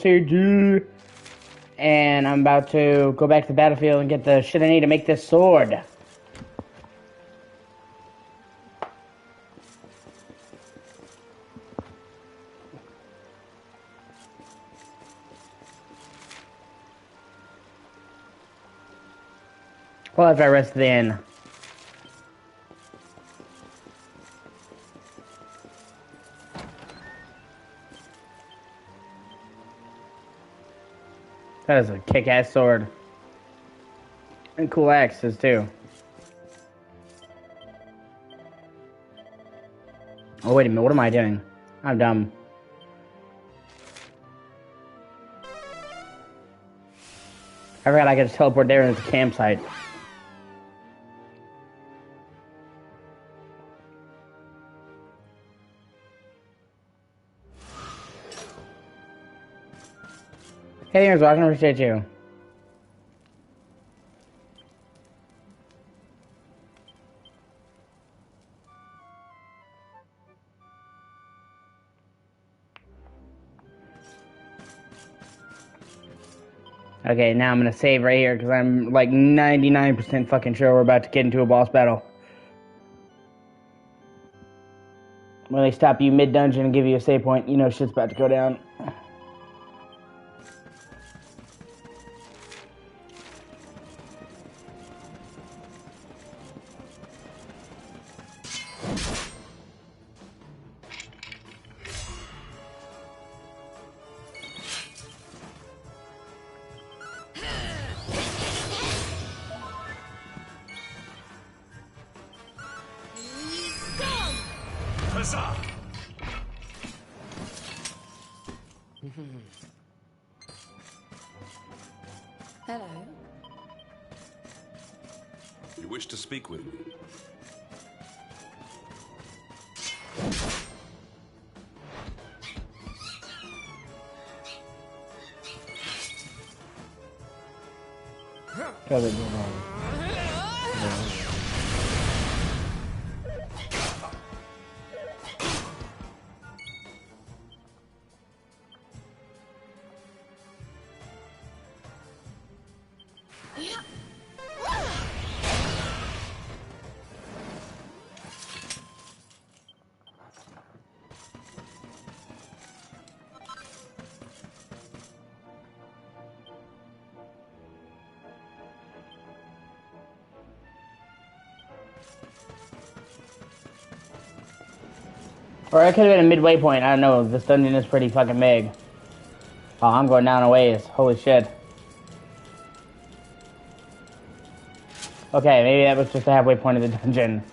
O.C.G. And I'm about to go back to the battlefield and get the shit I need to make this sword. Well, after I rest the inn. That is a kick-ass sword. And cool axes, too. Oh, wait a minute. What am I doing? I'm dumb. I forgot I could just teleport there into the campsite. Hey, here's welcome. Appreciate you. Okay, now I'm gonna save right here because I'm like 99% fucking sure we're about to get into a boss battle. When they stop you mid-dungeon and give you a save point, you know shit's about to go down. Hello. You wish to speak with me? Or it could have been a midway point. I don't know. This dungeon is pretty fucking big. Oh, I'm going down a ways. Holy shit. Okay, maybe that was just the halfway point of the dungeon.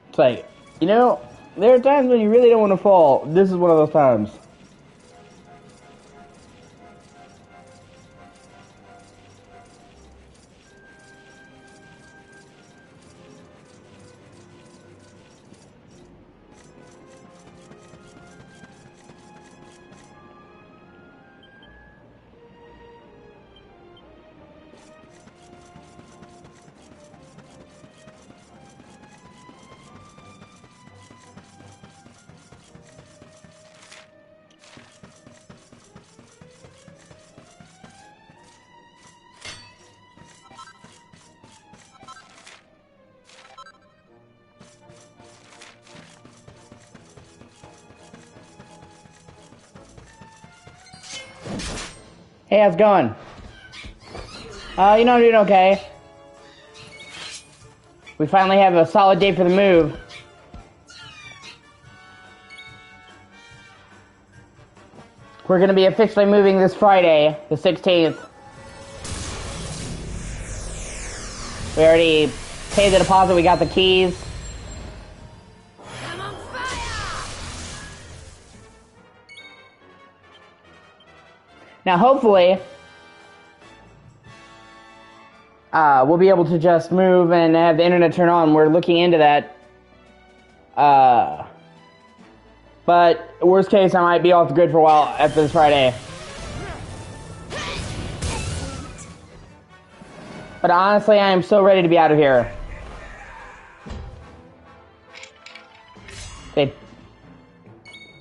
It's like, you know, there are times when you really don't want to fall. This is one of those times. Hey, how's it going? You know, I'm doing okay. We finally have a solid date for the move. We're gonna be officially moving this Friday, the 16th. We already paid the deposit, we got the keys. I'm on fire! Now, hopefully, we'll be able to just move and have the internet turn on. We're looking into that. But worst case, I might be off the grid for a while after this Friday. But honestly, I am so ready to be out of here. They...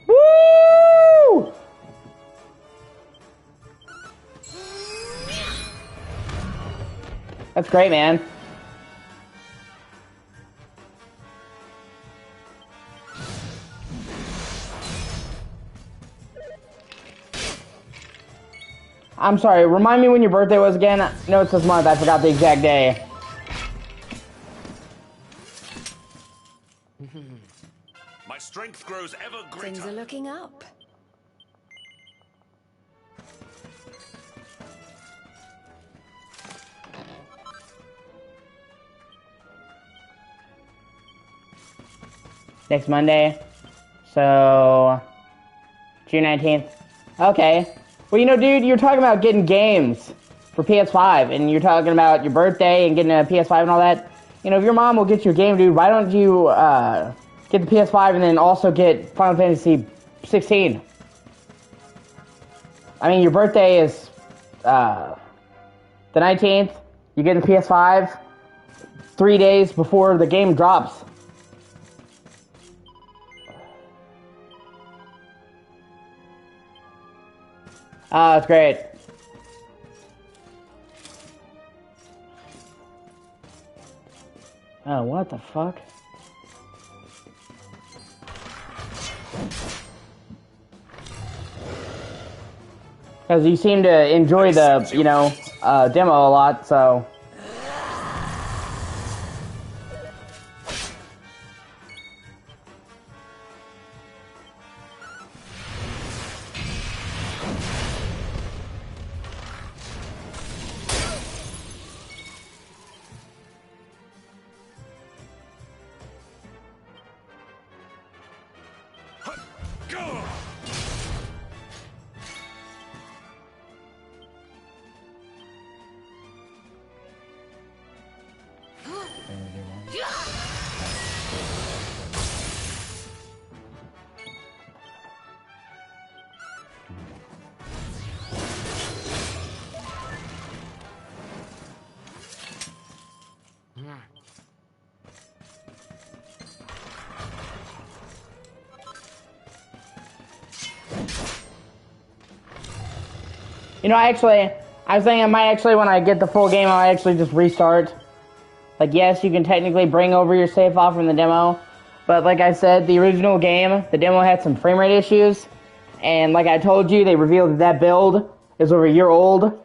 Woo! That's great, man. I'm sorry, remind me when your birthday was again? No, it's this month, I forgot the exact day. My strength grows ever greater. Things are looking up. Next Monday. So... June 19th. Okay. Well, you know, dude, you're talking about getting games for PS5, and you're talking about your birthday and getting a PS5 and all that. You know, if your mom will get you a game, dude, why don't you get the PS5 and then also get Final Fantasy 16? I mean, your birthday is the 19th. You get the PS5 3 days before the game drops. Oh, that's great. Oh, what the fuck? Because you seem to enjoy the, you know, demo a lot, so... Go! You know, I was thinking I might actually, when I get the full game, I'll actually just restart. Like, yes, you can technically bring over your save file from the demo, but like I said, the original game, the demo had some frame rate issues, and like I told you, they revealed that that build is over a year old.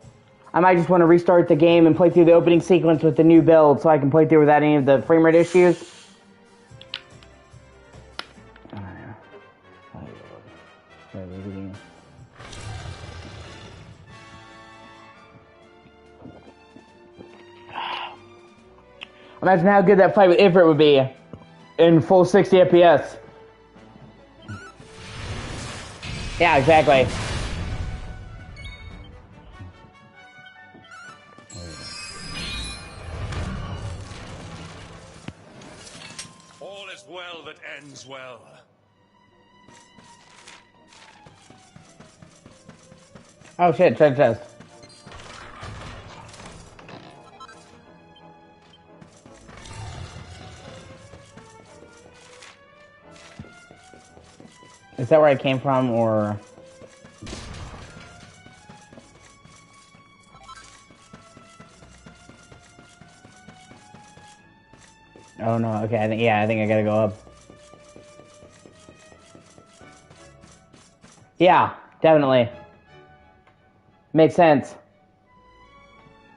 I might just want to restart the game and play through the opening sequence with the new build so I can play through without any of the frame rate issues. Imagine how good that fight with Ifrit would be in full 60 FPS. Yeah, exactly. All is well that ends well. Oh shit, treasure chest. Is that where I came from, or... Oh no, okay, I think I gotta go up. Yeah, definitely. Makes sense.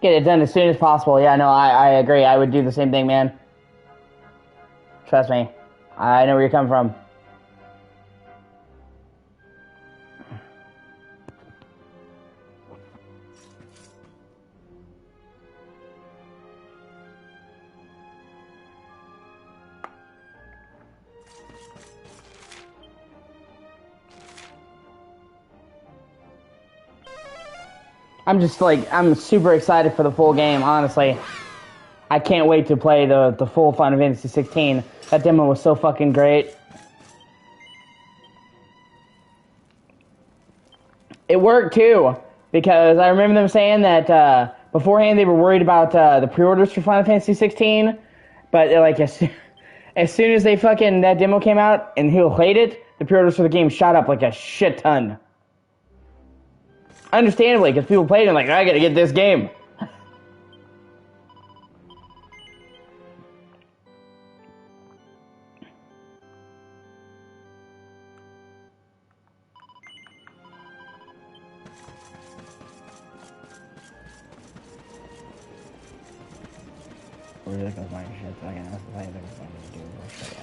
Get it done as soon as possible. Yeah, no, I agree. I would do the same thing, man. Trust me. I know where you're coming from. I'm just like, I'm super excited for the full game, honestly. I can't wait to play the full Final Fantasy 16. That demo was so fucking great. It worked too, because I remember them saying that beforehand they were worried about the pre-orders for Final Fantasy 16, but like as soon as they fucking that demo came out and Hill played it, the pre-orders for the game shot up like a shit ton. Understandably, because people played it like, I gotta get this game. Where did I go find shit? So I can ask if I can find it to do more shit.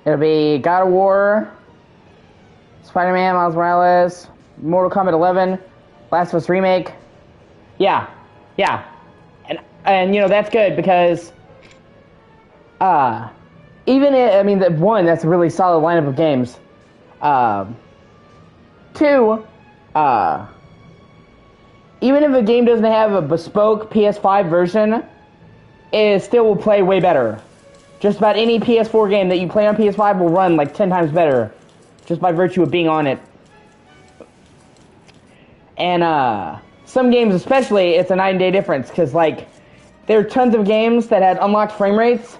It'll be God of War, Spider-Man, Miles Morales, Mortal Kombat 11, Last of Us Remake. Yeah, and you know that's good because, I mean, the one, that's a really solid lineup of games. Two, even if a game doesn't have a bespoke PS5 version, it still will play way better. Just about any PS4 game that you play on PS5 will run like 10 times better, just by virtue of being on it. And some games especially, it's a night and day difference, because like, there are tons of games that had unlocked frame rates,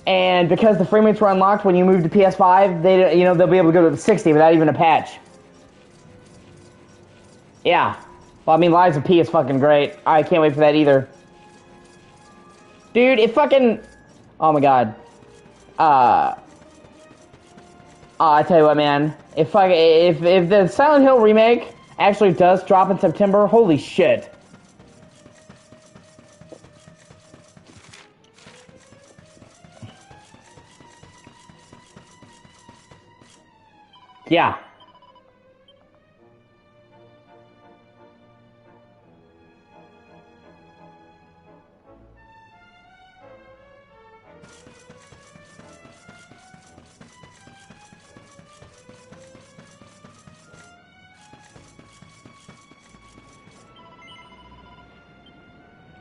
and because the frame rates were unlocked when you moved to PS5, they'll be able to go to the 60 without even a patch. Yeah. Well, I mean, Lies of P is fucking great. I can't wait for that either. Dude, it fucking... Oh my god. I tell you what, man. If the Silent Hill remake actually does drop in September, holy shit. Yeah.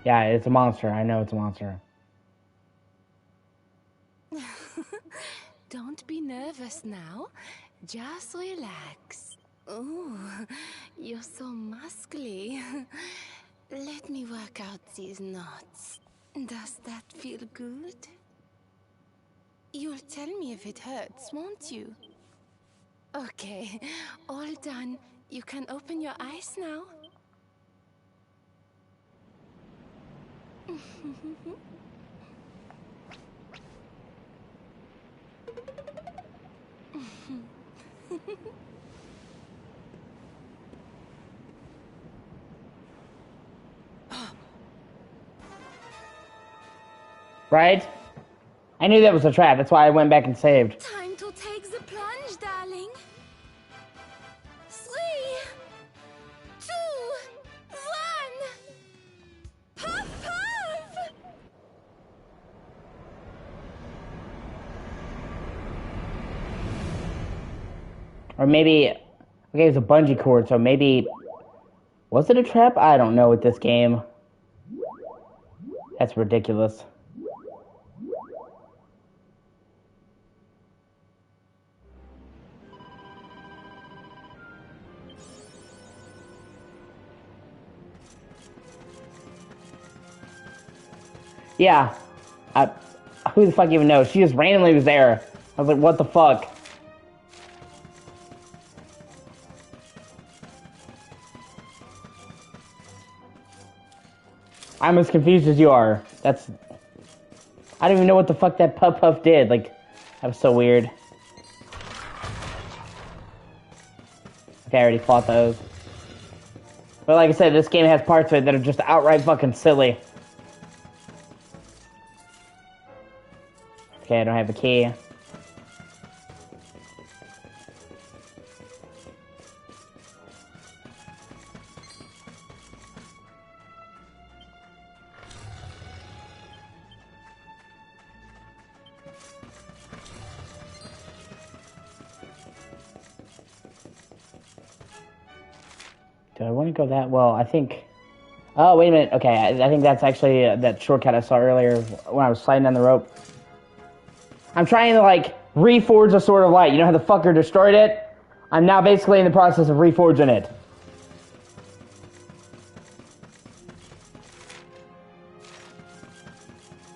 Yeah, it's a monster. I know it's a monster. Don't be nervous now. Just relax. Oh, you're so muscly. Let me work out these knots. Does that feel good? You'll tell me if it hurts, won't you? Okay, all done. You can open your eyes now. Right? I knew that was a trap. That's why I went back and saved. Time to take the plunge, darling. 3, 2, 1. Puff, puff! Or maybe... Okay, it's a bungee cord, so maybe... Was it a trap? I don't know with this game. That's ridiculous. Yeah. Who the fuck even knows? She just randomly was there. I was like, what the fuck? I'm as confused as you are. That's... I don't even know what the fuck that Puff Puff did. Like, that was so weird. Okay, I already fought those. But like I said, this game has parts of it that are just outright fucking silly. Okay, I don't have the key. Do I want to go that well? I think... Oh, wait a minute. Okay, I think that's actually that shortcut I saw earlier when I was sliding down the rope. I'm trying to, like, reforge a Sword of Light. You know how the fucker destroyed it? I'm now basically in the process of reforging it.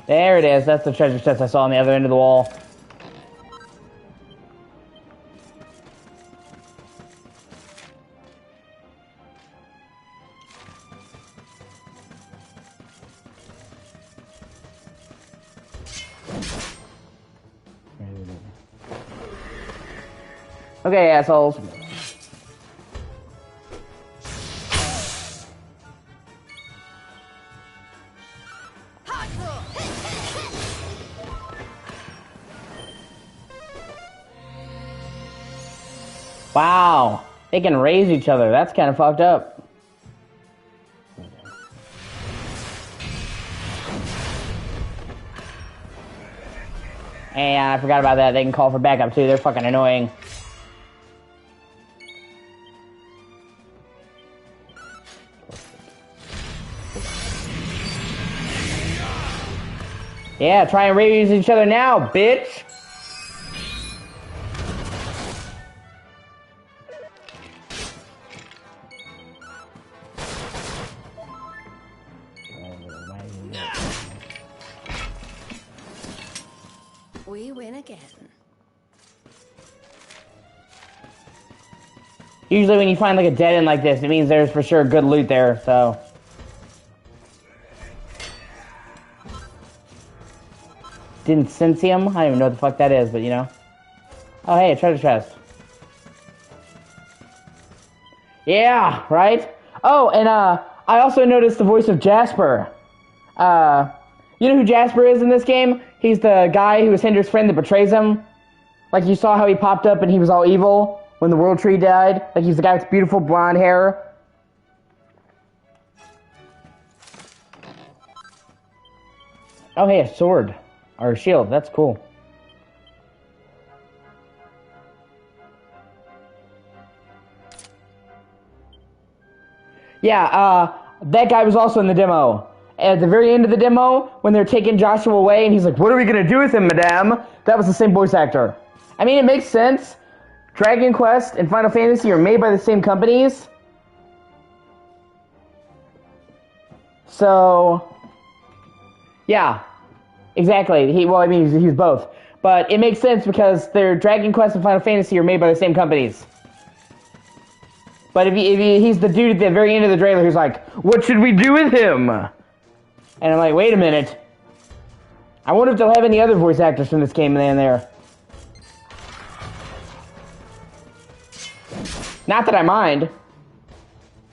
There it is. That's the treasure chest I saw on the other end of the wall. Okay, assholes. Wow, they can raise each other. That's kind of fucked up. And I forgot about that. They can call for backup too. They're fucking annoying. Yeah, try and raise each other now, bitch. We win again. Usually when you find like a dead end like this, it means there's for sure good loot there, so. Didn't sense him? I don't even know what the fuck that is, but you know. Oh hey, a treasure chest. Yeah, right? Oh, and I also noticed the voice of Jasper. You know who Jasper is in this game? He's the guy who was Hinder's friend that betrays him. Like you saw how he popped up and he was all evil when the World Tree died. Like he's the guy with beautiful blonde hair. Oh hey, a sword. Or a shield, that's cool. Yeah, that guy was also in the demo. At the very end of the demo, when they're taking Joshua away, and he's like, "What are we gonna do with him, madame?" That was the same voice actor. I mean, it makes sense. Dragon Quest and Final Fantasy are made by the same companies. So, yeah, exactly. He's both. But it makes sense because their Dragon Quest and Final Fantasy are made by the same companies. But he's the dude at the very end of the trailer who's like, "What should we do with him?" And I'm like, wait a minute. I wonder if they'll have any other voice actors from this game in there. Not that I mind.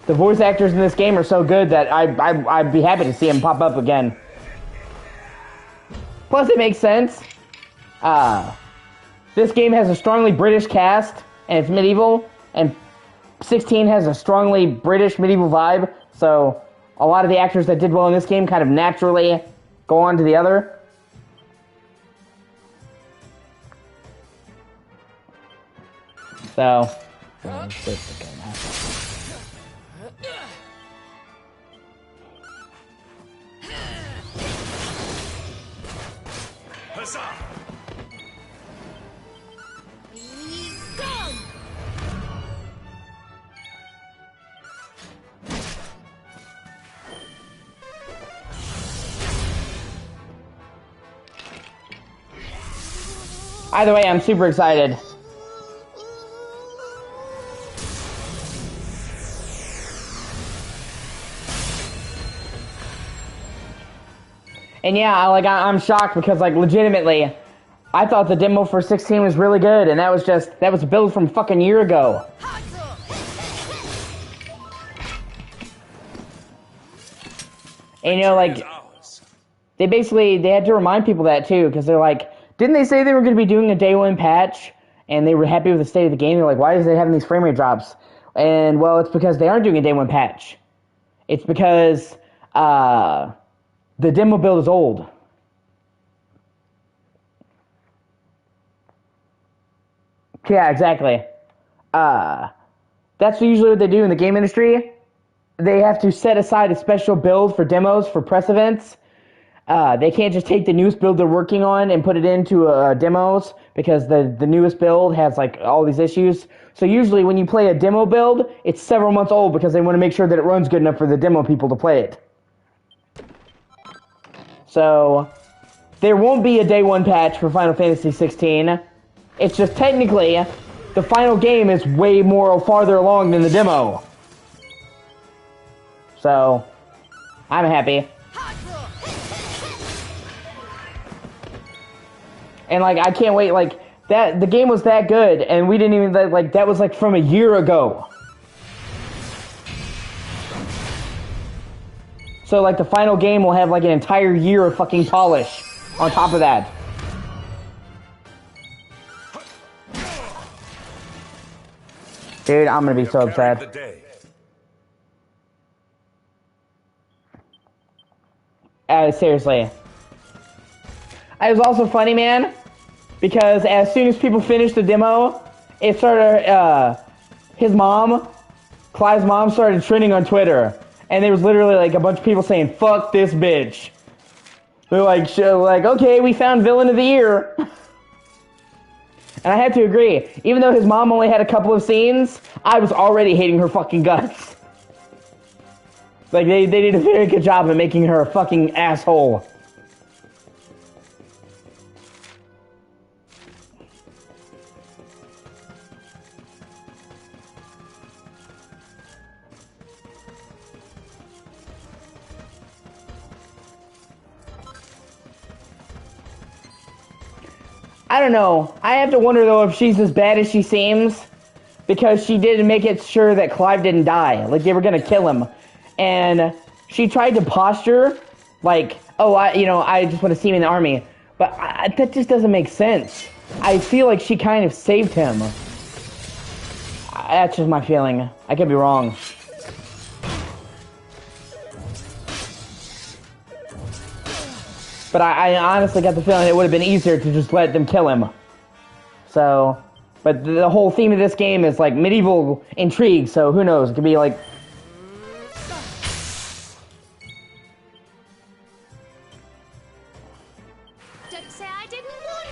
The voice actors in this game are so good that I'd be happy to see them pop up again. Plus, it makes sense. This game has a strongly British cast, and it's medieval, and 16 has a strongly British medieval vibe, so a lot of the actors that did well in this game kind of naturally go on to the other. So, Huzzah! either way, I'm super excited. And yeah, I'm shocked because legitimately, I thought the demo for 16 was really good, and that was a build from fucking year ago. And they had to remind people that too, because they're like, didn't they say they were going to be doing a day one patch, and they were happy with the state of the game? They're like, why is it having these frame rate drops? And well, it's because they aren't doing a day one patch. It's because the demo build is old. Yeah, exactly. That's usually what they do in the game industry. They have to set aside a special build for demos for press events. They can't just take the newest build they're working on and put it into demos because the newest build has like all these issues. So usually when you play a demo build, it's several months old because they want to make sure that it runs good enough for the demo people to play it. So there won't be a day one patch for Final Fantasy 16. It's just technically the final game is way more farther along than the demo. So I'm happy. And like I can't wait, like that the game was that good and we didn't even like that was like from a year ago. So like the final game will have like an entire year of fucking polish on top of that. Dude, I'm gonna be so upset. Seriously. It was also funny, man, because as soon as people finished the demo, it started, his mom, Clive's mom, started trending on Twitter. And there was literally, like, a bunch of people saying, fuck this bitch. They're like, okay, we found villain of the year. And I had to agree. Even though his mom only had a couple of scenes, I was already hating her fucking guts. Like, they did a very good job of making her a fucking asshole. I don't know. I have to wonder, though, if she's as bad as she seems. Because she didn't make it sure that Clive didn't die. Like, they were gonna kill him. And she tried to posture, like, oh, I just want to see him in the army. But that just doesn't make sense. I feel like she kind of saved him. That's just my feeling. I could be wrong. But I honestly got the feeling it would have been easier to just let them kill him. So, but the whole theme of this game is like medieval intrigue, so who knows? It could be like... Don't say I didn't warn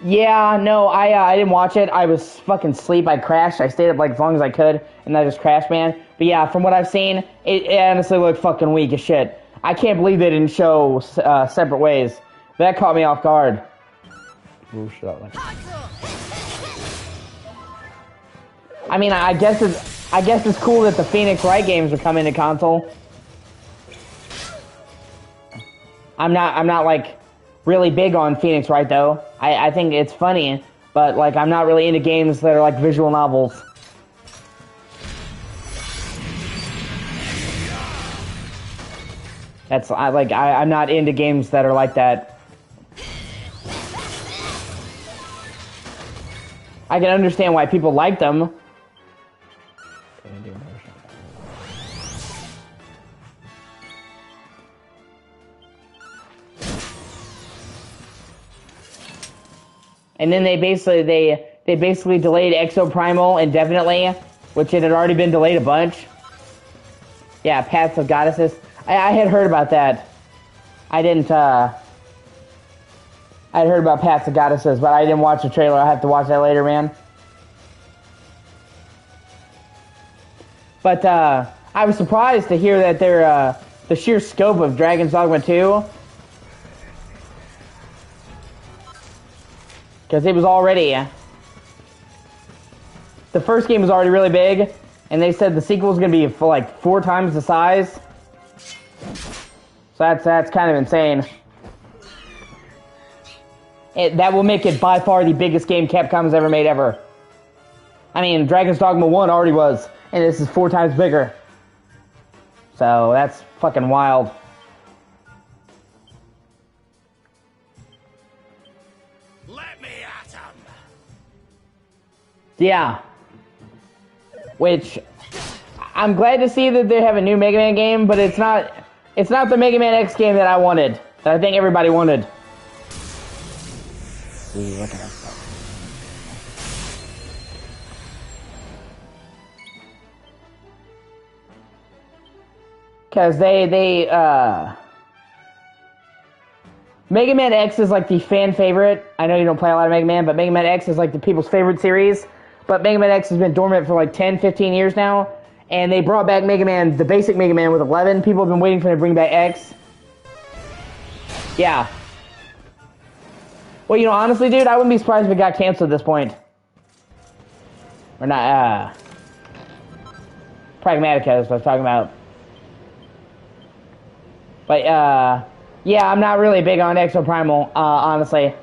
you. Yeah, no, I didn't watch it. I was fucking asleep. I crashed. I stayed up like as long as I could, and I just crashed, man. But yeah, from what I've seen, it honestly looked fucking weak as shit. I can't believe they didn't show separate ways. That caught me off guard. Ooh, shut up. I mean, I guess it's cool that the Phoenix Wright games are coming to console. I'm not like really big on Phoenix Wright though. I think it's funny, but like I'm not really into games that are like visual novels. I'm not into games that are like that. I can understand why people like them. And then they basically delayed Exoprimal indefinitely, which it had already been delayed a bunch. Yeah, Paths of Goddesses. I had heard about that. I had heard about Paths of Goddesses, but I didn't watch the trailer. I'll have to watch that later, man. But I was surprised to hear that the sheer scope of Dragon's Dogma 2, because it was already... the first game was already really big, and they said the sequel is going to be for like 4 times the size. So that's kind of insane. That will make it by far the biggest game Capcom's ever made ever. I mean, Dragon's Dogma 1 already was, and this is 4 times bigger. So that's fucking wild. Let me at 'em. Yeah. Which I'm glad to see that they have a new Mega Man game, but it's not the Mega Man X game that I wanted. That I think everybody wanted. Ooh, look at that stuff. Because Mega Man X is like the fan favorite. I know you don't play a lot of Mega Man, but Mega Man X is like the people's favorite series. But Mega Man X has been dormant for like 10, 15 years now. And they brought back Mega Man, the basic Mega Man with 11. People have been waiting for them to bring back X. Yeah. Well, you know, honestly, dude, I wouldn't be surprised if it got canceled at this point. Or not, Pragmatica is what I was talking about. But, yeah, I'm not really big on Exoprimal, honestly.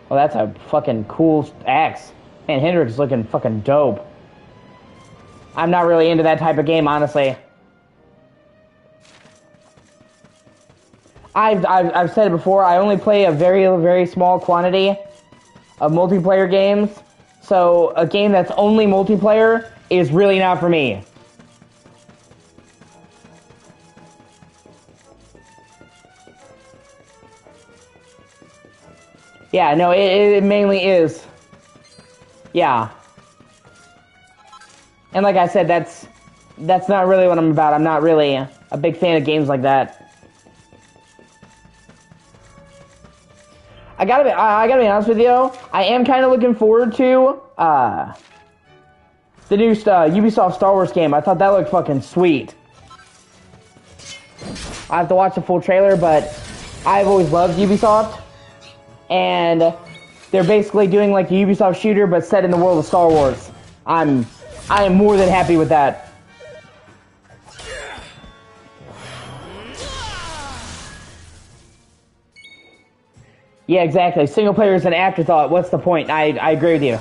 Well, that's a fucking cool axe. Man, Hendrix is looking fucking dope. I'm not really into that type of game, honestly. I've said it before, I only play a very, very small quantity of multiplayer games. So, a game that's only multiplayer is really not for me. Yeah, no, it mainly is. Yeah. And like I said, that's not really what I'm about. I'm not really a big fan of games like that. I gotta be honest with you, I am kind of looking forward to the new Ubisoft Star Wars game. I thought that looked fucking sweet. I have to watch the full trailer, but I've always loved Ubisoft. And they're basically doing like a Ubisoft shooter, but set in the world of Star Wars. I am more than happy with that. Yeah, exactly. Single player is an afterthought. What's the point? I agree with you.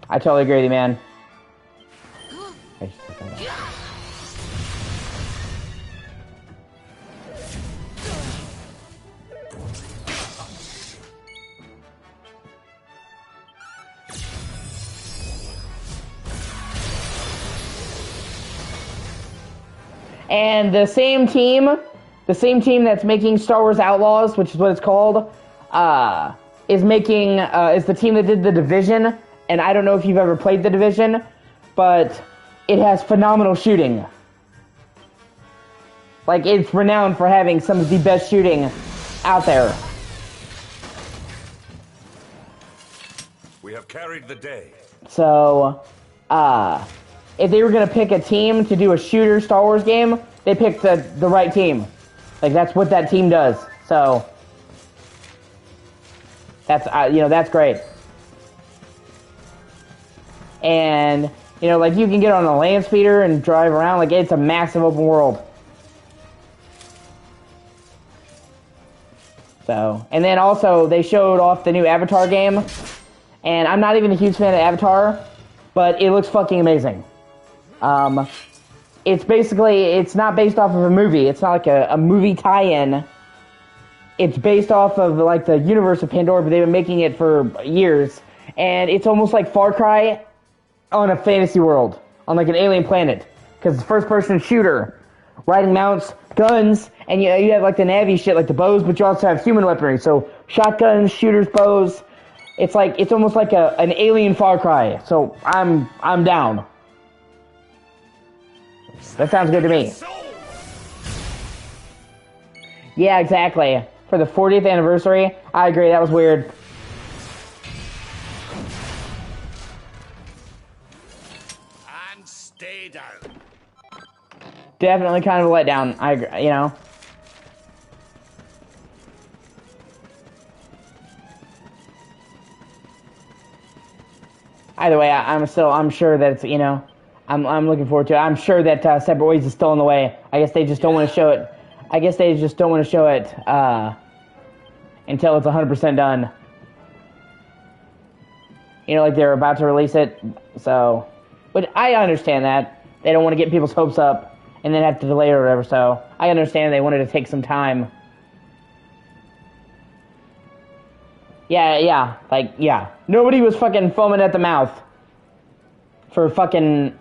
I totally agree with you, man. And the same team that's making Star Wars Outlaws, which is what it's called, is the team that did The Division. And I don't know if you've ever played The Division, but it has phenomenal shooting. Like, it's renowned for having some of the best shooting out there. We have carried the day. So, if they were going to pick a team to do a shooter Star Wars game, they picked the right team. Like, that's what that team does. So, that's, that's great. And, like, you can get on a land speeder and drive around. Like, it's a massive open world. So, and then also, they showed off the new Avatar game. And I'm not even a huge fan of Avatar, but it looks fucking amazing. It's not based off of a movie. It's not like a movie tie-in. It's based off of, like, the universe of Pandora, but they've been making it for years. And it's almost like Far Cry on a fantasy world, on, like, an alien planet. Because it's first-person shooter, riding mounts, guns, and you have, like, the Navi shit, like the bows, but you also have human weaponry. So, shotguns, shooters, bows. It's almost like an alien Far Cry. So, I'm down. That sounds good to me. Yeah, exactly. For the 40th anniversary, I agree, that was weird. And stay down. Definitely kind of a letdown, I agree, Either way, I'm sure that it's, I'm looking forward to it. I'm sure that Separate Ways is still in the way. I guess they just don't want to show it. I guess they just don't want to show it until it's 100% done. Like they're about to release it. So, but I understand that. They don't want to get people's hopes up and then have to delay it or whatever. So, I understand they wanted to take some time. Yeah. Nobody was fucking foaming at the mouth for fucking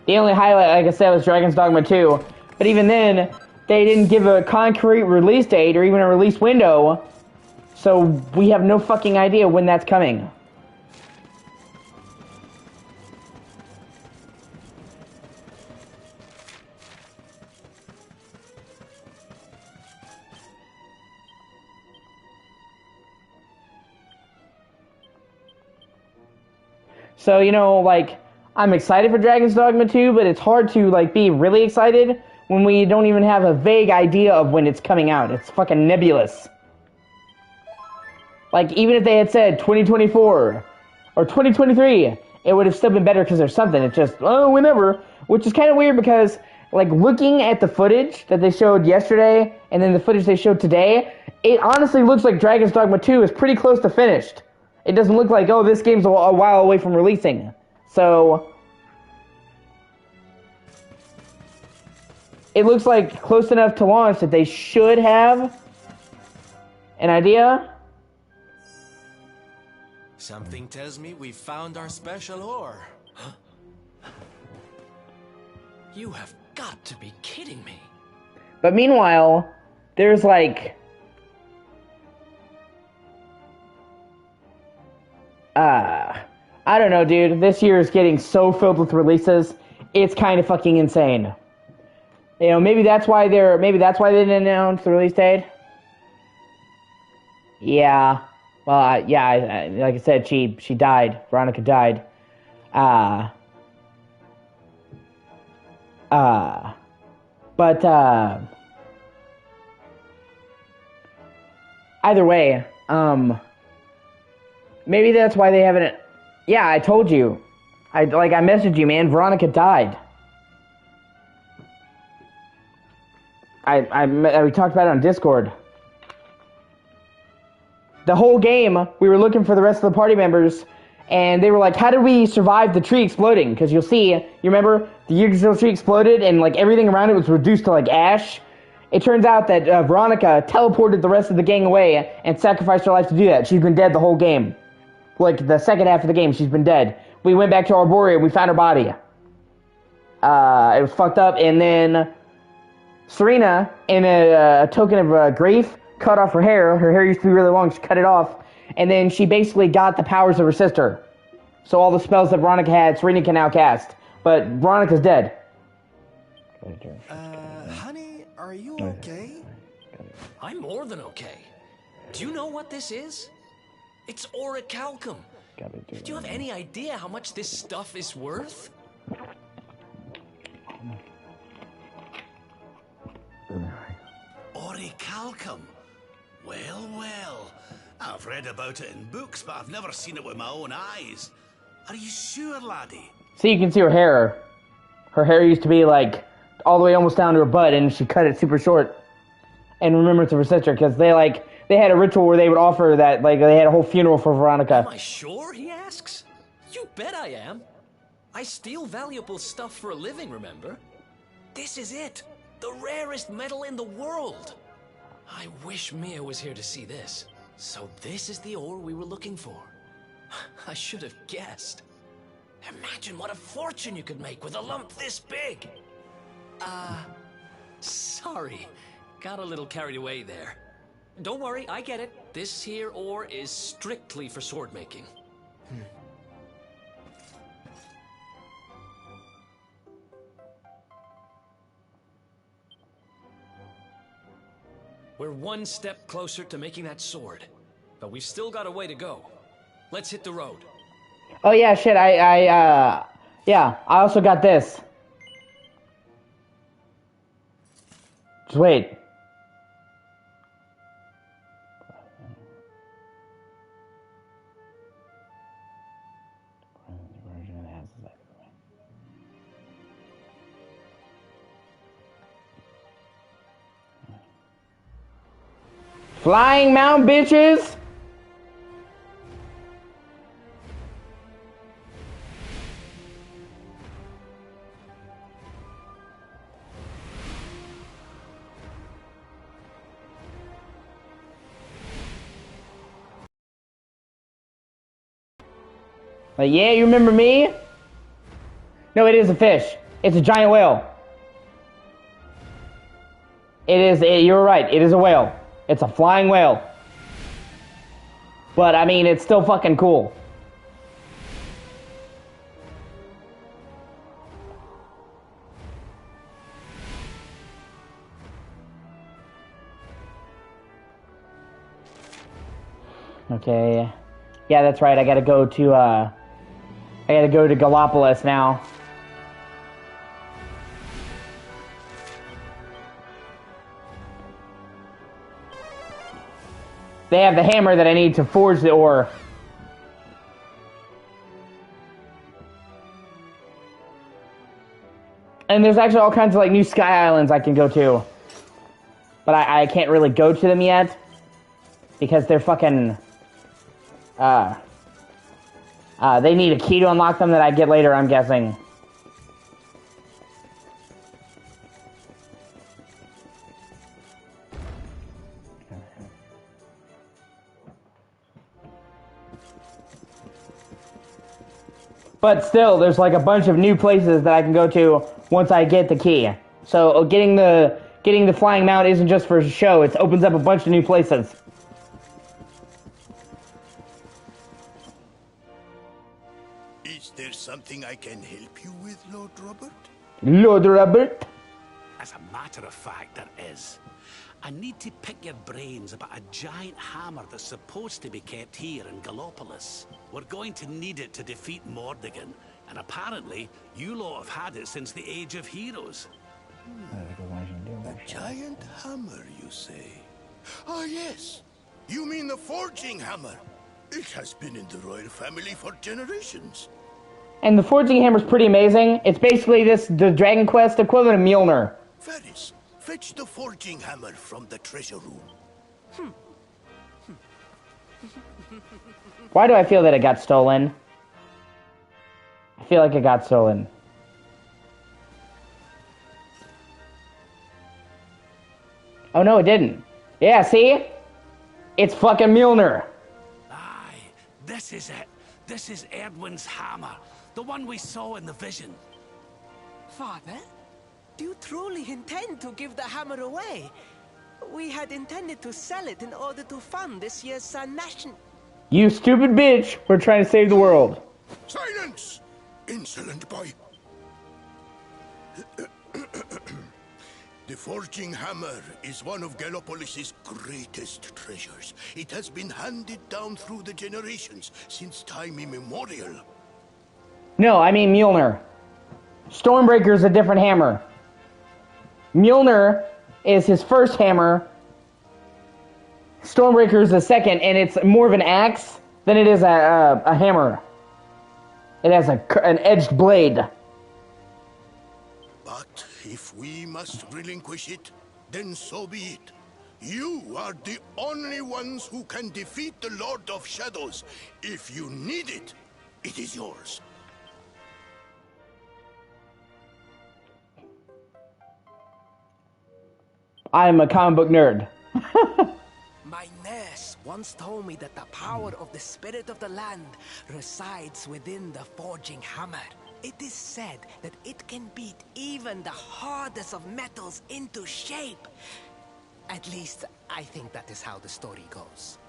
The only highlight, like I said, was Dragon's Dogma 2. But even then, they didn't give a concrete release date or even a release window. So we have no fucking idea when that's coming. So, you know, like, I'm excited for Dragon's Dogma 2, but it's hard to, like, be really excited when we don't even have a vague idea of when it's coming out. It's fucking nebulous. Like, even if they had said 2024 or 2023, it would have still been better because there's something. It's just, oh, whenever. Which is kind of weird because, like, looking at the footage that they showed yesterday and then the footage they showed today, it honestly looks like Dragon's Dogma 2 is pretty close to finished. It doesn't look like, oh, this game's a while away from releasing. So, it looks like close enough to launch that they should have an idea. Something tells me we found our special ore. Huh? You have got to be kidding me. But meanwhile, there's like... I don't know, dude. This year is getting so filled with releases. It's kind of fucking insane. You know, maybe that's why they didn't announce the release date. Yeah. Well, yeah. Like I said, she died. Veronica died. But either way, maybe that's why they haven't. Yeah, I told you. I messaged you, man. Veronica died. We talked about it on Discord. The whole game, we were looking for the rest of the party members, and they were like, how did we survive the tree exploding? Because you'll see, you remember, the Yggdrasil tree exploded, and like everything around it was reduced to like ash. It turns out that Veronica teleported the rest of the gang away and sacrificed her life to do that. She's been dead the whole game. Like, the second half of the game, she's been dead. We went back to Arborea, we found her body. It was fucked up, and then Serena, in a token of grief, cut off her hair. Her hair used to be really long, she cut it off, and then she basically got the powers of her sister. So all the spells that Veronica had, Serena can now cast. But Veronica's dead. Honey, are you okay? I'm more than okay. Do you know what this is? It's orichalcum. Do you have any idea how much this stuff is worth? Orichalcum? Well, well. I've read about it in books, but I've never seen it with my own eyes. Are you sure, laddie? See, you can see her hair. Her hair used to be, like, all the way almost down to her butt, and she cut it super short. In remembrance of her sister, because they had a ritual where they would offer that, like, they had a whole funeral for Veronica. Am I sure, he asks? You bet I am. I steal valuable stuff for a living, remember? This is it. The rarest metal in the world. I wish Mia was here to see this. So this is the ore we were looking for. I should have guessed. Imagine what a fortune you could make with a lump this big. Sorry. Got a little carried away there. Don't worry, I get it. This here ore is strictly for sword making. We're one step closer to making that sword, but we've still got a way to go. Let's hit the road. Oh yeah, shit, yeah, I also got this. Just wait. Flying mount, bitches! Like, yeah, you remember me? No, it is a fish. It's a giant whale. It is. You're right. It is a whale. It's a flying whale. But I mean, it's still fucking cool. Okay. Yeah, that's right. I gotta go to Gallipolis now. They have the hammer that I need to forge the ore. And there's actually all kinds of like new sky islands I can go to. But I can't really go to them yet. Because they're fucking... they need a key to unlock them that I get later, I'm guessing. But still, there's like a bunch of new places that I can go to once I get the key. So getting the flying mount isn't just for show, it opens up a bunch of new places. Is there something I can help you with, Lord Robert? Lord Robert? As a matter of fact, there is. I need to pick your brains about a giant hammer that's supposed to be kept here in Gallipolis. We're going to need it to defeat Mordegon, and apparently, you lot have had it since the Age of Heroes. A giant hammer, you say? Ah, yes. You mean the forging hammer. It has been in the royal family for generations. And the forging hammer's pretty amazing. It's basically the Dragon Quest equivalent of Mjolnir. Ferris, fetch the forging hammer from the treasure room. Why do I feel that it got stolen? I feel like it got stolen. Oh no, it didn't. Yeah, see? It's fucking Mjolnir. Aye, this is it. This is Erdwin's hammer. The one we saw in the vision. Father, do you truly intend to give the hammer away? We had intended to sell it in order to fund this year's nation. You stupid bitch. We're trying to save the world. Silence! Insolent boy. The forging hammer is one of Gallipolis' greatest treasures. It has been handed down through the generations since time immemorial. No, I mean Mjolnir. Stormbreaker's a different hammer. Mjolnir is his first hammer. Stormbreaker is the second, and it's more of an axe than it is a hammer. It has an edged blade. But if we must relinquish it, then so be it. You are the only ones who can defeat the Lord of Shadows. If you need it, it is yours. I'm a comic book nerd. My nurse once told me that the power of the spirit of the land resides within the forging hammer. It is said that it can beat even the hardest of metals into shape. At least, I think that is how the story goes.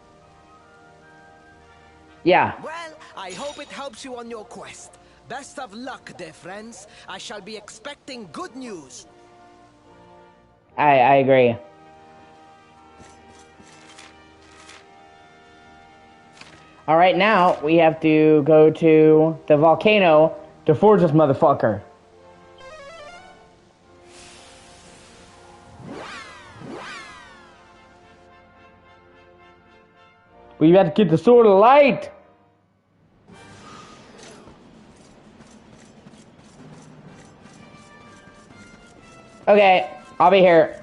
Yeah. Well, I hope it helps you on your quest. Best of luck, dear friends. I shall be expecting good news. I agree. Alright, now we have to go to the volcano to forge this motherfucker. We have to get the sword of light. Okay, I'll be here.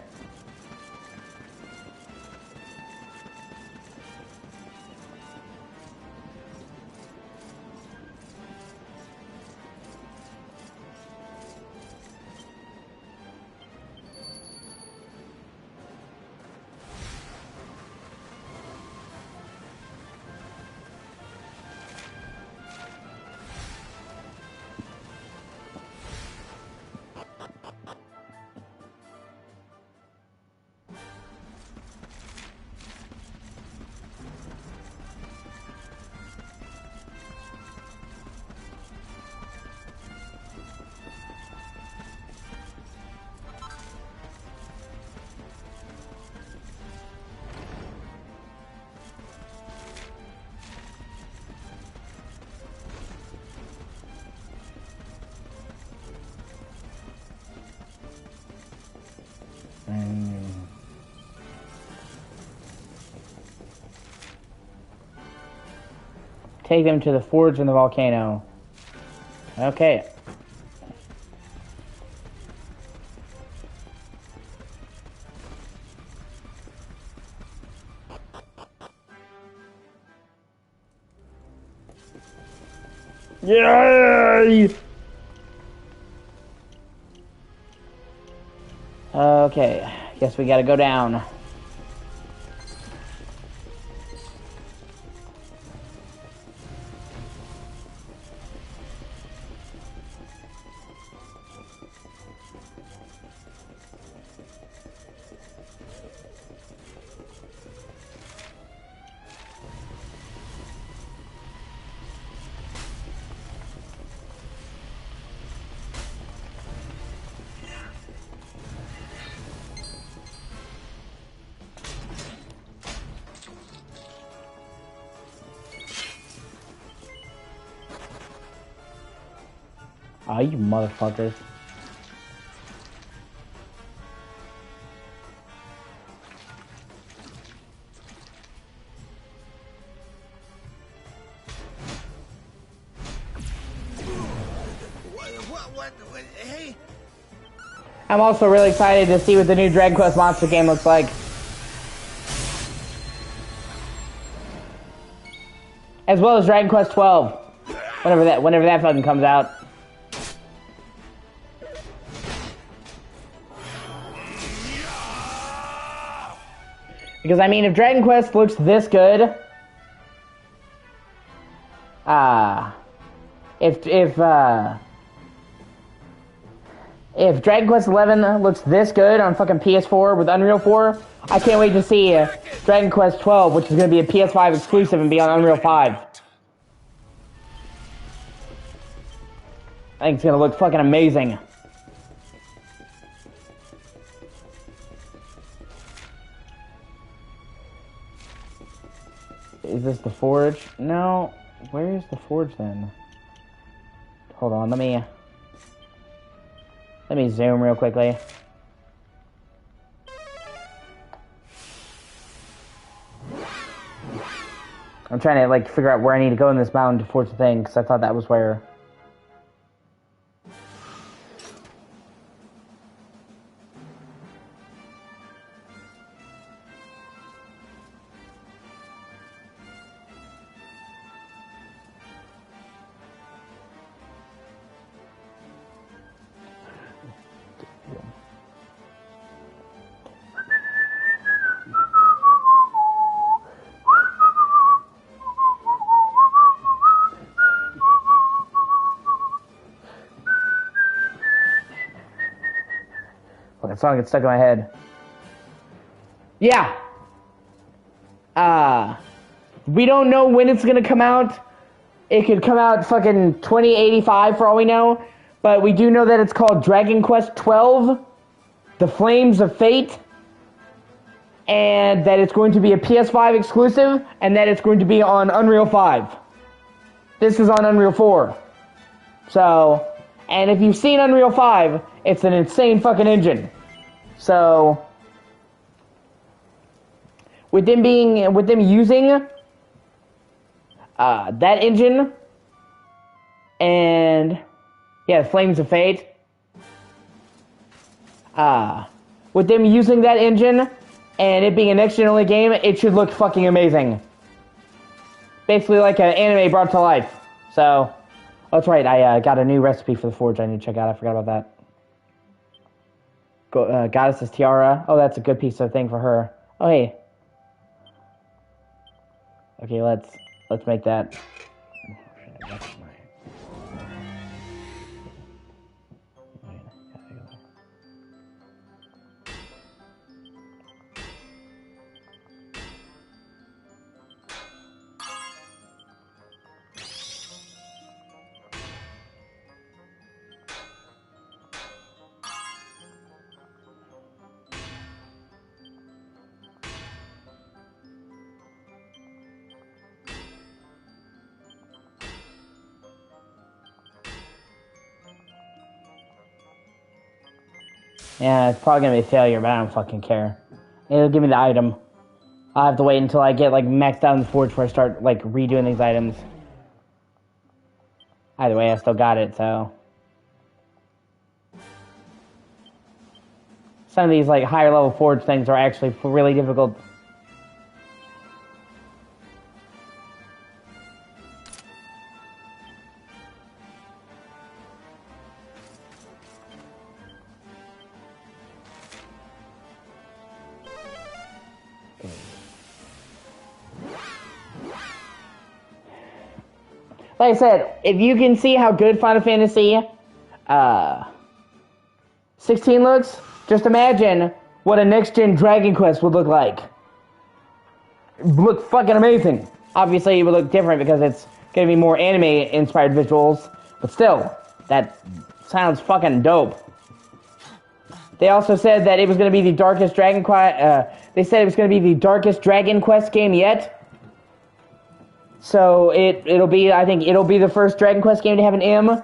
Take them to the forge in the volcano. Okay. Yay! Okay, guess we gotta go down. Oh, you motherfuckers. What? Hey? I'm also really excited to see what the new Dragon Quest monster game looks like. As well as Dragon Quest 12. Whenever that fucking comes out. Because I mean, if Dragon Quest looks this good, if Dragon Quest 11 looks this good on fucking PS4 with Unreal 4, I can't wait to see Dragon Quest 12, which is going to be a PS5 exclusive and be on Unreal 5. I think it's going to look fucking amazing. Is this the forge? No. Where is the forge then? Hold on, let me zoom real quickly. I'm trying to like figure out where I need to go in this mountain to forge the thing, because I thought that was where. That song gets stuck in my head. Yeah. We don't know when it's gonna come out. It could come out fucking 2085 for all we know. But we do know that it's called Dragon Quest 12, The Flames of Fate. And that it's going to be a PS5 exclusive. And that it's going to be on Unreal 5. This is on Unreal 4. So, and if you've seen Unreal 5, it's an insane fucking engine. So, with them using that engine, and yeah, Flames of Fate, with them using that engine, and it being a next gen only game, it should look fucking amazing. Basically like an anime brought to life. So, oh, that's right, I got a new recipe for the forge I need to check out, I forgot about that. Goddess's tiara. Oh, that's a good piece of thing for her. Oh, hey. Okay, let's make that. Yeah, it's probably gonna be a failure, but I don't fucking care. It'll give me the item. I'll have to wait until I get like maxed out in the forge before I start like redoing these items. Either way, I still got it, so. Some of these, like, higher level forge things are actually really difficult. Like I said, if you can see how good Final Fantasy 16 looks, just imagine what a next-gen Dragon Quest would look like. It would look fucking amazing. Obviously, it would look different because it's going to be more anime-inspired visuals, but still, that sounds fucking dope. They also said that it was going to be the darkest Dragon Quest. They said it was going to be the darkest Dragon Quest game yet. So it'll be, I think it'll be the first Dragon Quest game to have an M,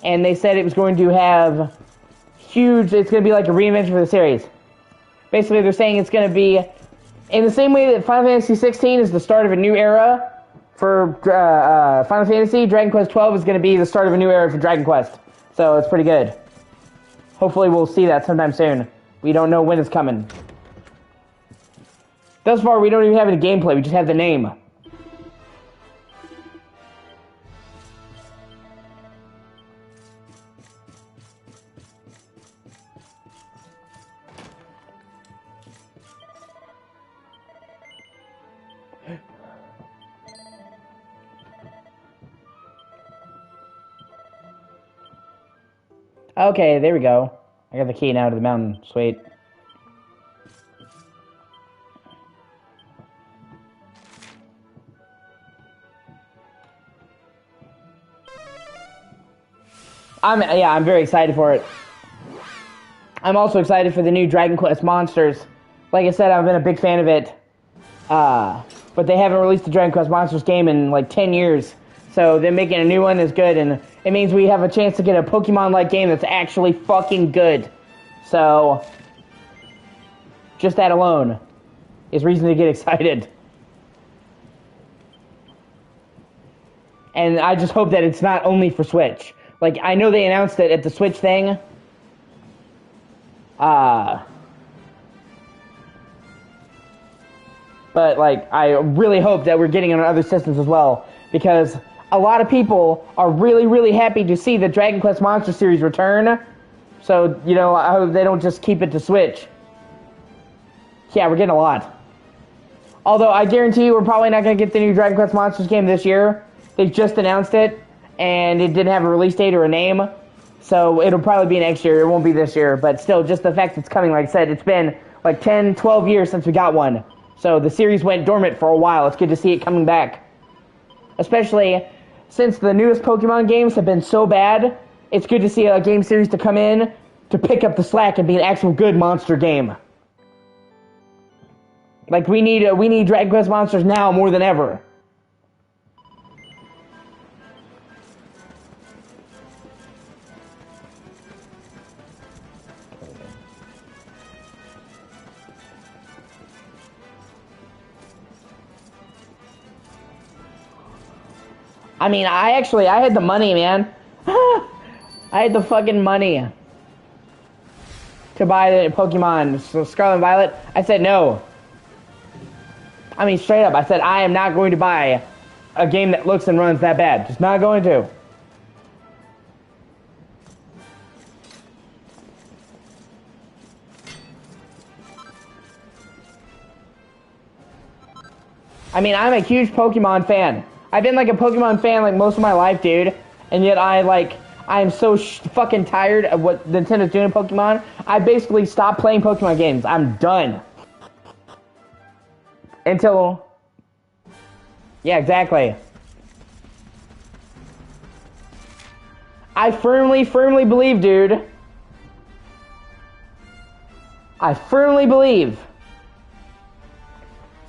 and they said it was going to have huge, it's going to be like a reinvention for the series. Basically, they're saying it's going to be, in the same way that Final Fantasy 16 is the start of a new era for Final Fantasy, Dragon Quest 12 is going to be the start of a new era for Dragon Quest. So it's pretty good. Hopefully we'll see that sometime soon. We don't know when it's coming. Thus far, we don't even have any gameplay, we just have the name. Okay, there we go. I got the key now to the mountain. Sweet. I'm very excited for it. I'm also excited for the new Dragon Quest Monsters. Like I said, I've been a big fan of it. But they haven't released the Dragon Quest Monsters game in like 10 years. So them making a new one is good, and it means we have a chance to get a Pokemon-like game that's actually fucking good. So, just that alone is reason to get excited. And I just hope that it's not only for Switch. Like, I know they announced it at the Switch thing. But, like, I really hope that we're getting it on other systems as well. Because a lot of people are really, really happy to see the Dragon Quest Monster series return. So, you know, I hope they don't just keep it to Switch. Yeah, we're getting a lot. Although, I guarantee you we're probably not going to get the new Dragon Quest Monsters game this year. They just announced it, and it didn't have a release date or a name. So, it'll probably be next year. It won't be this year. But still, just the fact it's coming, like I said, it's been like 10, 12 years since we got one. So, the series went dormant for a while. It's good to see it coming back. Especially since the newest Pokemon games have been so bad, it's good to see a game series to come in to pick up the slack and be an actual good monster game. Like, we need Dragon Quest Monsters now more than ever. I mean, I had the money, man. I had the fucking money to buy the Pokemon Scarlet and Violet. I said no. I mean, straight up, I said I am not going to buy a game that looks and runs that bad. Just not going to. I mean, I'm a huge Pokemon fan. I've been like a Pokemon fan like most of my life, dude. And yet I am so fucking tired of what Nintendo's doing in Pokemon. I basically stopped playing Pokemon games. I'm done. Until... Yeah, exactly. I firmly believe, dude. I firmly believe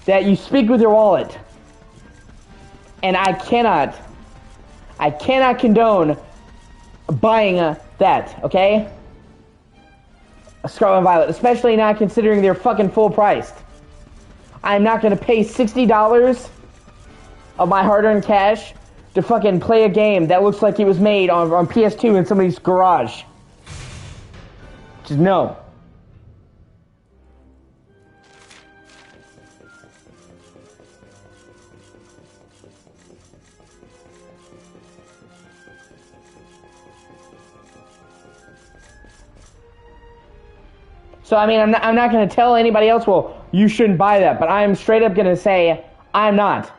that you speak with your wallet. And I cannot condone buying that, okay? A Scarlet and Violet, especially not considering they're fucking full priced. I'm not going to pay $60 of my hard-earned cash to fucking play a game that looks like it was made on PS2 in somebody's garage. Just no. So, I mean, I'm not going to tell anybody else, well, you shouldn't buy that. But I'm straight up going to say, I'm not.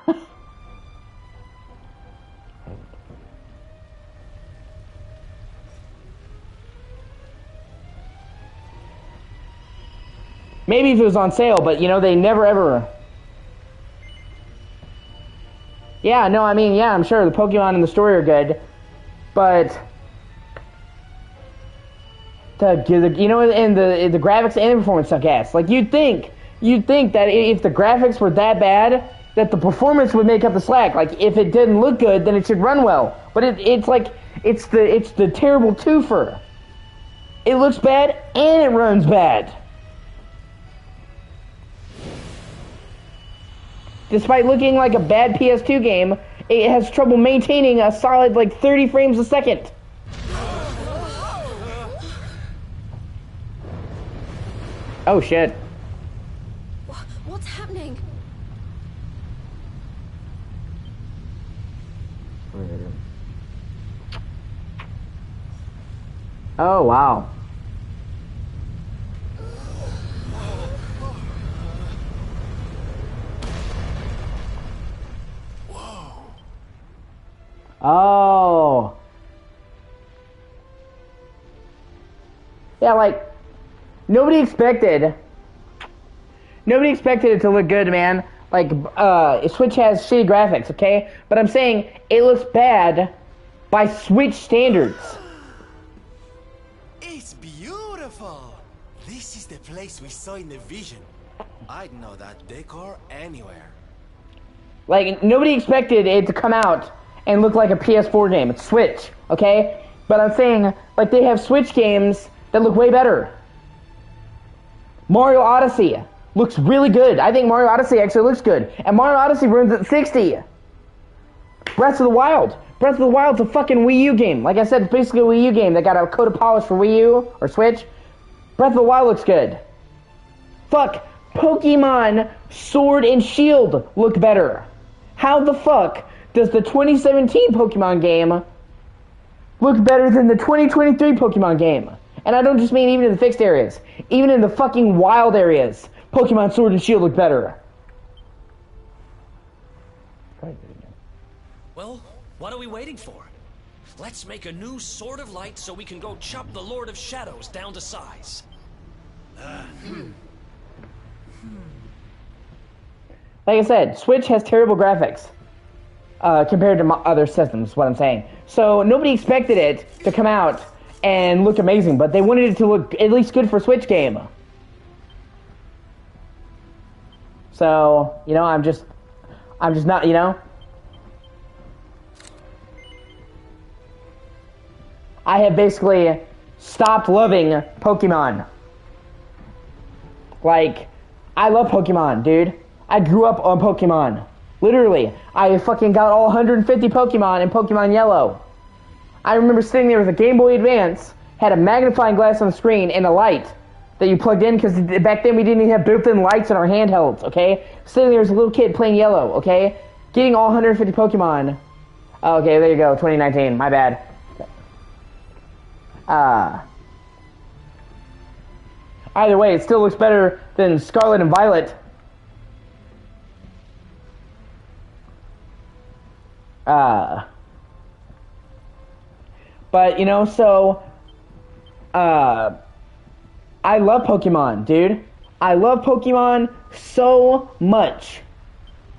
Maybe if it was on sale, but, you know, they never ever... Yeah, no, I mean, yeah, I'm sure the Pokemon in the story are good. But... you know, and the graphics and the performance suck ass. Like, you'd think that if the graphics were that bad, that the performance would make up the slack. Like, if it didn't look good, then it should run well. But it's like, it's the terrible twofer. It looks bad and it runs bad. Despite looking like a bad PS2 game, it has trouble maintaining a solid, like, 30 frames a second. Oh shit. What's happening? Oh wow. Oh. Yeah, like Nobody expected it to look good, man. Like, Switch has shitty graphics, okay? But I'm saying it looks bad by Switch standards. It's beautiful. This is the place we saw in the vision. I'd know that decor anywhere. Like, nobody expected it to come out and look like a PS4 game. It's Switch, okay? But I'm saying, like, they have Switch games that look way better. Mario Odyssey looks really good. I think Mario Odyssey actually looks good. And Mario Odyssey runs at 60. Breath of the Wild. Breath of the Wild's a fucking Wii U game. Like I said, it's basically a Wii U game that got a coat of polish for Wii U or Switch. Breath of the Wild looks good. Fuck. Pokemon Sword and Shield look better. How the fuck does the 2017 Pokemon game look better than the 2023 Pokemon game? And I don't just mean even in the fixed areas. Even in the fucking wild areas, Pokemon Sword and Shield look better. Well, what are we waiting for? Let's make a new Sword of Light so we can go chop the Lord of Shadows down to size. Like I said, Switch has terrible graphics compared to other systems, is what I'm saying. So nobody expected it to come out and look amazing, but they wanted it to look at least good for a Switch game. So, you know, I'm just not, you know. I have basically stopped loving Pokemon. Like, I love Pokemon, dude. I grew up on Pokemon. Literally, I fucking got all 150 Pokemon in Pokemon Yellow. I remember sitting there with a Game Boy Advance, had a magnifying glass on the screen, and a light that you plugged in, because back then we didn't even have built-in lights in our handhelds, okay? Sitting there as a little kid playing Yellow, okay? Getting all 150 Pokemon. Oh, okay, there you go, 2019, my bad. Either way, it still looks better than Scarlet and Violet. But, you know, so, I love Pokemon, dude. I love Pokemon so much.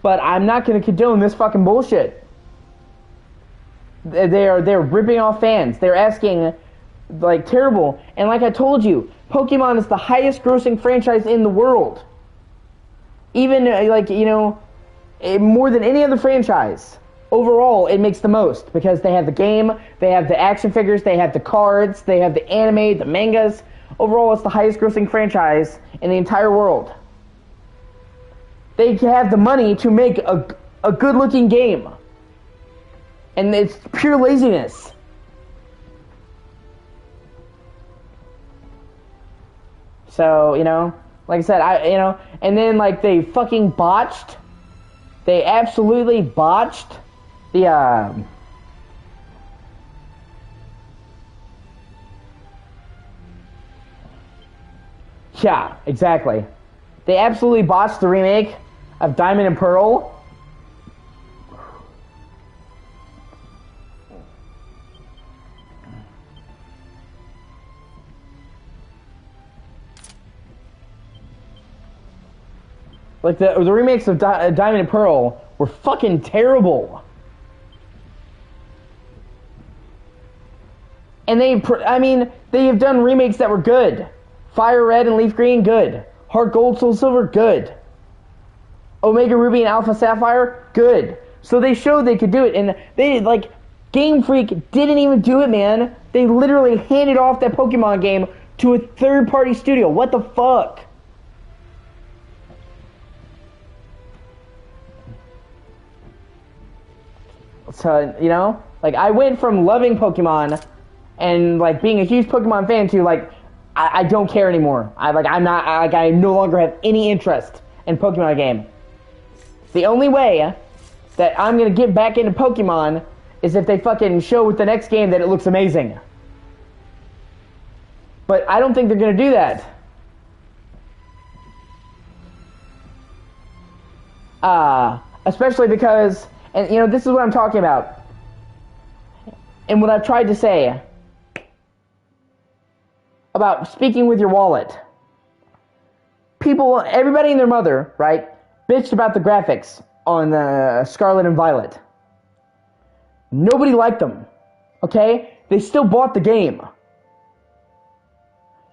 But I'm not going to condone this fucking bullshit. They're ripping off fans. They're asking, like, terrible. And like I told you, Pokemon is the highest grossing franchise in the world. Even, like, you know, more than any other franchise. Overall, it makes the most because they have the game, they have the action figures, they have the cards, they have the anime, the mangas. Overall, it's the highest grossing franchise in the entire world. They have the money to make a good looking game. And it's pure laziness. So, like I said, and then like they fucking botched. They absolutely botched the yeah, exactly. They absolutely botched the remake of Diamond and Pearl. Like the remakes of Diamond and Pearl were fucking terrible. And they have done remakes that were good. Fire Red and Leaf Green, good. Heart Gold, Soul Silver, good. Omega Ruby and Alpha Sapphire, good. So they showed they could do it, and they, like, Game Freak didn't even do it, man. They literally handed off that Pokemon game to a third-party studio. What the fuck? So, like, I went from loving Pokemon and, like, being a huge Pokemon fan to, like, I don't care anymore. I no longer have any interest in Pokemon game. The only way that I'm gonna get back into Pokemon is if they fucking show with the next game that it looks amazing. But I don't think they're gonna do that. Especially because, and this is what I'm talking about. And what I've tried to say about speaking with your wallet. People, everybody and their mother, right, bitched about the graphics on Scarlet and Violet. Nobody liked them, okay? They still bought the game.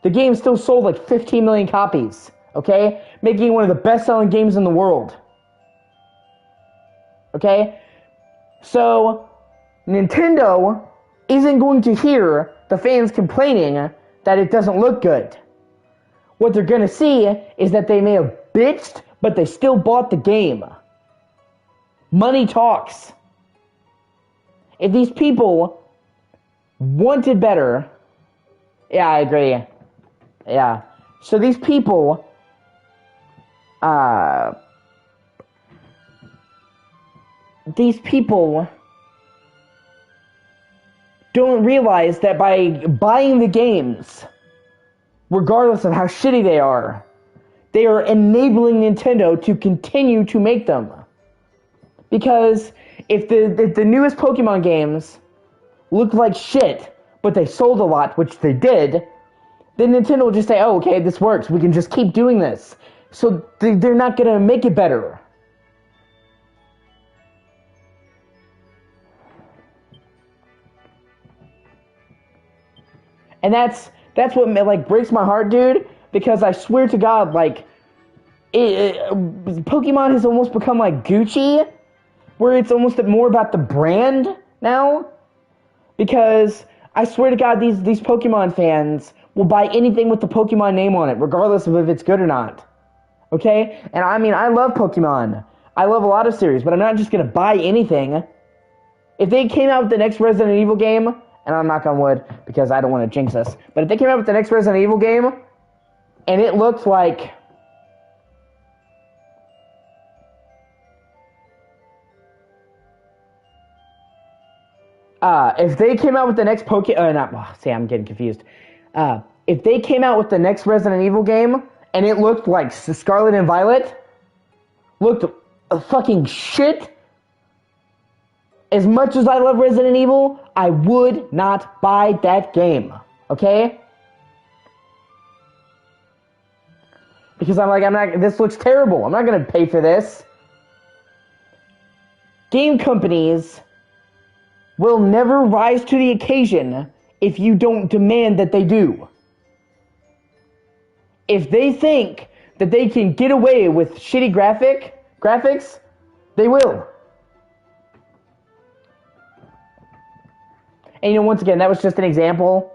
The game still sold like 15 million copies, okay? Making it one of the best-selling games in the world. Okay? So, Nintendo isn't going to hear the fans complaining that it doesn't look good. What they're gonna see is that they may have bitched, but they still bought the game. Money talks. If these people wanted better, yeah, I agree. Yeah. So these people, don't realize that by buying the games, regardless of how shitty they are enabling Nintendo to continue to make them. Because if the newest Pokemon games looked like shit, but they sold a lot, which they did, then Nintendo will just say, oh, okay, this works. We can just keep doing this. So they're not going to make it better. And that's what, like, breaks my heart, dude, because I swear to God, like, Pokemon has almost become like Gucci, where it's almost more about the brand now, because I swear to God, these Pokemon fans will buy anything with the Pokemon name on it, regardless of if it's good or not, okay? And I mean, I love Pokemon. I love a lot of series, but I'm not just going to buy anything. If they came out with the next Resident Evil game, and I'm knock on wood, because I don't want to jinx us, but if they came out with the next Resident Evil game, and it looked like if they came out with the next I'm getting confused. If they came out with the next Resident Evil game, and it looked like Scarlet and Violet, looked fucking shit, as much as I love Resident Evil, I would not buy that game, okay? Because this looks terrible. I'm not going to pay for this. Game companies will never rise to the occasion if you don't demand that they do. If they think that they can get away with shitty graphics, they will. And once again, that was just an example.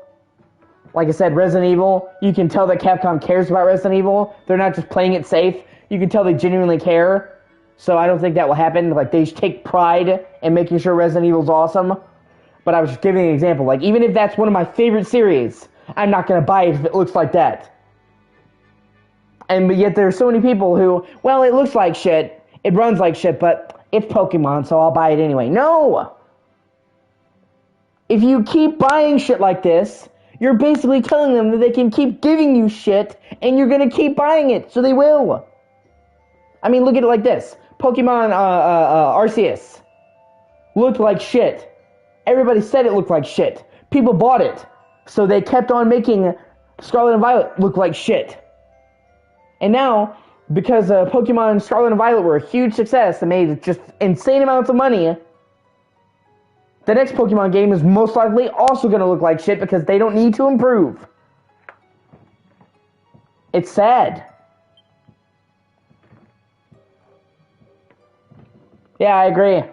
Like I said, Resident Evil, you can tell that Capcom cares about Resident Evil. They're not just playing it safe. You can tell they genuinely care. So I don't think that will happen. Like, they take pride in making sure Resident Evil's awesome. But I was just giving an example. Like, even if that's one of my favorite series, I'm not going to buy it if it looks like that. And yet there's so many people who, well, it looks like shit, it runs like shit, but it's Pokemon, so I'll buy it anyway. No! If you keep buying shit like this, you're basically telling them that they can keep giving you shit, and you're going to keep buying it, so they will. I mean, look at it like this. Pokemon Arceus looked like shit. Everybody said it looked like shit. People bought it. So they kept on making Scarlet and Violet look like shit. And now, because Pokemon Scarlet and Violet were a huge success and made just insane amounts of money, the next Pokemon game is most likely also going to look like shit because they don't need to improve. It's sad. Yeah, I agree.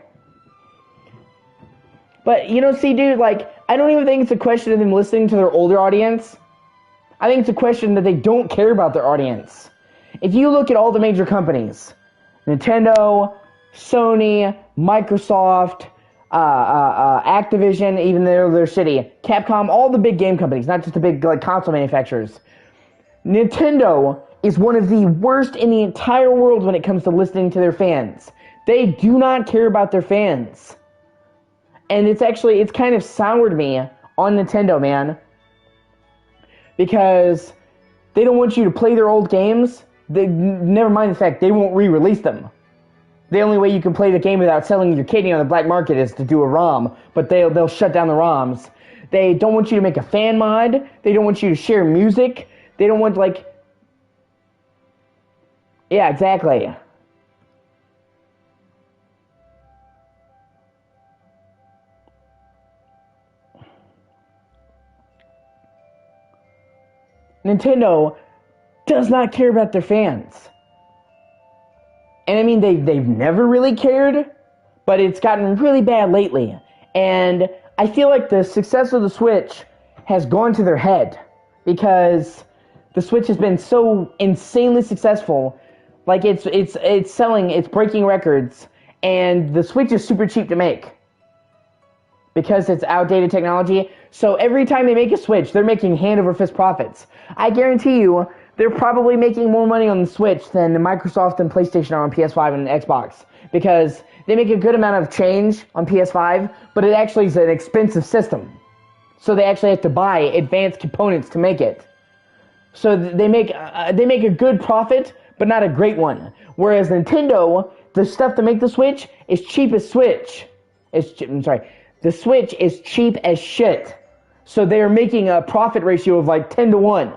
But, you know, see, dude, like, I don't even think it's a question of them listening to their older audience. I think it's a question that they don't care about their audience. If you look at all the major companies, Nintendo, Sony, Microsoft, Activision, even though they're shitty, Capcom, all the big game companies, not just the big like console manufacturers. Nintendo is one of the worst in the entire world when it comes to listening to their fans. They do not care about their fans. And it's kind of soured me on Nintendo, man. Because they don't want you to play their old games. Never mind the fact they won't re-release them. The only way you can play the game without selling your kidney on the black market is to do a ROM. But they'll shut down the ROMs. They don't want you to make a fan mod. They don't want you to share music. They don't want, like... Yeah, exactly. Nintendo does not care about their fans. And I mean, they've never really cared, but it's gotten really bad lately. And I feel like the success of the Switch has gone to their head because the Switch has been so insanely successful. Like, it's selling, it's breaking records, and the Switch is super cheap to make because it's outdated technology. So every time they make a Switch, they're making hand-over-fist profits. I guarantee you, they're probably making more money on the Switch than Microsoft and PlayStation are on PS5 and Xbox. Because they make a good amount of change on PS5, but it actually is an expensive system. So they actually have to buy advanced components to make it. So they make a good profit, but not a great one. Whereas Nintendo, the stuff to make the Switch is cheap as Switch. The Switch is cheap as shit. So they're making a profit ratio of like 10 to 1.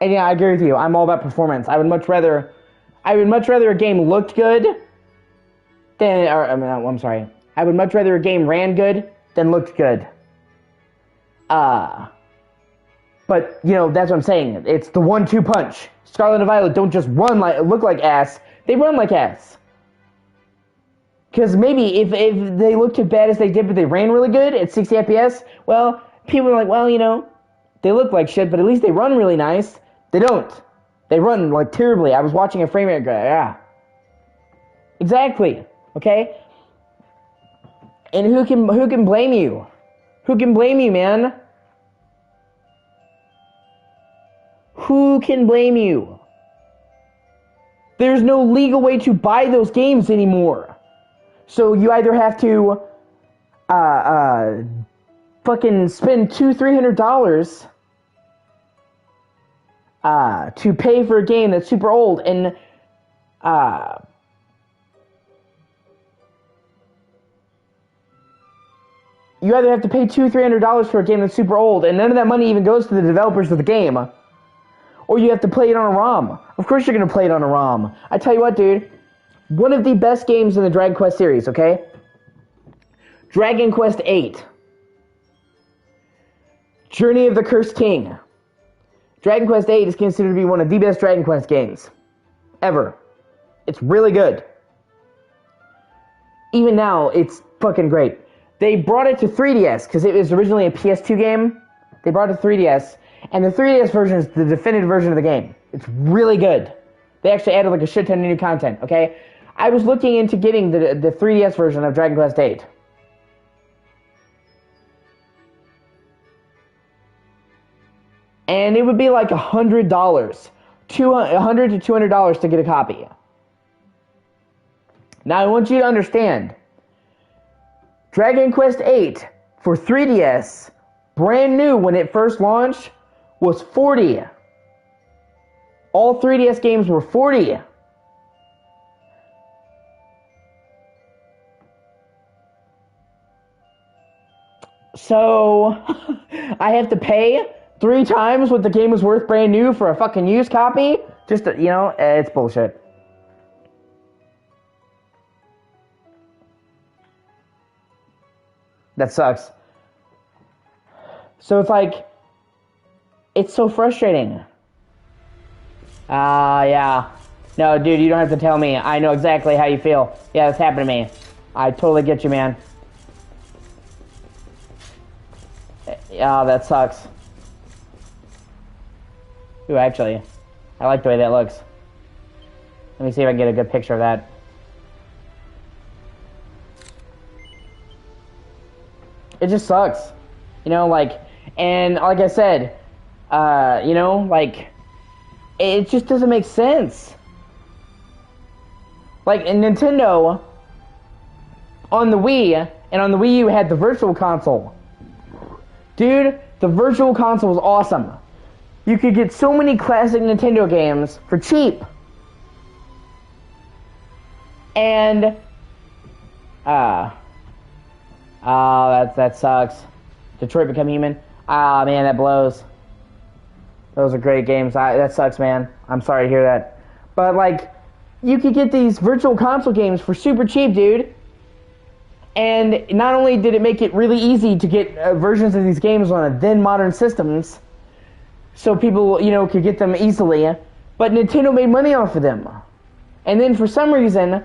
And yeah, I agree with you. I'm all about performance. I would much rather a game looked good than, I would much rather a game ran good than looked good. But, you know, that's what I'm saying. It's the 1-2 punch. Scarlet and Violet don't just look like ass. They run like ass. Because maybe if they looked as bad as they did, but they ran really good at 60 FPS, well, people are like, well, you know, they look like shit, but at least they run really nice. They don't. They run, like, terribly. I was watching a frame rate go, yeah. Exactly. Okay? And who can blame you? Who can blame you, man? Who can blame you? There's no legal way to buy those games anymore. So you either have to fucking spend $200-$300 to pay for a game that's super old, and you either have to pay $200-$300 for a game that's super old, and none of that money even goes to the developers of the game, or you have to play it on a ROM. Of course you're gonna play it on a ROM. I tell you what, dude. One of the best games in the Dragon Quest series, okay? Dragon Quest VIII. Journey of the Cursed King. Dragon Quest VIII is considered to be one of the best Dragon Quest games ever. It's really good. Even now, it's fucking great. They brought it to 3DS, because it was originally a PS2 game. They brought it to 3DS, And the 3DS version is the definitive version of the game. It's really good. They actually added like a shit ton of new content, okay? I was looking into getting the 3DS version of Dragon Quest VIII. And it would be like $100. $100 to $200 to get a copy. Now I want you to understand, Dragon Quest VIII for 3DS, brand new when it first launched, was $40. All 3DS games were $40. So, I have to pay 3 times what the game was worth brand new for a fucking used copy? Just, to, it's bullshit. That sucks. So it's like, it's so frustrating. Yeah. No, dude, you don't have to tell me. I know exactly how you feel. Yeah, this happened to me. I totally get you, man. Yeah, that sucks. Ooh, actually, I like the way that looks. Let me see if I can get a good picture of that. It just sucks. And like I said, it just doesn't make sense. Like, in Nintendo, on the Wii, and on the Wii U had the Virtual Console. Dude, the Virtual Console was awesome. You could get so many classic Nintendo games for cheap. And, that sucks. Detroit Become Human. Man, that blows. Those are great games. That sucks, man. I'm sorry to hear that. But, like, you could get these Virtual Console games for super cheap, dude. And not only did it make it really easy to get versions of these games on then modern systems, so people, could get them easily, but Nintendo made money off of them. And then for some reason,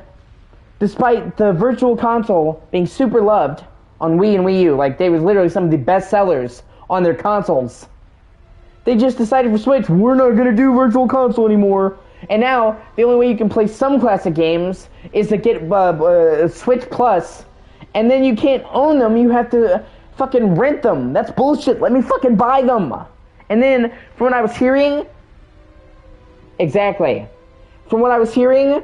despite the Virtual Console being super loved on Wii and Wii U, like they was literally some of the best sellers on their consoles, they just decided for Switch, we're not going to do Virtual Console anymore. And now, the only way you can play some classic games is to get Switch Plus, and then you can't own them, you have to fucking rent them. That's bullshit. Let me fucking buy them. And then, from what I was hearing, exactly. From what I was hearing,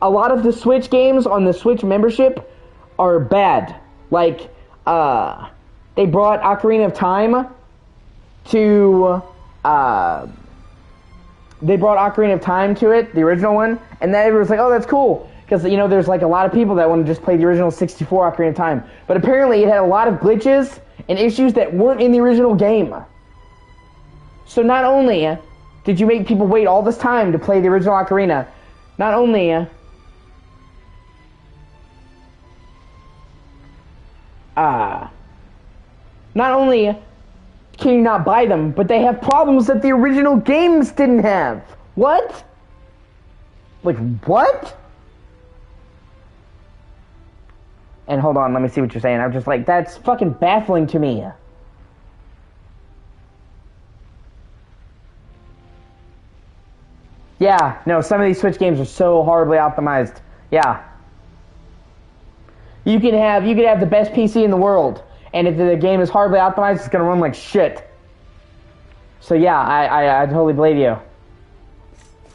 a lot of the Switch games on the Switch membership are bad. Like, they brought Ocarina of Time to, they brought Ocarina of Time to it, the original one, and then everyone's like, oh, that's cool. Because, there's like a lot of people that want to just play the original 64 Ocarina of Time. But apparently it had a lot of glitches and issues that weren't in the original game. So not only did you make people wait all this time to play the original Ocarina, not only can you not buy them, but they have problems that the original games didn't have. What? Like, what? And hold on, let me see what you're saying. I'm just like, that's fucking baffling to me. Yeah, no, some of these Switch games are so horribly optimized. Yeah. You could have the best PC in the world, and if the game is horribly optimized, it's gonna run like shit. So yeah, I totally believe you.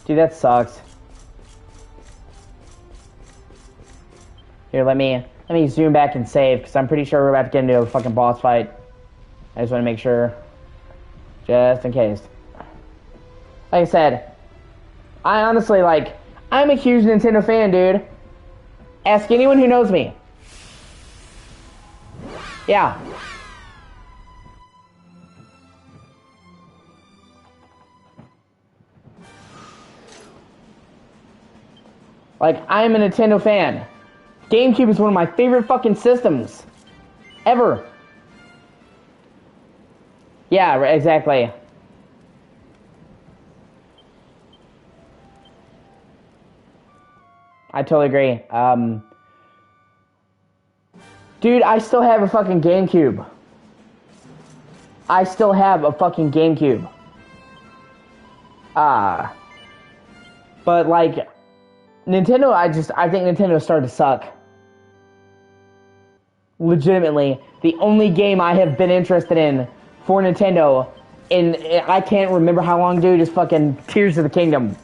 Dude, that sucks. Here, let me zoom back and save, because I'm pretty sure we're about to get into a fucking boss fight. I just want to make sure. Just in case. Like I said, I honestly, I'm a huge Nintendo fan, dude. Ask anyone who knows me. Yeah. I'm a Nintendo fan. GameCube is one of my favorite fucking systems. Ever. Yeah, exactly. I totally agree. Dude, I still have a fucking GameCube. I still have a fucking GameCube. But like, Nintendo, I think Nintendo started to suck. Legitimately, the only game I have been interested in for Nintendo I can't remember how long, dude, is fucking Tears of the Kingdom.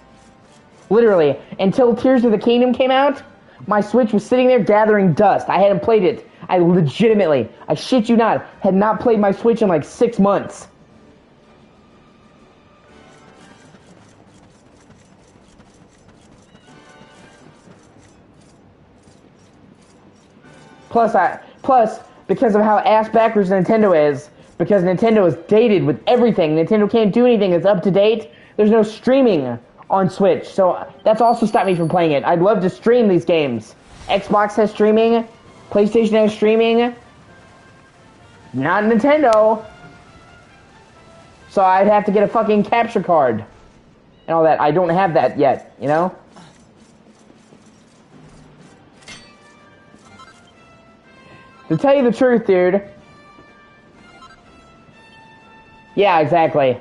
Literally, until Tears of the Kingdom came out, my Switch was sitting there gathering dust. I hadn't played it. I legitimately, I shit you not, had not played my Switch in like 6 months. Plus, because of how ass backwards Nintendo is, because Nintendo is dated with everything, Nintendo can't do anything that's up to date. There's no streaming on Switch, so that's also stopped me from playing it. I'd love to stream these games. Xbox has streaming, PlayStation has streaming, not Nintendo. So I'd have to get a fucking capture card and all that. I don't have that yet, you know? To tell you the truth, dude. Yeah, exactly.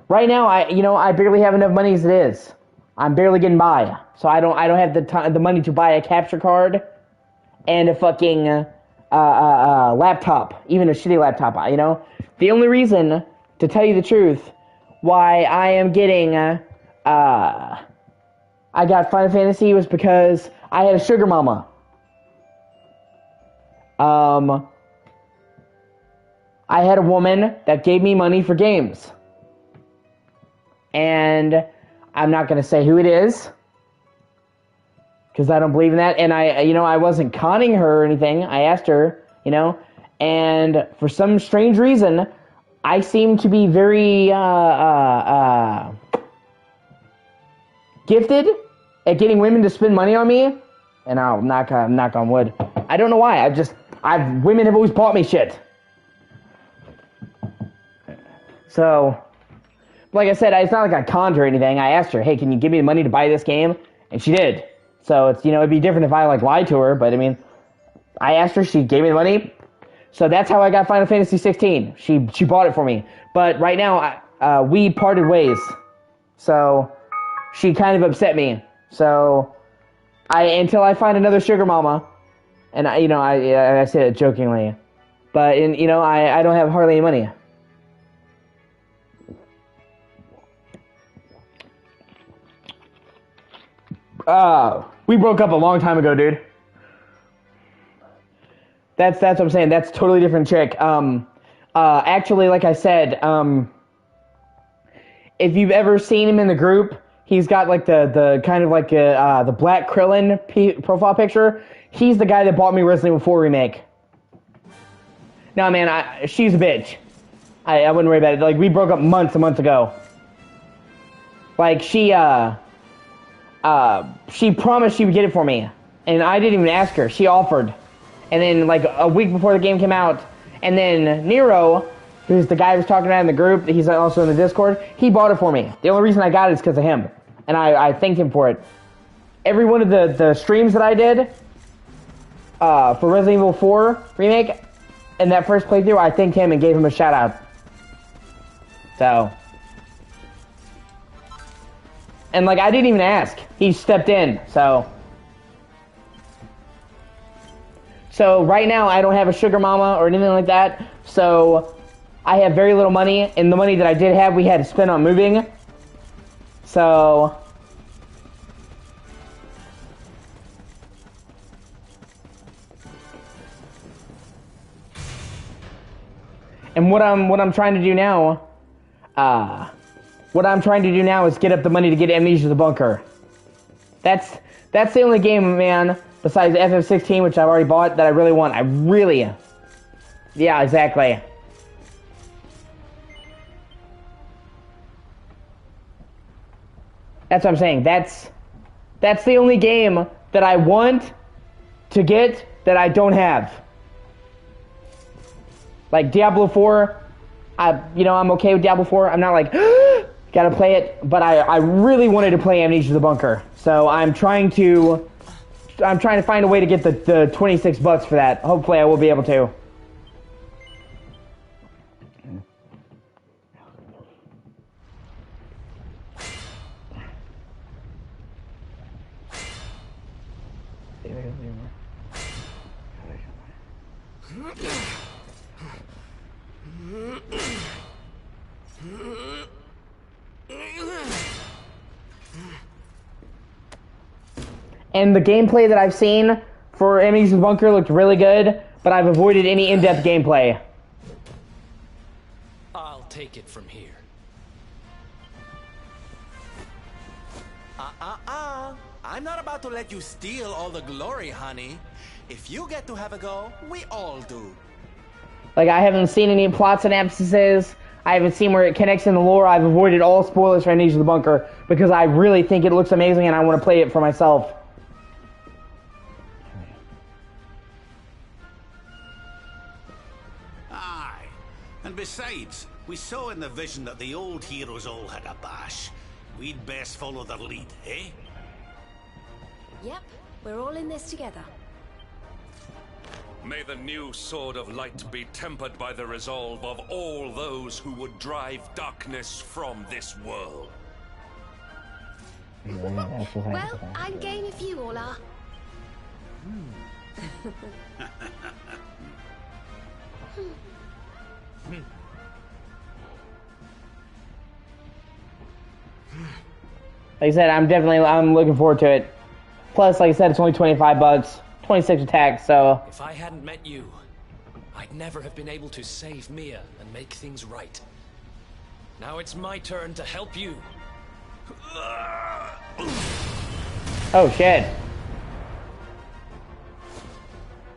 Right now, I barely have enough money as it is. I'm barely getting by, so I don't have the money to buy a capture card and a fucking laptop, even a shitty laptop. You know, the only reason, to tell you the truth, why I am getting I got Final Fantasy was because I had a sugar mama. I had a woman that gave me money for games. And I'm not going to say who it is, because I don't believe in that. And I wasn't conning her or anything. I asked her, and for some strange reason, I seem to be very gifted at getting women to spend money on me. And I'll knock on wood. I don't know why. Women have always bought me shit. So, like I said, it's not like I conned her or anything. I asked her, hey, can you give me the money to buy this game? And she did. So it's, it'd be different if I lied to her, but I mean, I asked her, she gave me the money. So that's how I got Final Fantasy 16. She bought it for me. But right now, we parted ways. So she kind of upset me. So until I find another sugar mama, and I said it jokingly, but I don't have hardly any money. We broke up a long time ago, dude. That's what I'm saying. That's a totally different chick. Actually, like I said, if you've ever seen him in the group, he's got like the kind of like the black Krillin profile picture. He's the guy that bought me Resident Evil 4 remake. No, man, she's a bitch. I wouldn't worry about it. Like, we broke up months ago. Like, she promised she would get it for me, and I didn't even ask her. She offered. And then, like, a week before the game came out, and then Nero, who's the guy I was talking about in the group, he's also in the Discord, he bought it for me. The only reason I got it is because of him, and I thanked him for it. Every one of the streams that I did for Resident Evil 4 Remake, in that first playthrough, I thanked him and gave him a shout-out. So... And, like, I didn't even ask. He stepped in, so... So, right now, I don't have a sugar mama or anything like that. So, I have very little money. And the money that I did have, we had to spend on moving. So... And what I'm trying to do now... What I'm trying to do now is get up the money to get Amnesia the Bunker. That's the only game, man, besides FF16, which I've already bought, that I really want. Yeah, exactly. That's what I'm saying. That's the only game that I want to get that I don't have. Like Diablo 4, I'm okay with Diablo 4. I'm not like, Gotta play it, but I really wanted to play Amnesia the Bunker, so I'm trying to find a way to get the $26 for that. Hopefully I will be able to. And the gameplay that I've seen for Amnesia the Bunker looked really good, but I've avoided any in-depth gameplay. I'll take it from here. I'm not about to let you steal all the glory, honey. If you get to have a go, we all do. Like, I haven't seen any plots and absences. I haven't seen where it connects in the lore. I've avoided all spoilers for Amnesia the Bunker because I really think it looks amazing and I want to play it for myself. Aye. And besides, we saw in the vision that the old heroes all had a bash. We'd best follow their lead, eh? Yep, we're all in this together. May the new Sword of Light be tempered by the resolve of all those who would drive darkness from this world. Well, I'm game if you all are. Like I said, I'm looking forward to it. Plus, like I said, it's only $25, 26 attack, so... If I hadn't met you, I'd never have been able to save Mia and make things right. Now it's my turn to help you. Oh, shit.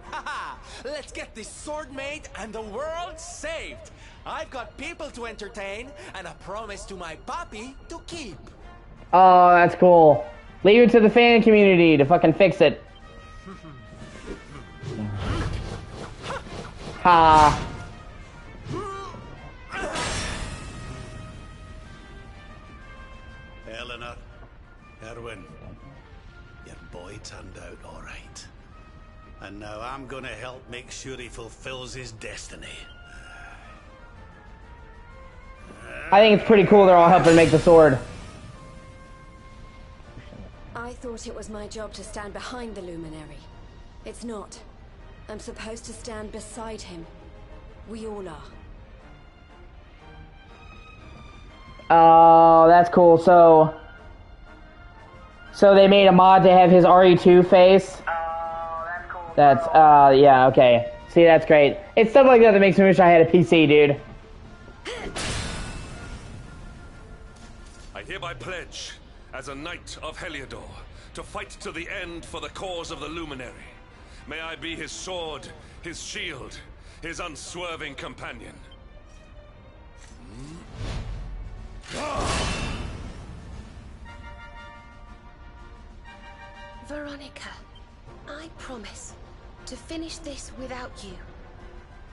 Haha! Let's get this sword made and the world saved! I've got people to entertain and a promise to my papi to keep. Oh, that's cool. Leave it to the fan community to fucking fix it. Ha. Eleanor, Erwin, your boy turned out all right. And now I'm gonna help make sure he fulfills his destiny. I think it's pretty cool they're all helping make the sword. I thought it was my job to stand behind the Luminary. It's not. I'm supposed to stand beside him. We all are. Oh, that's cool. So they made a mod to have his RE2 face. Oh, that's cool. That's, yeah, okay. See, that's great. It's stuff like that that makes me wish I had a PC, dude. I hereby pledge, as a knight of Heliodor, to fight to the end for the cause of the Luminary. May I be his sword, his shield, his unswerving companion. Veronica, I promise to finish this without you.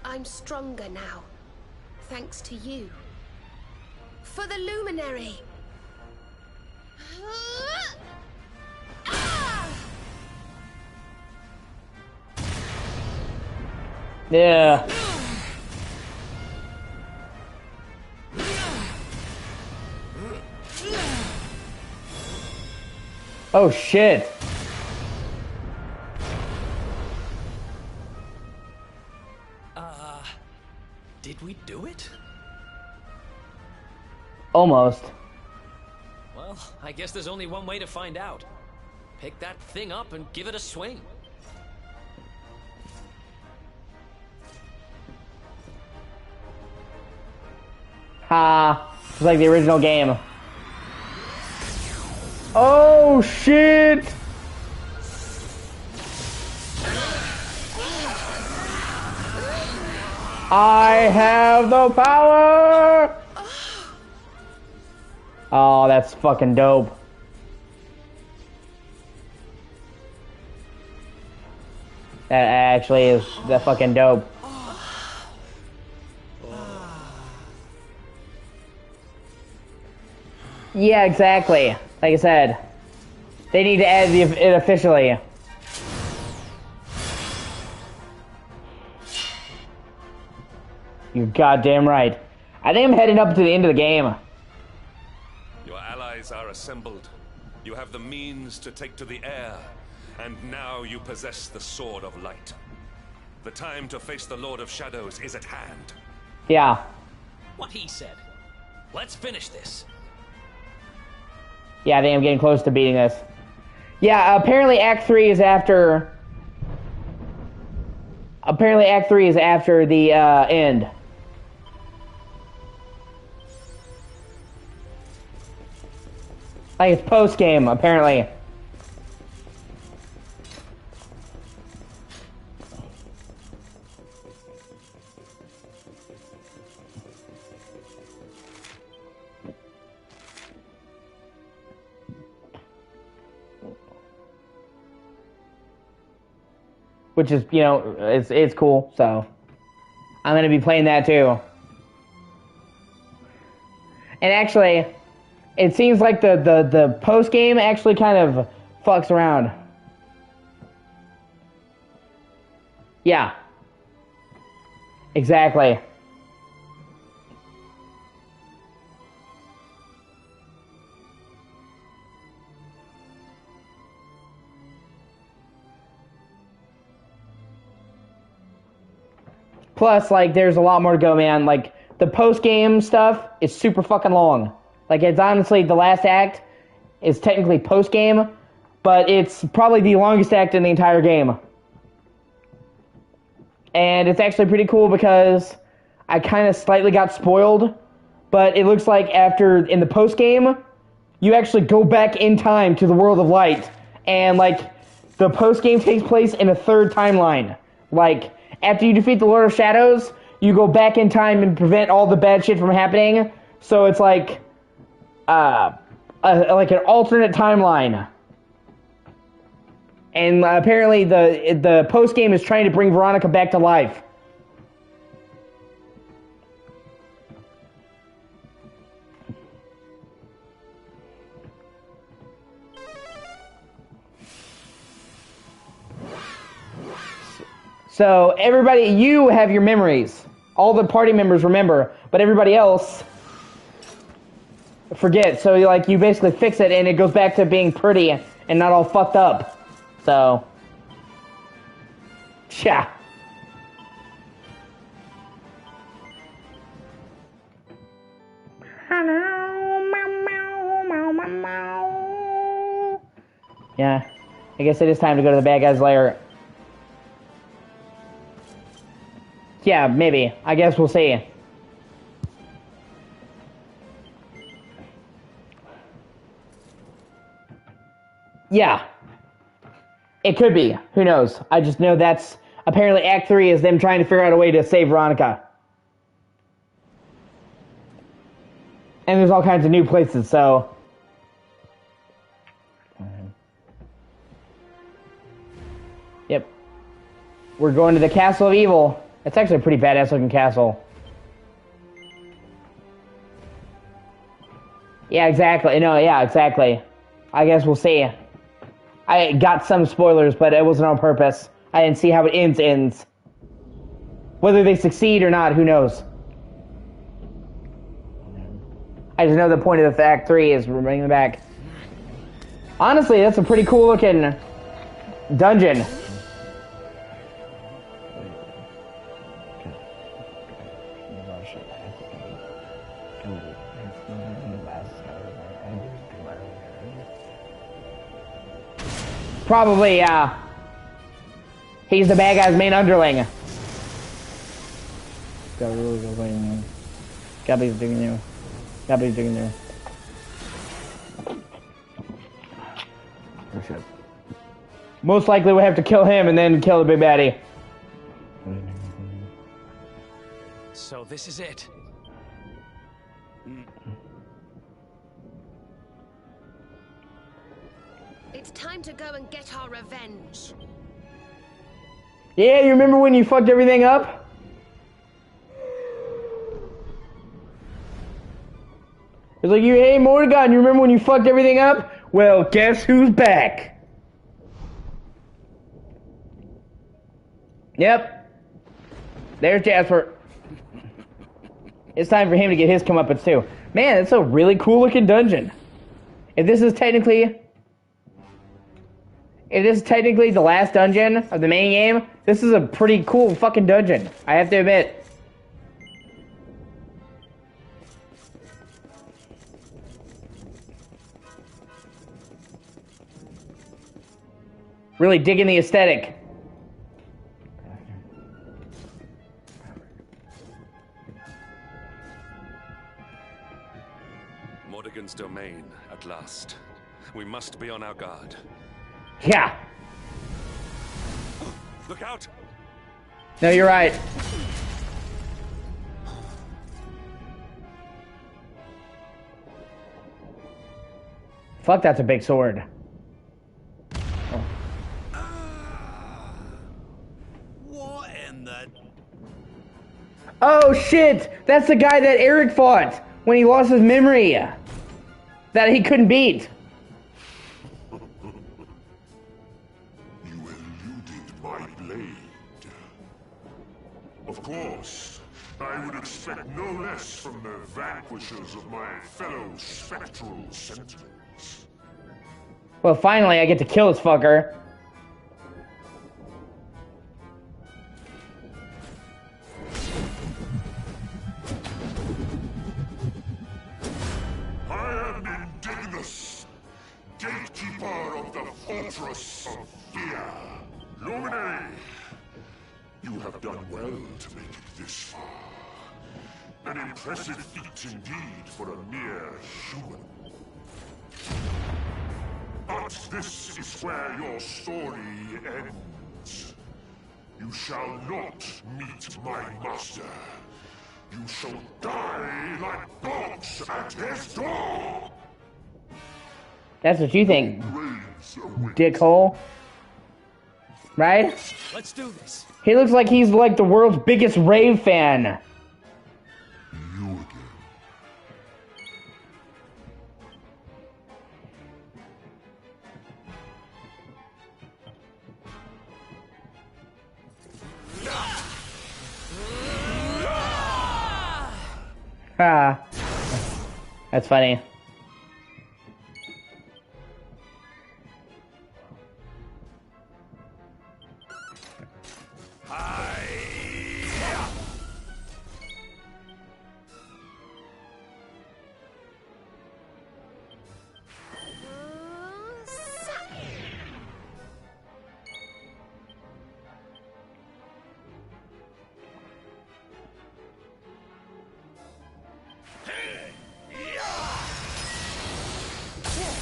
I'm stronger now, thanks to you. For the Luminary! Yeah. Oh shit. Did we do it? Almost. Well, I guess there's only one way to find out. Pick that thing up and give it a swing. Ha. It's like the original game. Oh shit! I have the power! Oh, that's fucking dope. That actually is that fucking dope. Yeah, exactly. Like I said, they need to add it officially. You're goddamn right. I think I'm heading up to the end of the game. Your allies are assembled. You have the means to take to the air, and now you possess the Sword of Light. The time to face the Lord of Shadows is at hand. Yeah. What he said. Let's finish this. Yeah, I think I'm getting close to beating this. Yeah, apparently Act 3 is after... Apparently Act 3 is after the end. Like, it's post-game, apparently. Which is, you know, it's cool, so... I'm gonna be playing that, too. And actually... It seems like the post-game actually kind of fucks around. Yeah. Exactly. Plus, like, there's a lot more to go, man. Like, the post-game stuff is super fucking long. Like, it's honestly, the last act is technically post-game, but it's probably the longest act in the entire game. And it's actually pretty cool because I kind of slightly got spoiled, but it looks like after, in the post-game, you actually go back in time to the World of Light. And, like, the post-game takes place in a third timeline. Like, after you defeat the Lord of Shadows, you go back in time and prevent all the bad shit from happening. So it's like... like an alternate timeline. And apparently the post-game is trying to bring Veronica back to life. So everybody, you have your memories. All the party members remember, but everybody else... forget. So you basically fix it and it goes back to being pretty and not all fucked up. So yeah. Yeah. I guess it is time to go to the bad guy's lair. Yeah, maybe. I guess we'll see. Yeah. It could be. Who knows? I just know that's... Apparently Act 3 is them trying to figure out a way to save Veronica. And there's all kinds of new places, so... Yep. We're going to the Castle of Evil. It's actually a pretty badass looking castle. Yeah, exactly. No, yeah, exactly. I guess we'll see. I got some spoilers, but it wasn't on purpose. I didn't see how it ends. Whether they succeed or not, who knows? I just know the point of the Act 3 is bringing them back. Honestly, that's a pretty cool looking dungeon. Probably, he's the bad guy's main underling. Gabby's digging you. Gabby's digging you. Oh, shit. Most likely we have to kill him and then kill the big baddie. So this is it. It's time to go and get our revenge. Yeah, you remember when you fucked everything up? It's like, hey, Morgan, you remember when you fucked everything up? Well, guess who's back? Yep. There's Jasper. It's time for him to get his comeuppance too. Man, it's a really cool looking dungeon. If this is technically the last dungeon of the main game, this is a pretty cool fucking dungeon, I have to admit. Really digging the aesthetic. Mordegon's domain, at last. We must be on our guard. Yeah. Look out! No, you're right. Fuck, that's a big sword. What in the... Oh shit! That's the guy that Eric fought when he lost his memory. That he couldn't beat. You eluded my blade. Of course, I would expect no less from the vanquishers of my fellow spectral sentinels. Well, finally I get to kill this fucker. I am Indignus, gatekeeper of the fortress of fear. Luminary, you have done well to make it this far. An impressive feat indeed for a mere human. But this is where your story ends. You shall not meet my master. You shall die like dogs at his door! That's what you think, dickhole. Right? Let's do this. He looks like he's like the world's biggest rave fan. You again. Ah. That's funny.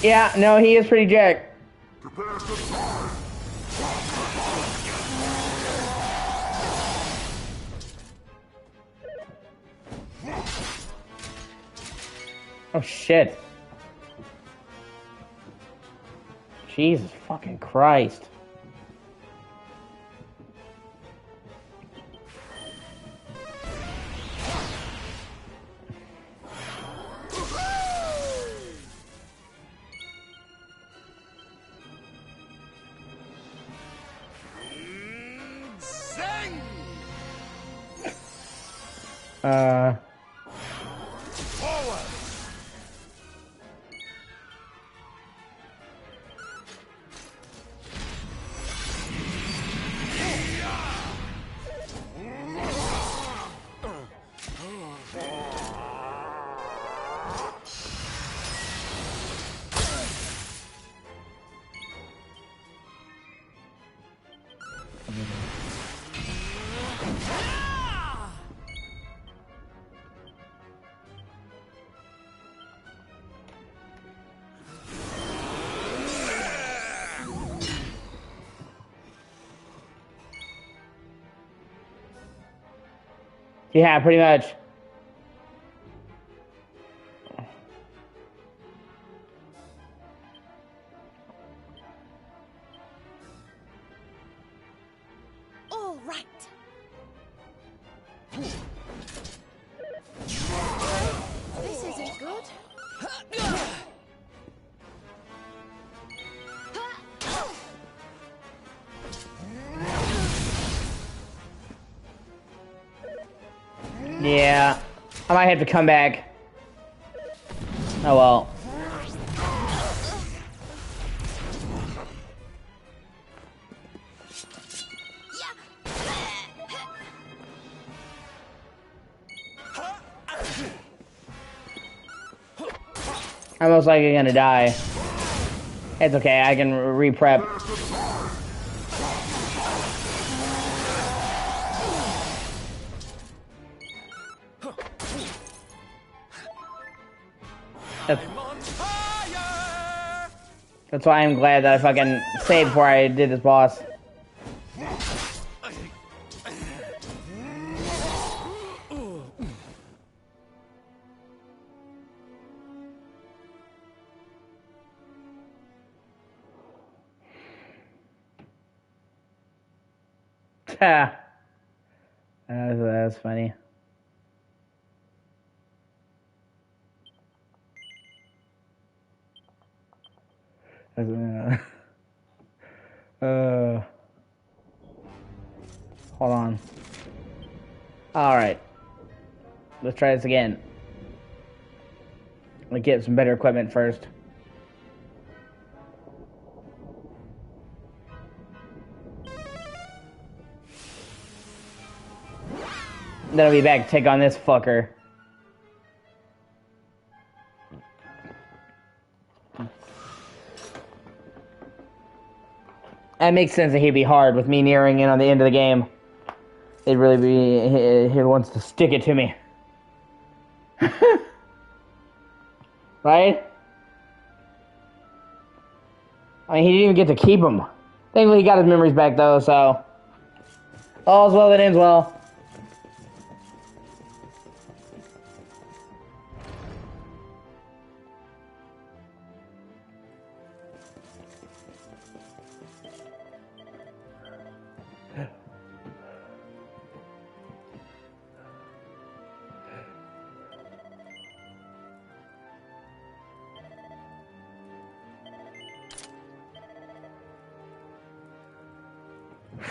Yeah, no, he is pretty jacked. Prepare to die! Oh shit. Jesus fucking Christ. Yeah, pretty much. All right. This isn't good. Yeah. I might have to come back. Oh well. I'm most likely gonna die. It's okay, I can re-prep. That's why I'm glad that I fucking saved before I did this boss. That's funny. Hold on. Alright. Let's try this again. Let's get some better equipment first. Then I'll be back to take on this fucker. That makes sense that he'd be hard with me nearing in on the end of the game. It'd really be... He wants to stick it to me. Right? I mean, he didn't even get to keep them. Thankfully, he got his memories back, though, so... All's well that ends well.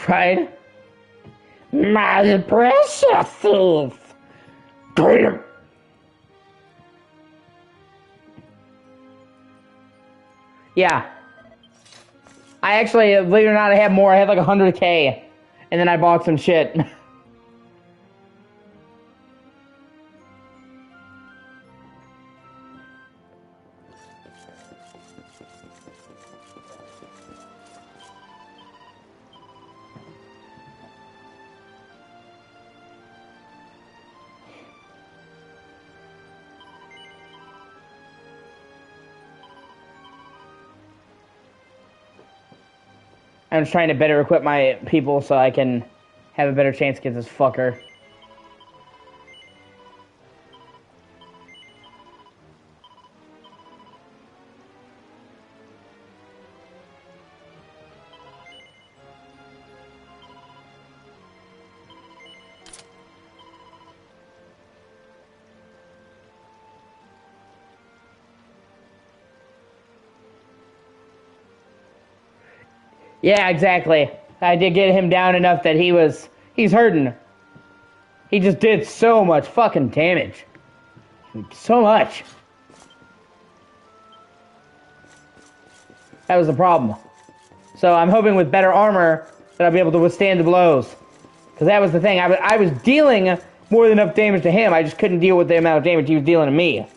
Right? My precious thief! Yeah. I actually, believe it or not, I had more. I had like 100k. And then I bought some shit. I'm just trying to better equip my people so I can have a better chance against this fucker. Yeah, exactly. I did get him down enough that he's hurting. He just did so much fucking damage. So much. That was the problem. So I'm hoping with better armor that I'll be able to withstand the blows. Because that was the thing. I was dealing more than enough damage to him. I just couldn't deal with the amount of damage he was dealing to me.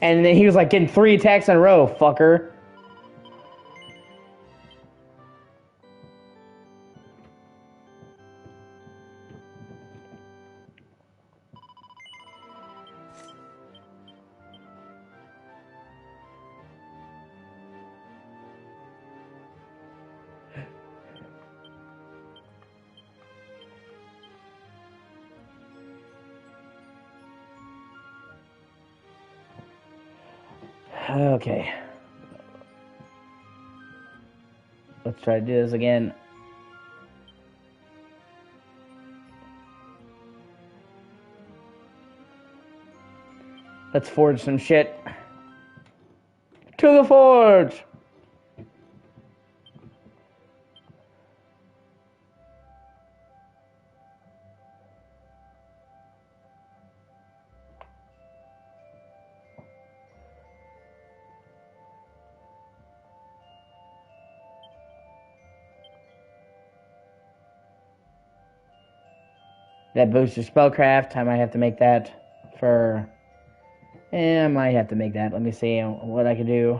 And then he was like getting 3 attacks in a row, fucker. Okay. Let's try to do this again. Let's forge some shit. To the forge! That boosts your spellcraft. I might have to make that for... I might have to make that. Let me see what I can do.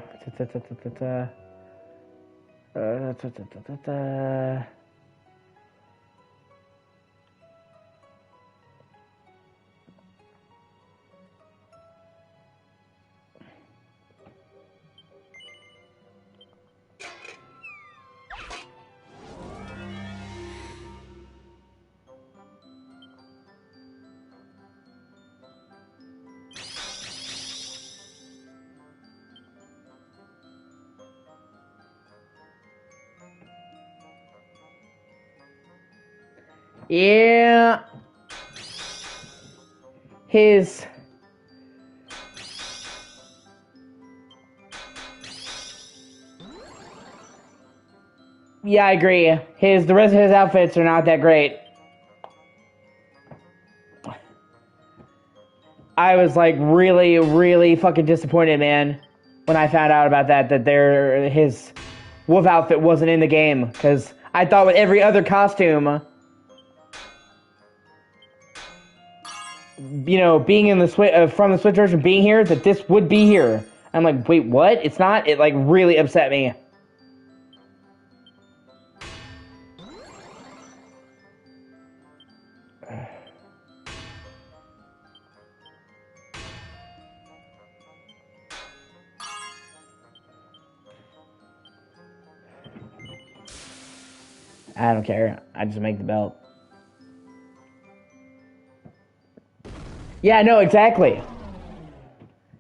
Yeah. His... Yeah, I agree. The rest of his outfits are not that great. I was like really, really fucking disappointed, man, when I found out about that his wolf outfit wasn't in the game, because I thought with every other costume, you know, being in the from the Switch version, being here, that this would be here. I'm like, wait, what? It's not? It like really upset me. I don't care. I just make the belt. Yeah, no, exactly.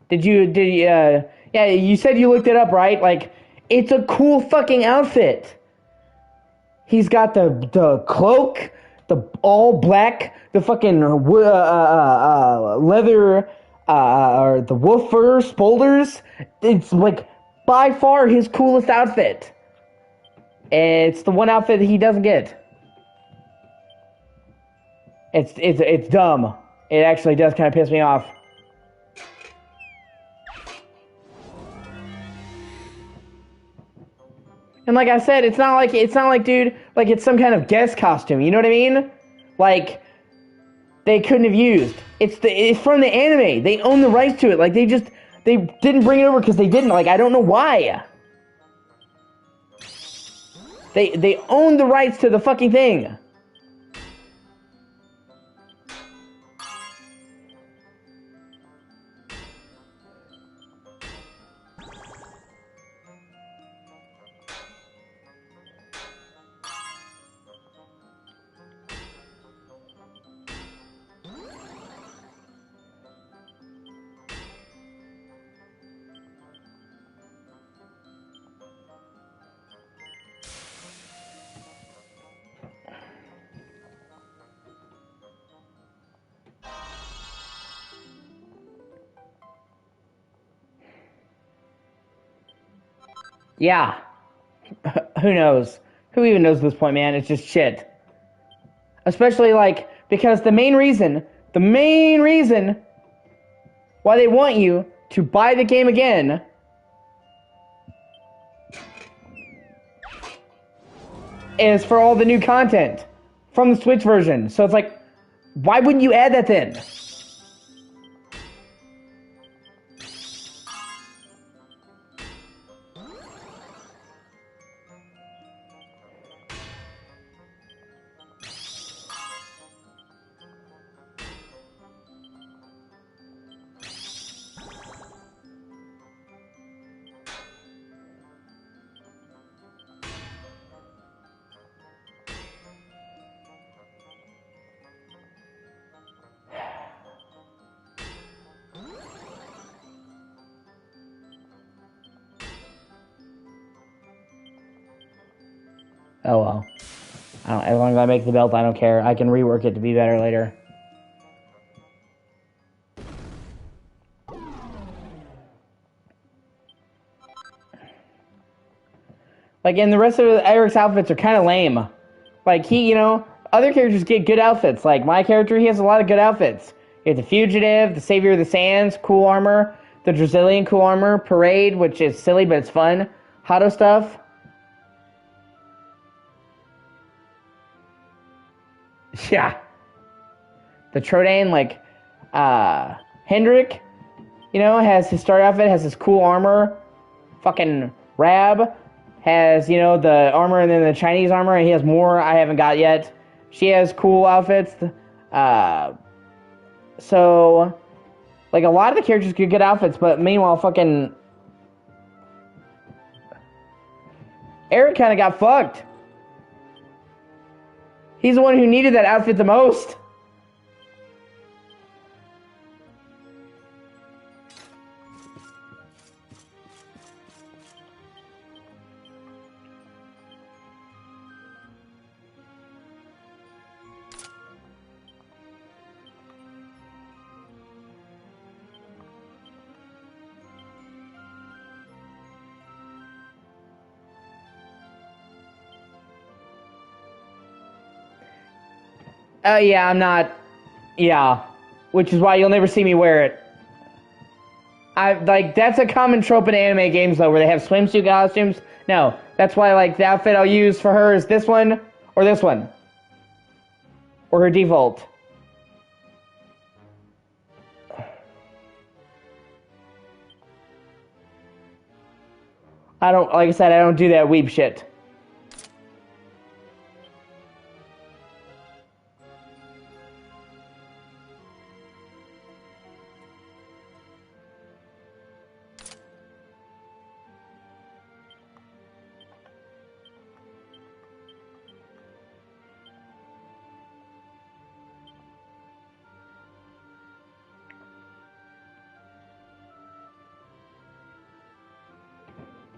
Yeah, you said you looked it up, right? Like, it's a cool fucking outfit. He's got the cloak, the all black, the fucking leather, or the wolf fur spolders. It's like by far his coolest outfit. It's the one outfit that he doesn't get. It's dumb. It actually does kind of piss me off. And like I said, it's not like, dude, like it's some kind of guest costume. You know what I mean? Like they couldn't have used. It's from the anime. They own the rights to it. Like they didn't bring it over because they didn't. Like I don't know why. They own the rights to the fucking thing. Yeah. Who knows? Who even knows at this point, man? It's just shit. Especially, like, because the main reason why they want you to buy the game again is for all the new content from the Switch version. So it's like, why wouldn't you add that then? Oh well. As long as I make the belt, I don't care. I can rework it to be better later. Like, and the rest of Eric's outfits are kind of lame. Like, other characters get good outfits. Like, my character, he has a lot of good outfits. You have the Fugitive, the Savior of the Sands, cool armor. The Brazilian cool armor. Parade, which is silly, but it's fun. Hado stuff. Yeah. the Trodain, like, Hendrik, you know, has his start outfit, has his cool armor. Fucking Rab has, you know, the armor and then the Chinese armor, and he has more I haven't got yet. She has cool outfits. So, like, a lot of the characters get good outfits, but meanwhile, fucking Eric kind of got fucked. He's the one who needed that outfit the most. Yeah, I'm not... Yeah. Which is why you'll never see me wear it. Like, that's a common trope in anime games, though, where they have swimsuit costumes. No. That's why, like, the outfit I'll use for her is this one, or this one. Or her default. I don't... Like I said, I don't do that weeb shit.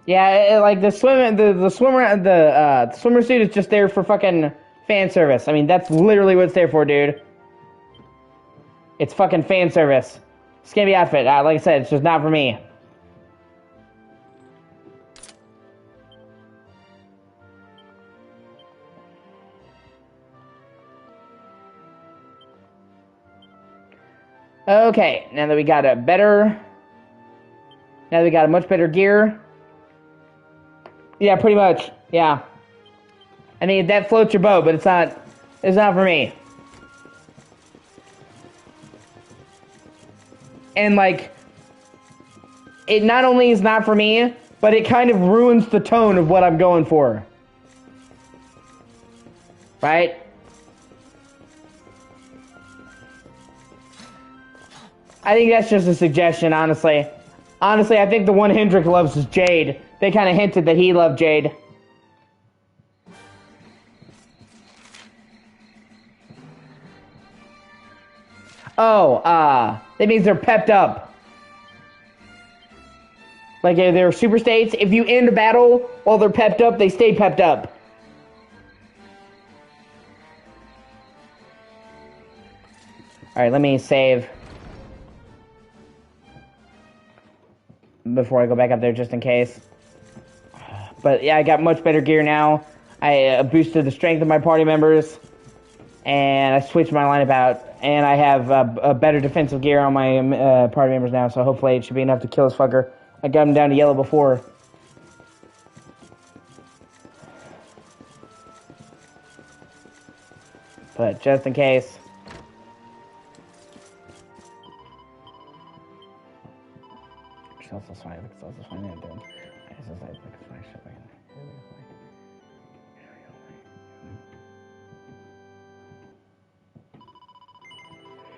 Yeah, like the swimmer suit is just there for fucking fan service. I mean, that's literally what it's there for, dude. It's fucking fan service. Skimpy outfit. Like I said, it's just not for me. Okay, now that we got a much better gear. Yeah, pretty much. Yeah. I mean, that floats your boat, but it's not for me. And, like, it not only is not for me, but it kind of ruins the tone of what I'm going for. Right? I think that's just a suggestion, honestly. Honestly, I think the one Hendrik loves is Jade. They kind of hinted that he loved Jade. Oh, that means they're pepped up. Like, they're super states. If you end a battle while they're pepped up, they stay pepped up. Alright, let me save. Before I go back up there, just in case. But yeah, I got much better gear now. I boosted the strength of my party members. And I switched my lineup out. And I have a better defensive gear on my party members now. So hopefully it should be enough to kill this fucker. I got him down to yellow before. But just in case.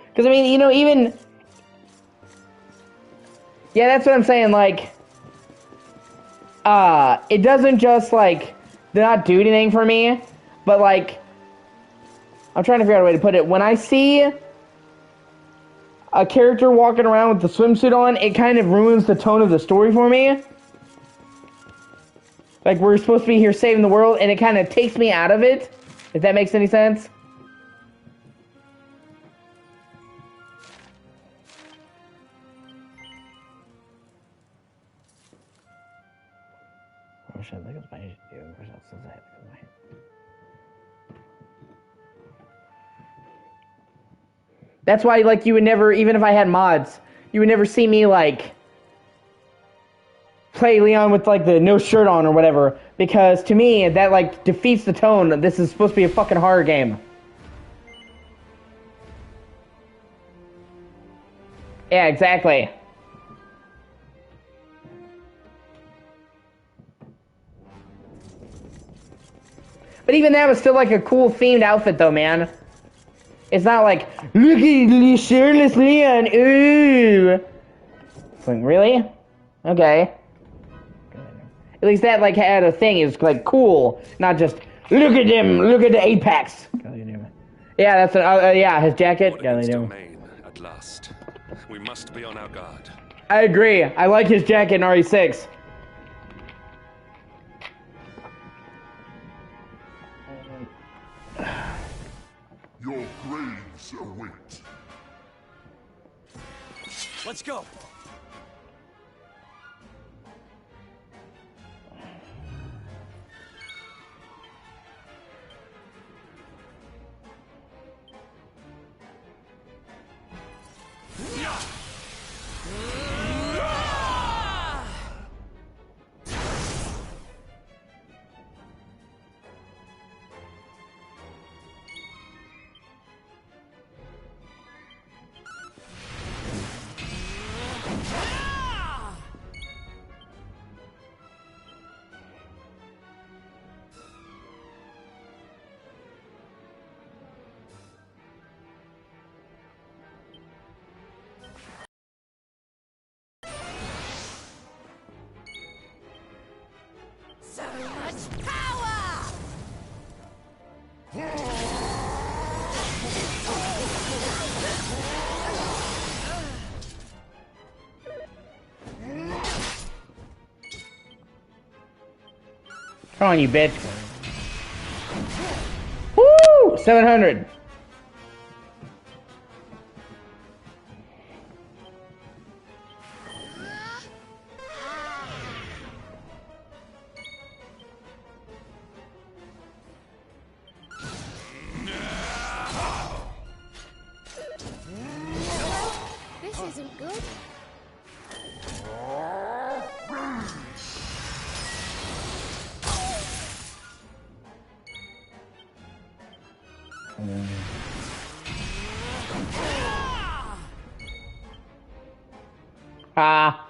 Because, I mean, you know, even... Yeah, that's what I'm saying, like... It doesn't just, like... They're not do anything for me, but, like... I'm trying to figure out a way to put it. When I see a character walking around with the swimsuit on, it kind of ruins the tone of the story for me. Like, we're supposed to be here saving the world, and it kind of takes me out of it, if that makes any sense. That's why, like, you would never, even if I had mods, you would never see me, like, play Leon with, like, the no shirt on or whatever. Because, to me, that, like, defeats the tone. This is supposed to be a fucking horror game. Yeah, exactly. But even that was still like a cool themed outfit though, man. It's not like, look at shirtless Leon, ooh. It's like, really? Okay. At least that like had a thing. It was like cool, not just look at him, look at the 8-packs. Yeah, that's yeah, his jacket. Morden's domain at last. We must be on our guard. I agree. I like his jacket in RE6. Your graves await. Let's go. So much power! Come on, you bitch. Woo! 700. This isn't good. Ah.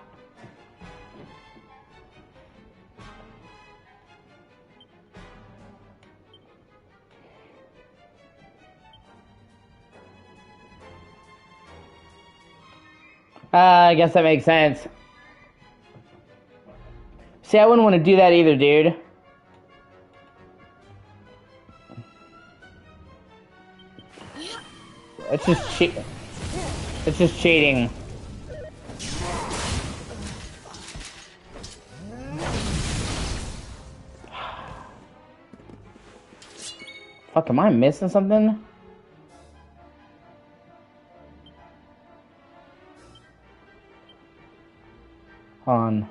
I guess that makes sense. See, I wouldn't want to do that either, dude. It's just cheat. It's just cheating. Fuck, am I missing something? Hold on.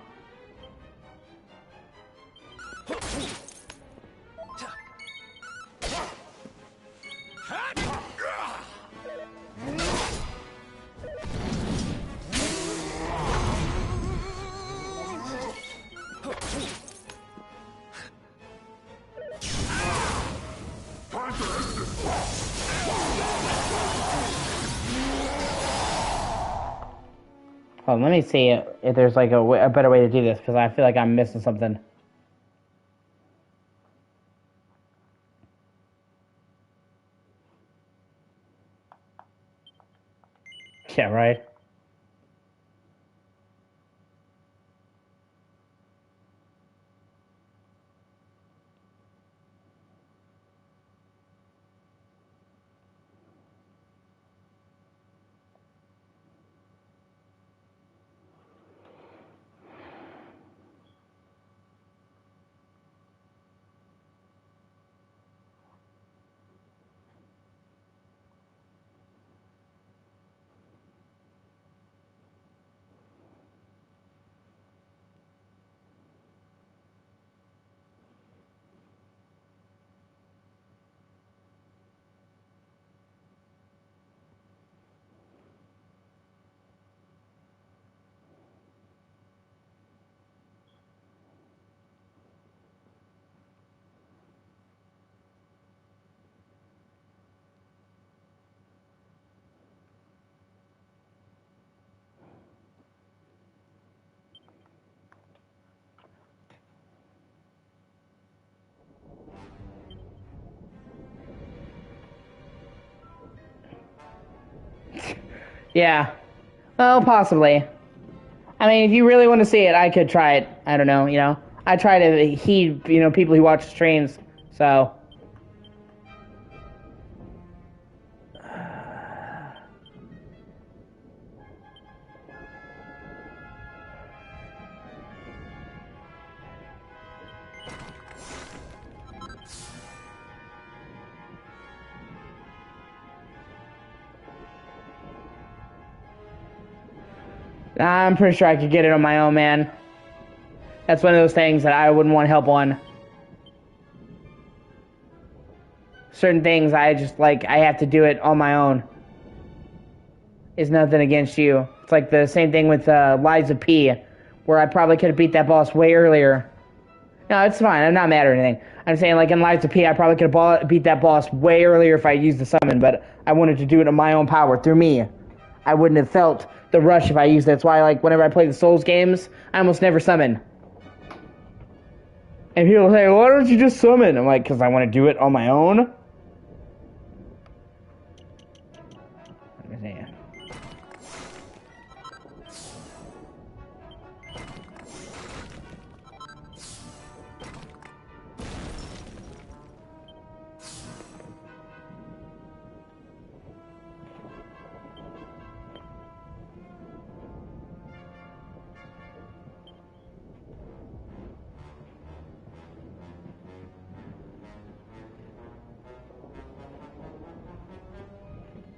Hold on, let me see if there's like a better way to do this, because I feel like I'm missing something. Yeah, right? Yeah. Well, possibly. I mean, if you really want to see it, I could try it. I don't know, you know. I try to heed, you know, people who watch streams, so... I'm pretty sure I could get it on my own, man. That's one of those things that I wouldn't want help on. Certain things I just, like, I have to do it on my own. It's nothing against you. It's like the same thing with Liza P, where I probably could have beat that boss way earlier. No, it's fine. I'm not mad or anything. I'm saying, like, in Liza P, I probably could have beat that boss way earlier if I used the summon, but I wanted to do it on my own power, through me. I wouldn't have felt the rush if I used it. That's why, like, whenever I play the Souls games, I almost never summon. And people say, why don't you just summon? I'm like, because I want to do it on my own. Let me see.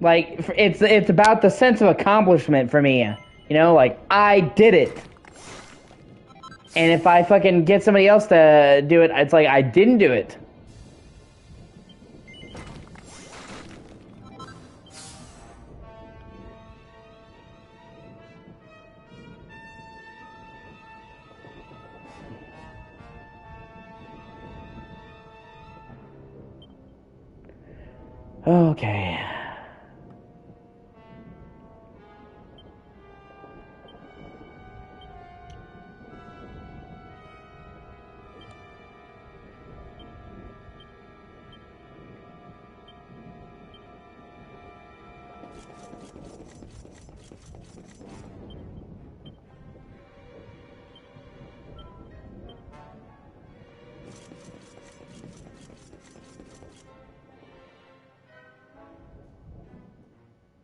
Like, it's about the sense of accomplishment for me, you know, like, I did it. And if I fucking get somebody else to do it, it's like, I didn't do it. Okay.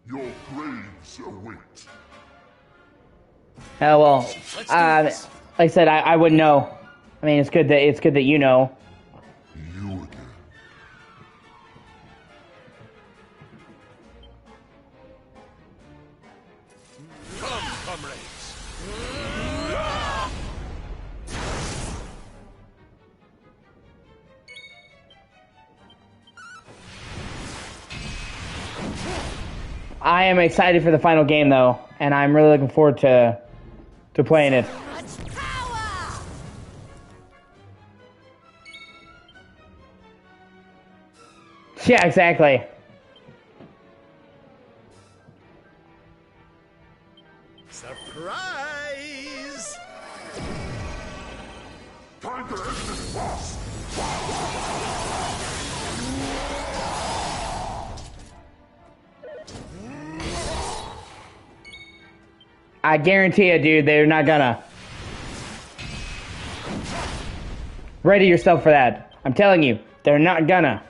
Your graves await. Oh well. Like I said, I wouldn't know. I mean, it's good that you know. You again. Come, comrades. I am excited for the final game, though, and I'm really looking forward to playing it. Yeah, exactly. Surprise! Time to end this boss. I guarantee you, dude, they're not gonna. Ready yourself for that. I'm telling you, they're not gonna.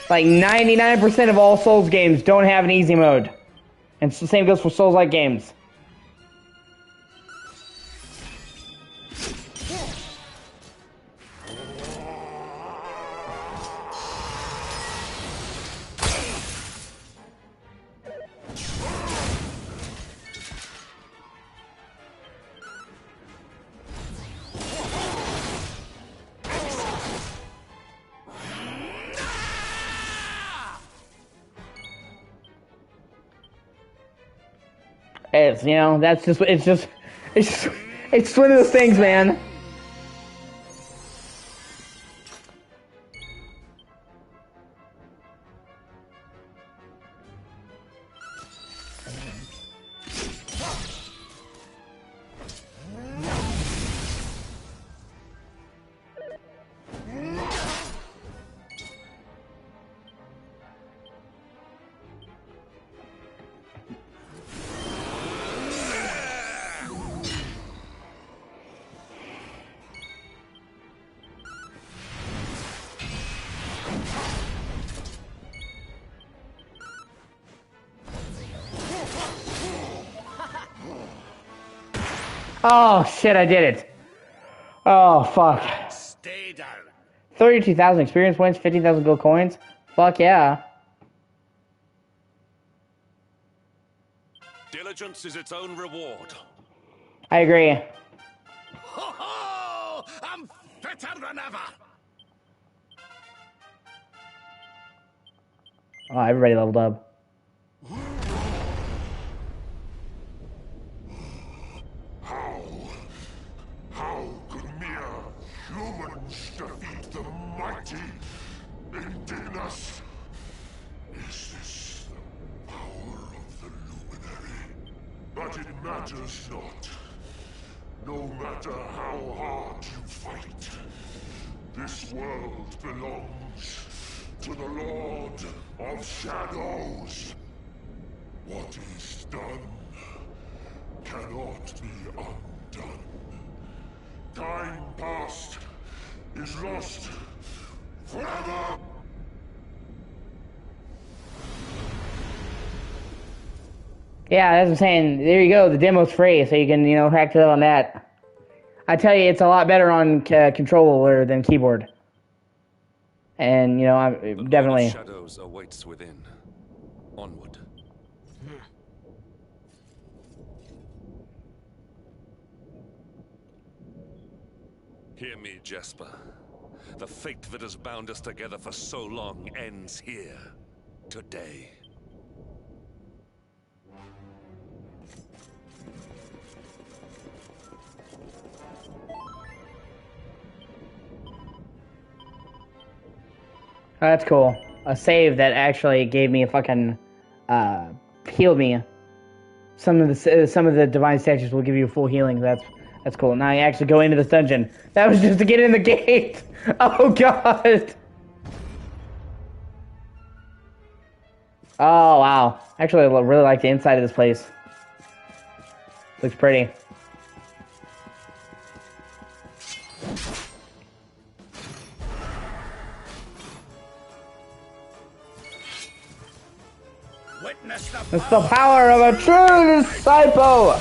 Like 99% of all Souls games don't have an easy mode. And the same goes for Souls-like games. It's, you know, that's just, it's one of those things, man. Oh shit, I did it. Oh fuck. Stay down. 32,000 experience points, 15,000 gold coins. Fuck yeah. Diligence is its own reward. I agree. Ho ho! I'm fitter than ever. Oh, everybody leveled up. How could mere humans defeat the mighty Indignus? Is this the power of the Luminary? But it matters not. No matter how hard you fight, this world belongs to the Lord of Shadows. What is done cannot be undone. Time past is lost forever! Yeah, as I'm saying, there you go. The demo's free, so you can, hack it on that. I tell you, it's a lot better on controller than keyboard. And, I'm definitely... The Lord of Shadows awaits within. Onward. Hear me, Jesper. The fate that has bound us together for so long ends here. Today. Oh, that's cool. A save that actually gave me a fucking... healed me. Some of the divine statues will give you full healing. That's cool. Now you actually go into this dungeon. That was just to get in the gate. Oh god. Oh wow. Actually, I really like the inside of this place. Looks pretty. Witness the It's the power of a true disciple.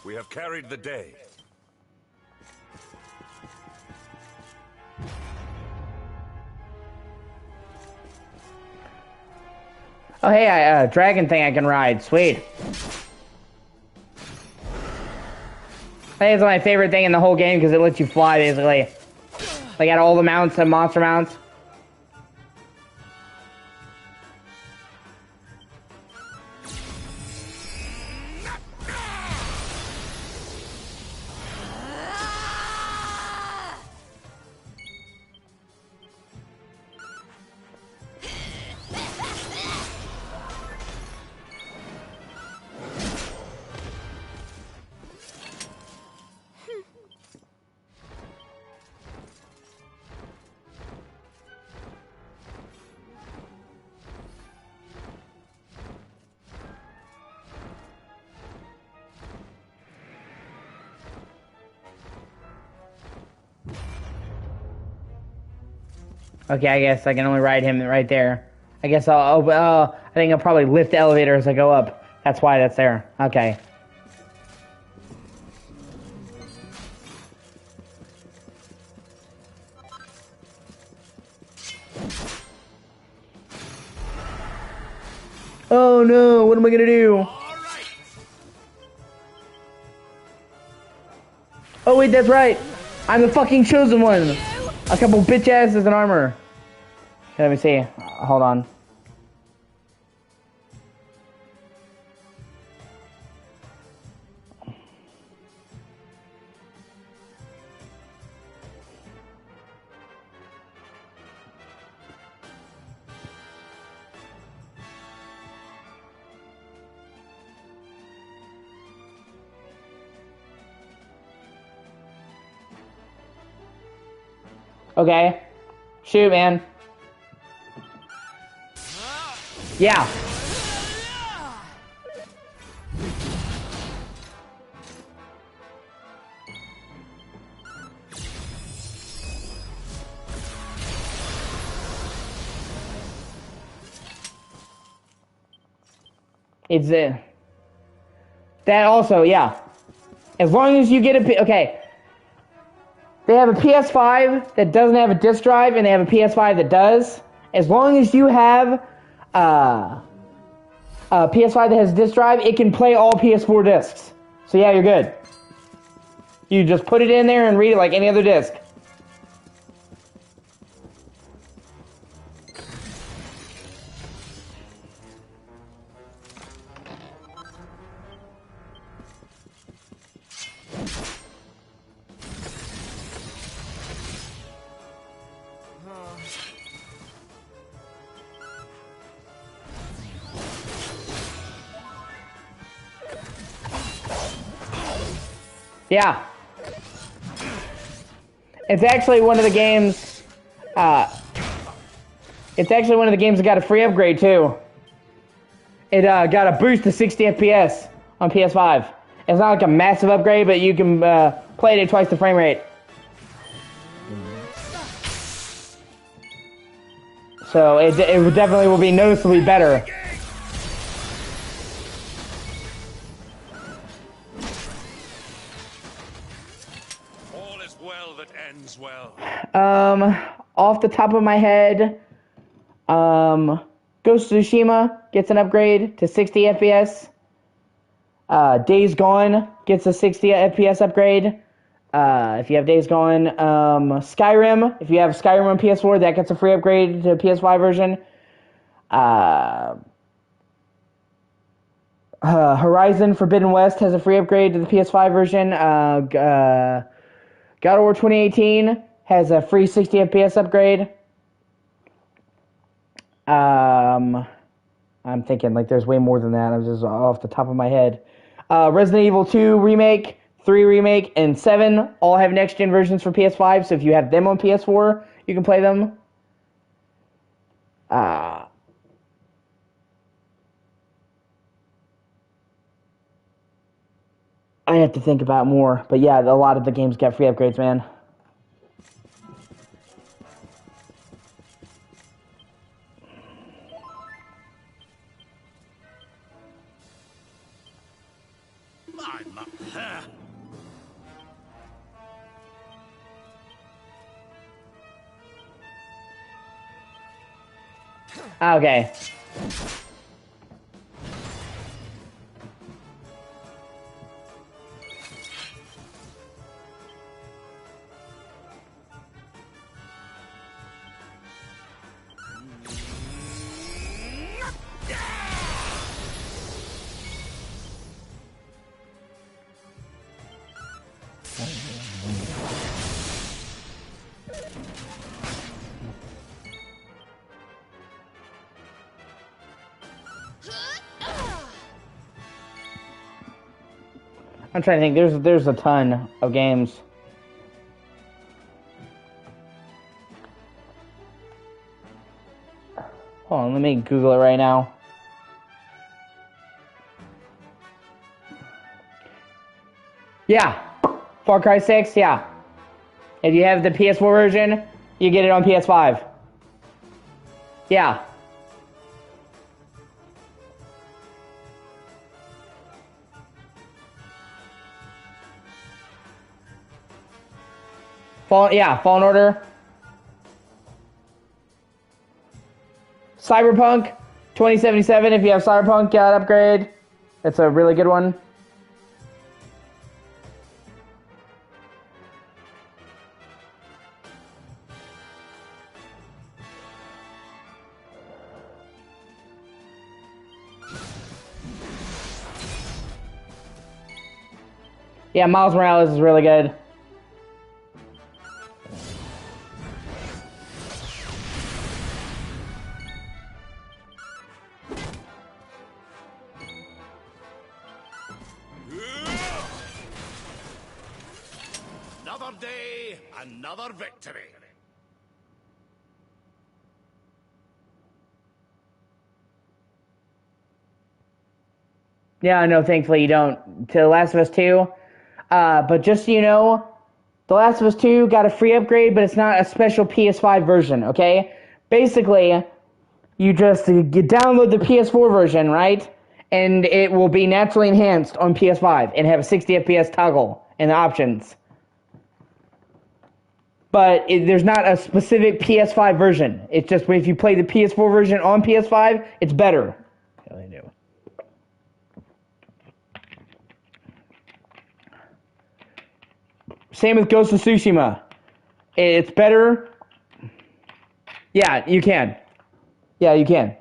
We have carried the day. Oh hey, dragon thing I can ride. Sweet. I think it's my favorite thing in the whole game because it lets you fly basically. Like at all the mounts and monster mounts. Okay, I guess I can only ride him right there. I guess I think I'll probably lift the elevator as I go up. That's why that's there. Okay. Oh no, what am I gonna do? Oh wait, that's right. I'm the fucking chosen one. A couple bitch asses in armor. Okay, let me see. Hold on. Okay. Shoot, man. Yeah. It's that also, yeah. As long as you get okay. They have a PS5 that doesn't have a disc drive, and they have a PS5 that does. As long as you have a PS5 that has a disc drive, it can play all PS4 discs. So yeah, you're good. You just put it in there and read it like any other disc. Yeah. It's actually one of the games, it's actually one of the games that got a free upgrade too. It got a boost to 60 FPS on PS5. It's not like a massive upgrade, but you can play it at twice the frame rate. So it definitely will be noticeably better. All is well that ends well. Off the top of my head, Ghost of Tsushima gets an upgrade to 60 FPS. Days Gone gets a 60 FPS upgrade. If you have Days Gone, Skyrim, if you have Skyrim on PS4, that gets a free upgrade to the PS5 version. Horizon Forbidden West has a free upgrade to the PS5 version. God of War 2018 has a free 60 FPS upgrade. I'm thinking like there's way more than that. I'm just off the top of my head. Resident Evil 2 Remake, 3 Remake, and 7 all have next-gen versions for PS5, so if you have them on PS4, you can play them. I have to think about more, but yeah, a lot of the games got free upgrades, man. Okay. I'm trying to think. There's a ton of games. Hold on, let me Google it right now. Yeah, Far Cry 6, yeah. If you have the PS4 version, you get it on PS5. Yeah. Fallen Order. Cyberpunk 2077, if you have Cyberpunk, got an upgrade. That's a really good one. Yeah, Miles Morales is really good. Another day, another victory. Yeah, no, thankfully you don't. To The Last of Us 2. But just so you know, The Last of Us 2 got a free upgrade, but it's not a special PS5 version, okay? Basically, you download the PS4 version, right? And it will be naturally enhanced on PS5 and have a 60 FPS toggle in the options. But there's not a specific PS5 version. It's just if you play the PS4 version on PS5, it's better. Hell, I do. Same with Ghost of Tsushima. It's better. Yeah, you can. Yeah, you can.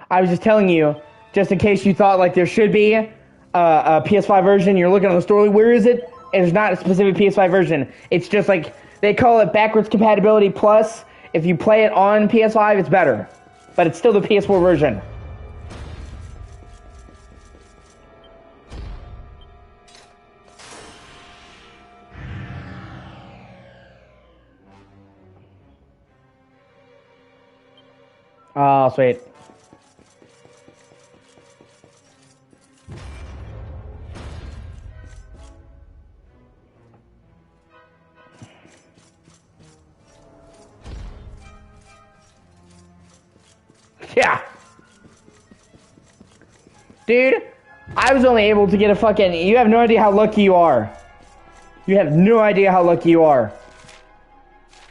I was just telling you, just in case you thought like there should be a PS5 version, you're looking on the story, where is it? And there's not a specific PS5 version. It's just like, they call it backwards compatibility plus. If you play it on PS5, it's better. But it's still the PS4 version. Oh, sweet. Yeah. Dude, I was only able to get a fucking... You have no idea how lucky you are. You have no idea how lucky you are.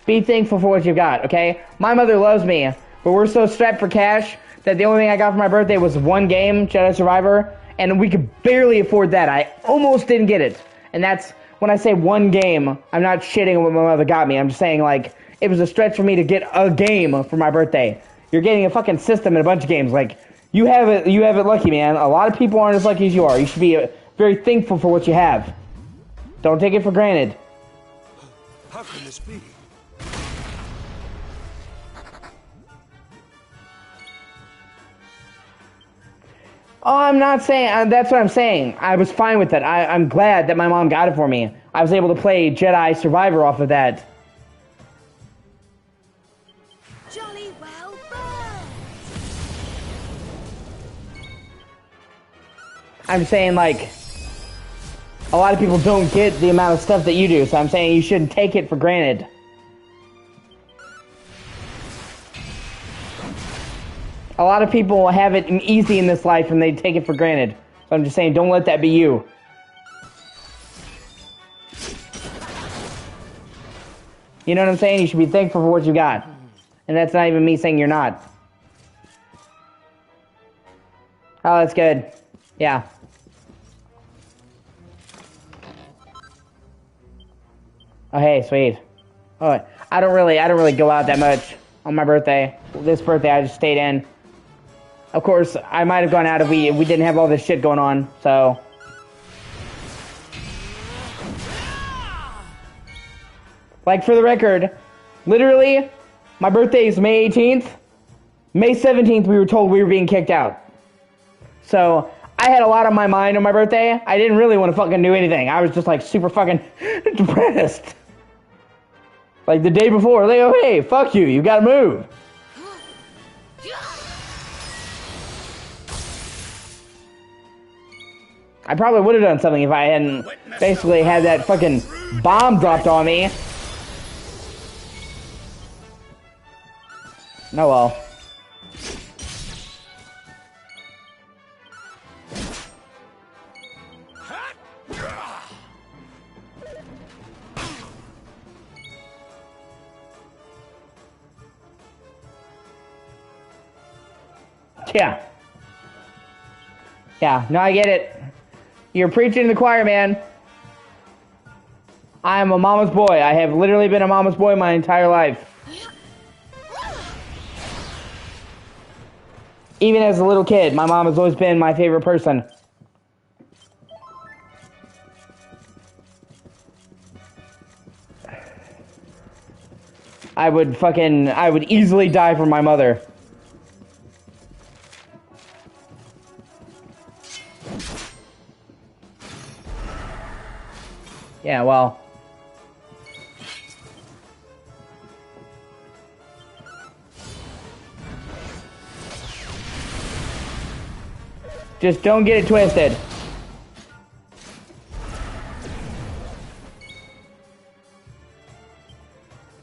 Be thankful for what you've got, okay? My mother loves me, but we're so strapped for cash that the only thing I got for my birthday was one game, Jedi Survivor, and we could barely afford that. I almost didn't get it. And that's... When I say one game, I'm not shitting on what my mother got me. I'm just saying, like, it was a stretch for me to get a game for my birthday. You're getting a fucking system and a bunch of games. Like, you have it lucky, man. A lot of people aren't as lucky as you are. You should be very thankful for what you have. Don't take it for granted. How can this be? Oh, I'm not saying... that's what I'm saying. I was fine with it. I'm glad that my mom got it for me. I was able to play Jedi Survivor off of that. Jolly well burned. I'm saying, like... A lot of people don't get the amount of stuff that you do, so I'm saying you shouldn't take it for granted. A lot of people have it easy in this life and they take it for granted. So I'm just saying, don't let that be you. You know what I'm saying? You should be thankful for what you got. And that's not even me saying you're not. Oh, that's good. Yeah. Oh, hey, sweet. Oh, I don't really go out that much on my birthday. This birthday, I just stayed in. Of course, I might have gone out if we didn't have all this shit going on, so... Like, for the record, literally, my birthday is May 18th. May 17th, we were told we were being kicked out. So, I had a lot on my mind on my birthday. I didn't really want to fucking do anything. I was just, like, super fucking depressed. Like, the day before, like, oh, hey, fuck you, you gotta move. I probably would have done something if I hadn't basically had that fucking bomb dropped on me. Oh well. Yeah. Yeah, no, I get it. You're preaching to the choir, man. I am a mama's boy. I have literally been a mama's boy my entire life. Even as a little kid, my mom has always been my favorite person. I would easily die for my mother. Yeah, well. Just don't get it twisted.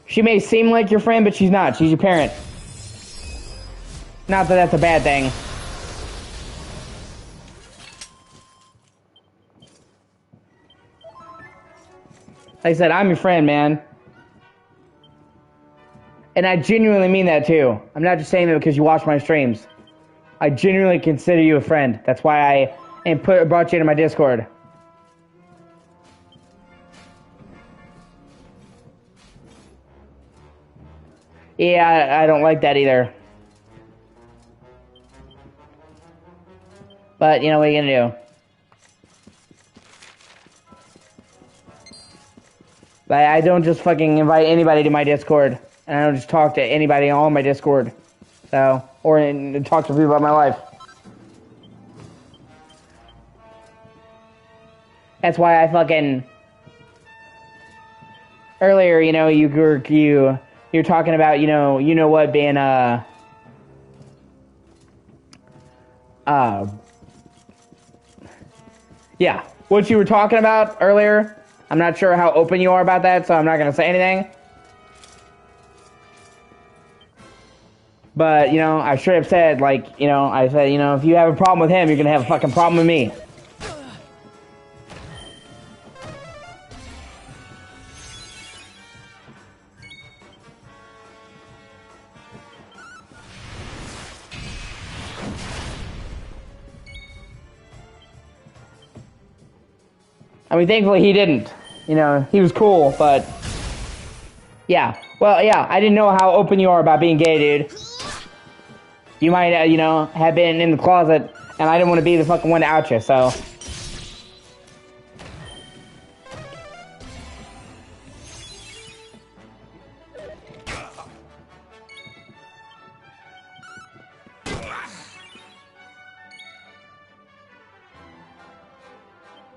She may seem like your friend, but she's not. She's your parent. Not that that's a bad thing. Like I said, I'm your friend, man. And I genuinely mean that too. I'm not just saying that because you watch my streams. I genuinely consider you a friend. That's why I brought you into my Discord. Yeah, I don't like that either. But, you know, what are you gonna do? Like, I don't just fucking invite anybody to my Discord. And I don't just talk to anybody on my Discord. So, or talk to people about my life. That's why I fucking... Earlier, you know, you're talking about, you know what, being, yeah, what you were talking about earlier. I'm not sure how open you are about that, so I'm not going to say anything. But, you know, I should have said, like, you know, I said, you know, if you have a problem with him, you're going to have a fucking problem with me. I mean, thankfully he didn't. You know, he was cool, but... Yeah. Well, yeah, I didn't know how open you are about being gay, dude. You might, you know, have been in the closet, and I didn't want to be the fucking one to out you, so...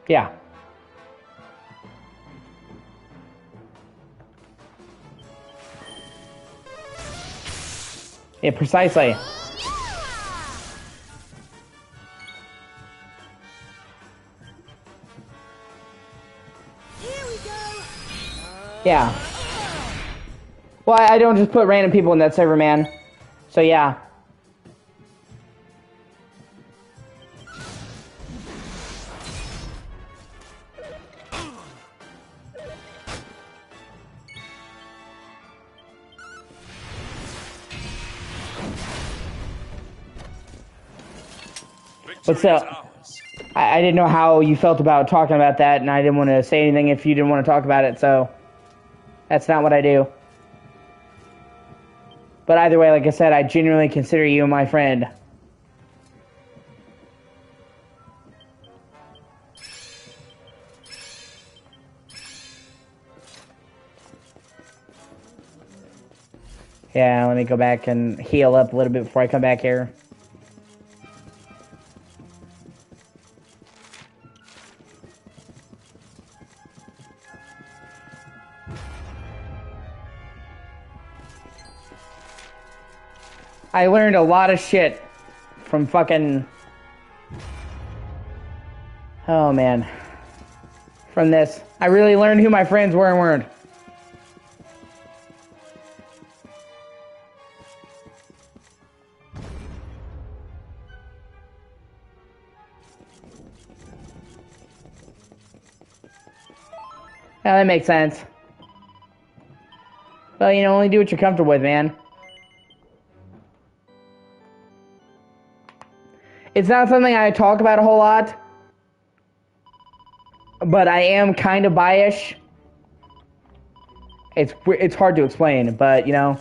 Yeah. Yeah, precisely. Yeah. Well, I don't just put random people in that server, man. So, yeah. What's up? I didn't know how you felt about talking about that, and I didn't want to say anything if you didn't want to talk about it, so that's not what I do. But either way, like I said, I genuinely consider you my friend. Yeah, let me go back and heal up a little bit before I come back here. I learned a lot of shit from fucking... Oh, man. From this. I really learned who my friends were and weren't. Yeah, that makes sense. Well, you know, only do what you're comfortable with, man. It's not something I talk about a whole lot, but I am kind of biased. It's hard to explain, but, you know.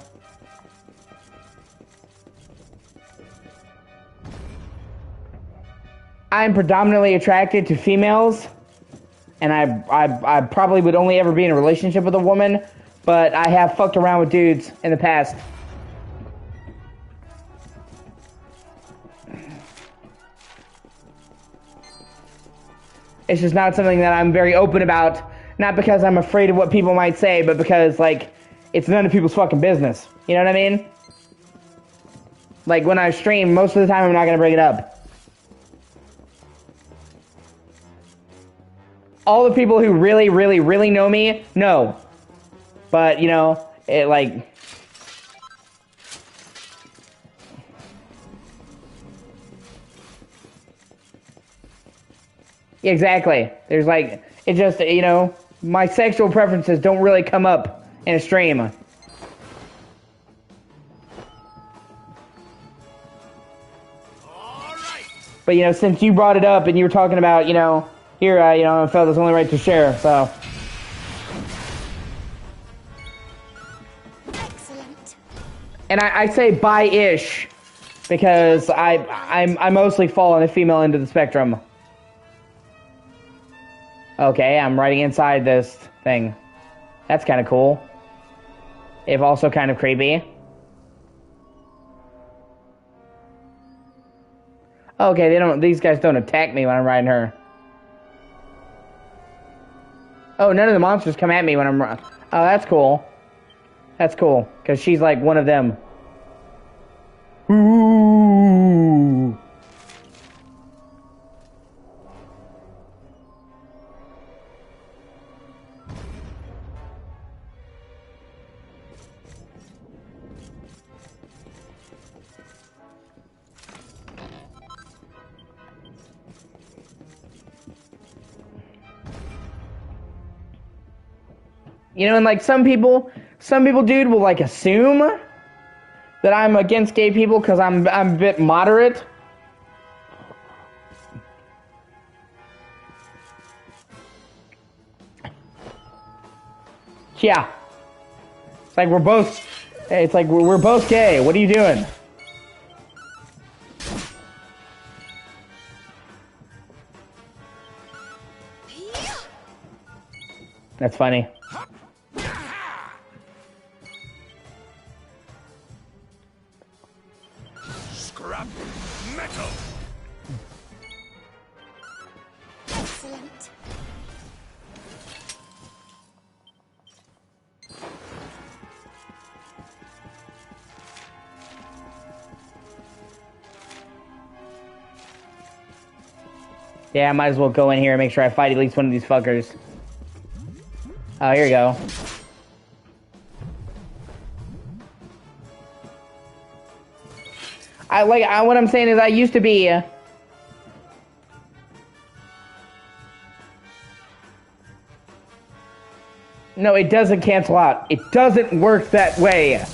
I'm predominantly attracted to females, and I probably would only ever be in a relationship with a woman, but I have fucked around with dudes in the past. It's just not something that I'm very open about, not because I'm afraid of what people might say, but because, like, it's none of people's fucking business. You know what I mean? Like, when I stream, most of the time I'm not going to bring it up. all the people who really, really, really know me know. But, you know, it like... Exactly. There's like, it just, you know, my sexual preferences don't really come up in a stream. But, you know, since you brought it up and you were talking about, you know, here, you know, I felt it's only right to share, so. Excellent. And I say bi-ish because I mostly fall on the female end of the spectrum. Okay, I'm right inside this thing. That's kind of cool. If also kind of creepy. Okay, these guys don't attack me when I'm riding her. Oh, none of the monsters come at me when I'm... Oh, that's cool. That's cool, because she's like one of them. Ooh. You know, and like some people, dude, will like assume that I'm against gay people because I'm a bit moderate. Yeah. It's like we're both, hey, it's like we're both gay. What are you doing? That's funny. Scrap metal. Excellent. Yeah, I might as well go in here and make sure I fight at least one of these fuckers. Oh, here we go. What I'm saying is I used to be... No, it doesn't cancel out. It doesn't work that way.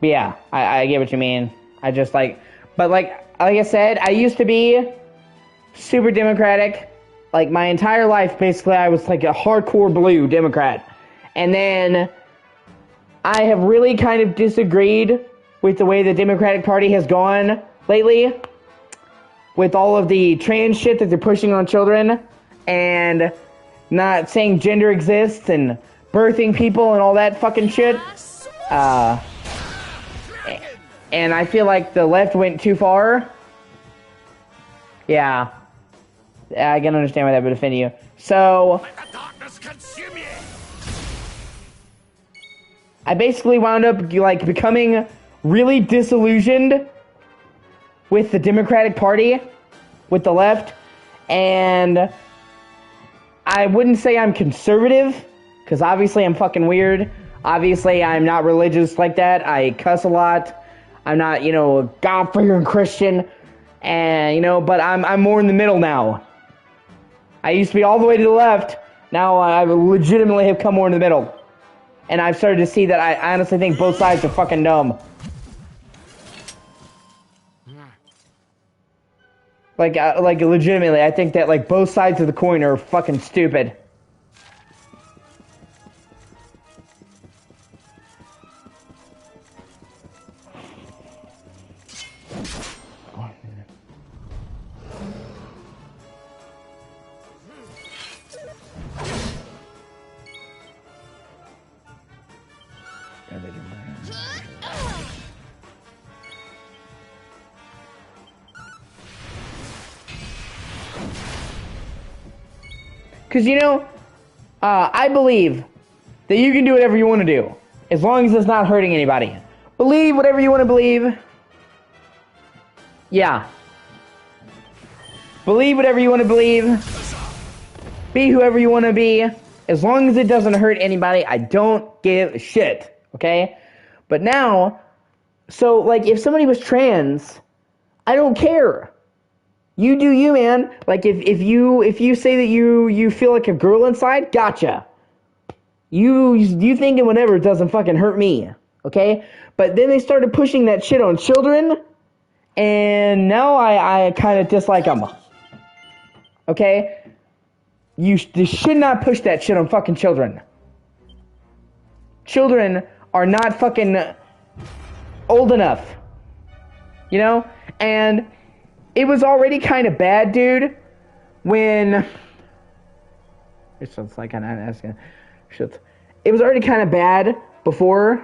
But yeah, I get what you mean. I just like... But like I said, I used to be super Democratic. Like, my entire life, basically, I was like a hardcore blue Democrat. And then I have really kind of disagreed with the way the Democratic Party has gone lately. With all of the trans shit that they're pushing on children. And not saying gender exists and birthing people and all that fucking shit. And I feel like the left went too far. Yeah. I can understand why that would offend you. So, I basically wound up like becoming really disillusioned with the Democratic Party, with the left, and I wouldn't say I'm conservative, because obviously I'm fucking weird. Obviously I'm not religious like that. I cuss a lot. I'm not, you know, a God-fearing Christian, and you know, but I'm more in the middle now. I used to be all the way to the left. Now I legitimately have come more in the middle. And I've started to see that I honestly think both sides are fucking dumb. Like legitimately, I think that like both sides of the coin are fucking stupid. Because, you know, I believe that you can do whatever you want to do, as long as it's not hurting anybody. Believe whatever you want to believe. Yeah. Believe whatever you want to believe. Be whoever you want to be. As long as it doesn't hurt anybody, I don't give a shit. Okay? But now, so, like, if somebody was trans, I don't care. You do you, man. Like, if you say that you feel like a girl inside, gotcha. You thinking whatever doesn't fucking hurt me, okay? But then they started pushing that shit on children, and now I kind of dislike them. Okay? You should not push that shit on fucking children. Children are not fucking old enough. You know? And it was already kind of bad, dude, when... It's just like I'm asking... Shit. It was already kind of bad before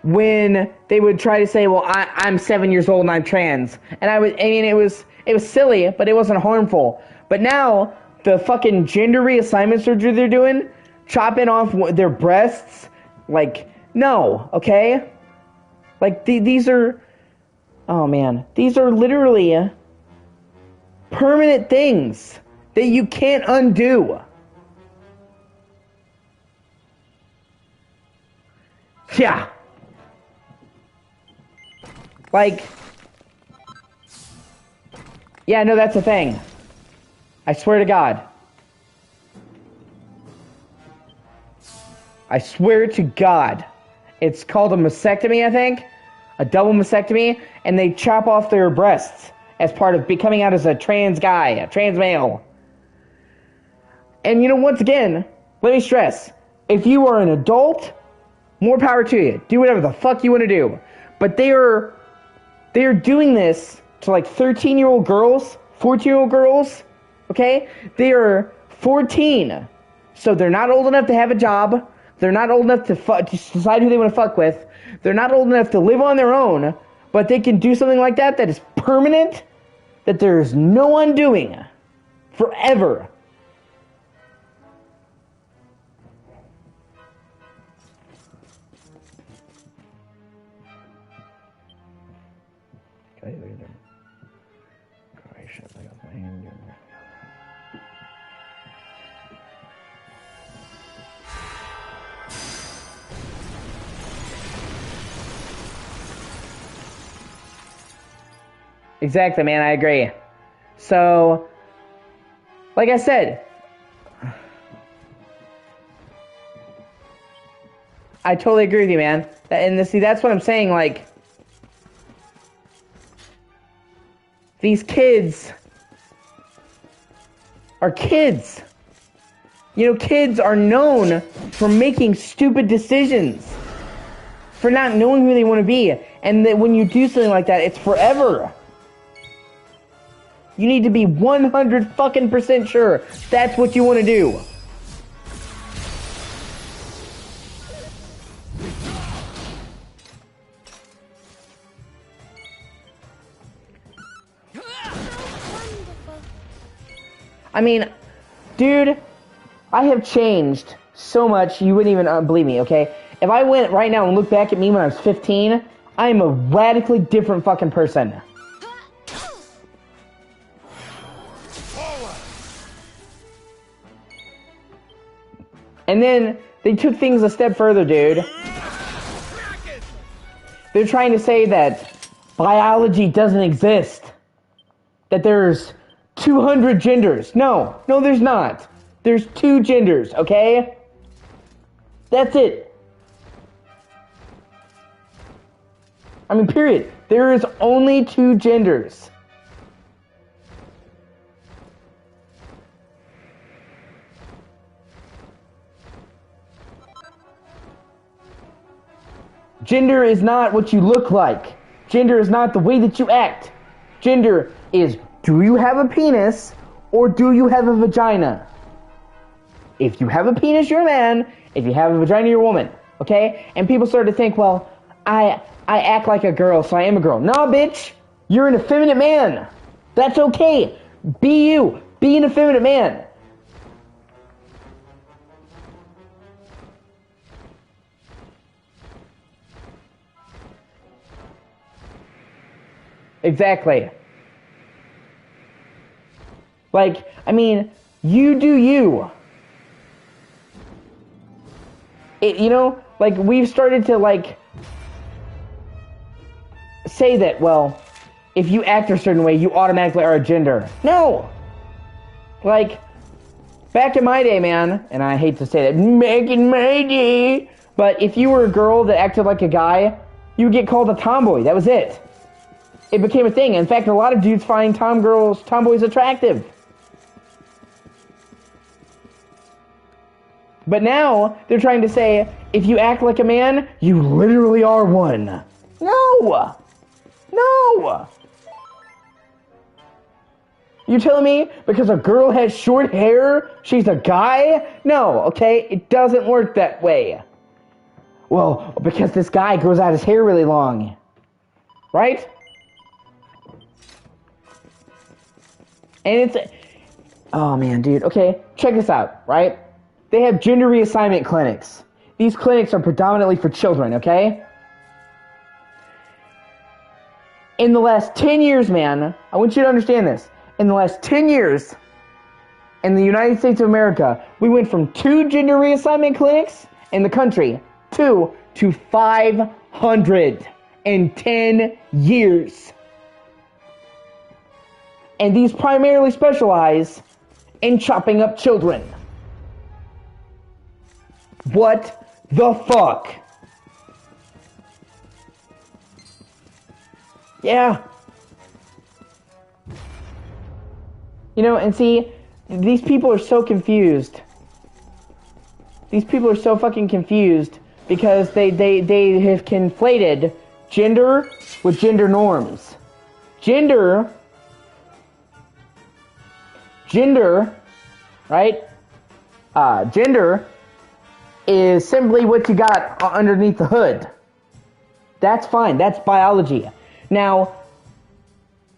when they would try to say, well, I'm 7 years old and I'm trans. And I mean, it was silly, but it wasn't harmful. But now, the fucking gender reassignment surgery they're doing, chopping off their breasts, like, no, okay? Like, these are... Oh, man. These are literally permanent things that you can't undo. Yeah. Like, yeah, no, that's a thing. I swear to God. I swear to God. It's called a mastectomy, I think. A double mastectomy. And they chop off their breasts as part of becoming out as a trans guy, a trans male. And, you know, once again, let me stress, if you are an adult, more power to you. Do whatever the fuck you want to do. But they are doing this to, like, 13-year-old girls, 14-year-old girls, okay? They are 14, so they're not old enough to have a job. They're not old enough to decide who they want to fuck with. They're not old enough to live on their own, but they can do something like that is permanent, that there's no undoing, forever. Exactly, man, I agree. So, like I said, I totally agree with you, man. See, that's what I'm saying, like, these kids are kids. You know, kids are known for making stupid decisions, for not knowing who they want to be, and that when you do something like that, it's forever. You need to be 100% sure that's what you want to do. I mean, dude, I have changed so much you wouldn't even believe me, okay? If I went right now and looked back at me when I was 15, I am a radically different fucking person. And then they took things a step further, dude. They're trying to say that biology doesn't exist. That there's 200 genders. No, there's not. There's 2 genders, okay? That's it. I mean, period. There is only 2 genders. Gender is not what you look like. Gender is not the way that you act. Gender is, do you have a penis or do you have a vagina? If you have a penis, you're a man. If you have a vagina, you're a woman. Okay? And people start to think, well, I act like a girl, so I am a girl. Nah, bitch. You're an effeminate man. That's okay. Be you. Be an effeminate man. Exactly. Like, I mean, you do you. You know, like, we've started to, like, say that, well, if you act a certain way, you automatically are a gender. No! Like, back in my day, man, and I hate to say that, back in my day, but if you were a girl that acted like a guy, you would get called a tomboy. That was it. It became a thing. In fact, a lot of dudes find tomboys attractive. But now, they're trying to say, if you act like a man, you literally are one. No! No! You telling me because a girl has short hair, she's a guy? No, okay? It doesn't work that way. Well, because this guy grows out his hair really long. Right? And it's... Oh, man, dude. Okay, check this out, right? They have gender reassignment clinics. These clinics are predominantly for children, okay? In the last 10 years, man, I want you to understand this. In the last 10 years, in the United States of America, we went from 2 gender reassignment clinics in the country, 2 to 500 in 10 years. And these primarily specialize in chopping up children. What the fuck? Yeah. You know, and see, these people are so confused. These people are so fucking confused because they have conflated gender with gender norms. Gender, right? Gender is simply what you got underneath the hood. That's fine. That's biology. Now,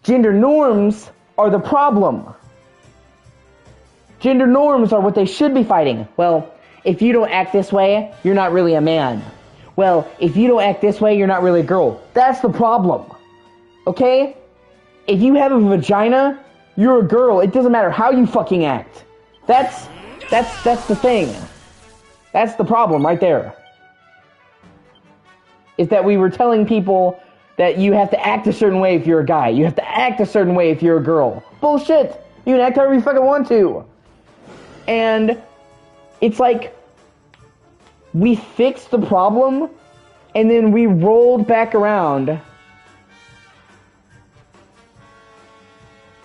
gender norms are the problem. Gender norms are what they should be fighting. Well, if you don't act this way, you're not really a man. Well, if you don't act this way, you're not really a girl. That's the problem. Okay? If you have a vagina, you're a girl. It doesn't matter how you fucking act. That's the thing. That's the problem right there. Is that we were telling people that you have to act a certain way if you're a guy. You have to act a certain way if you're a girl. Bullshit. You can act however you fucking want to. And it's like we fixed the problem and then we rolled back around.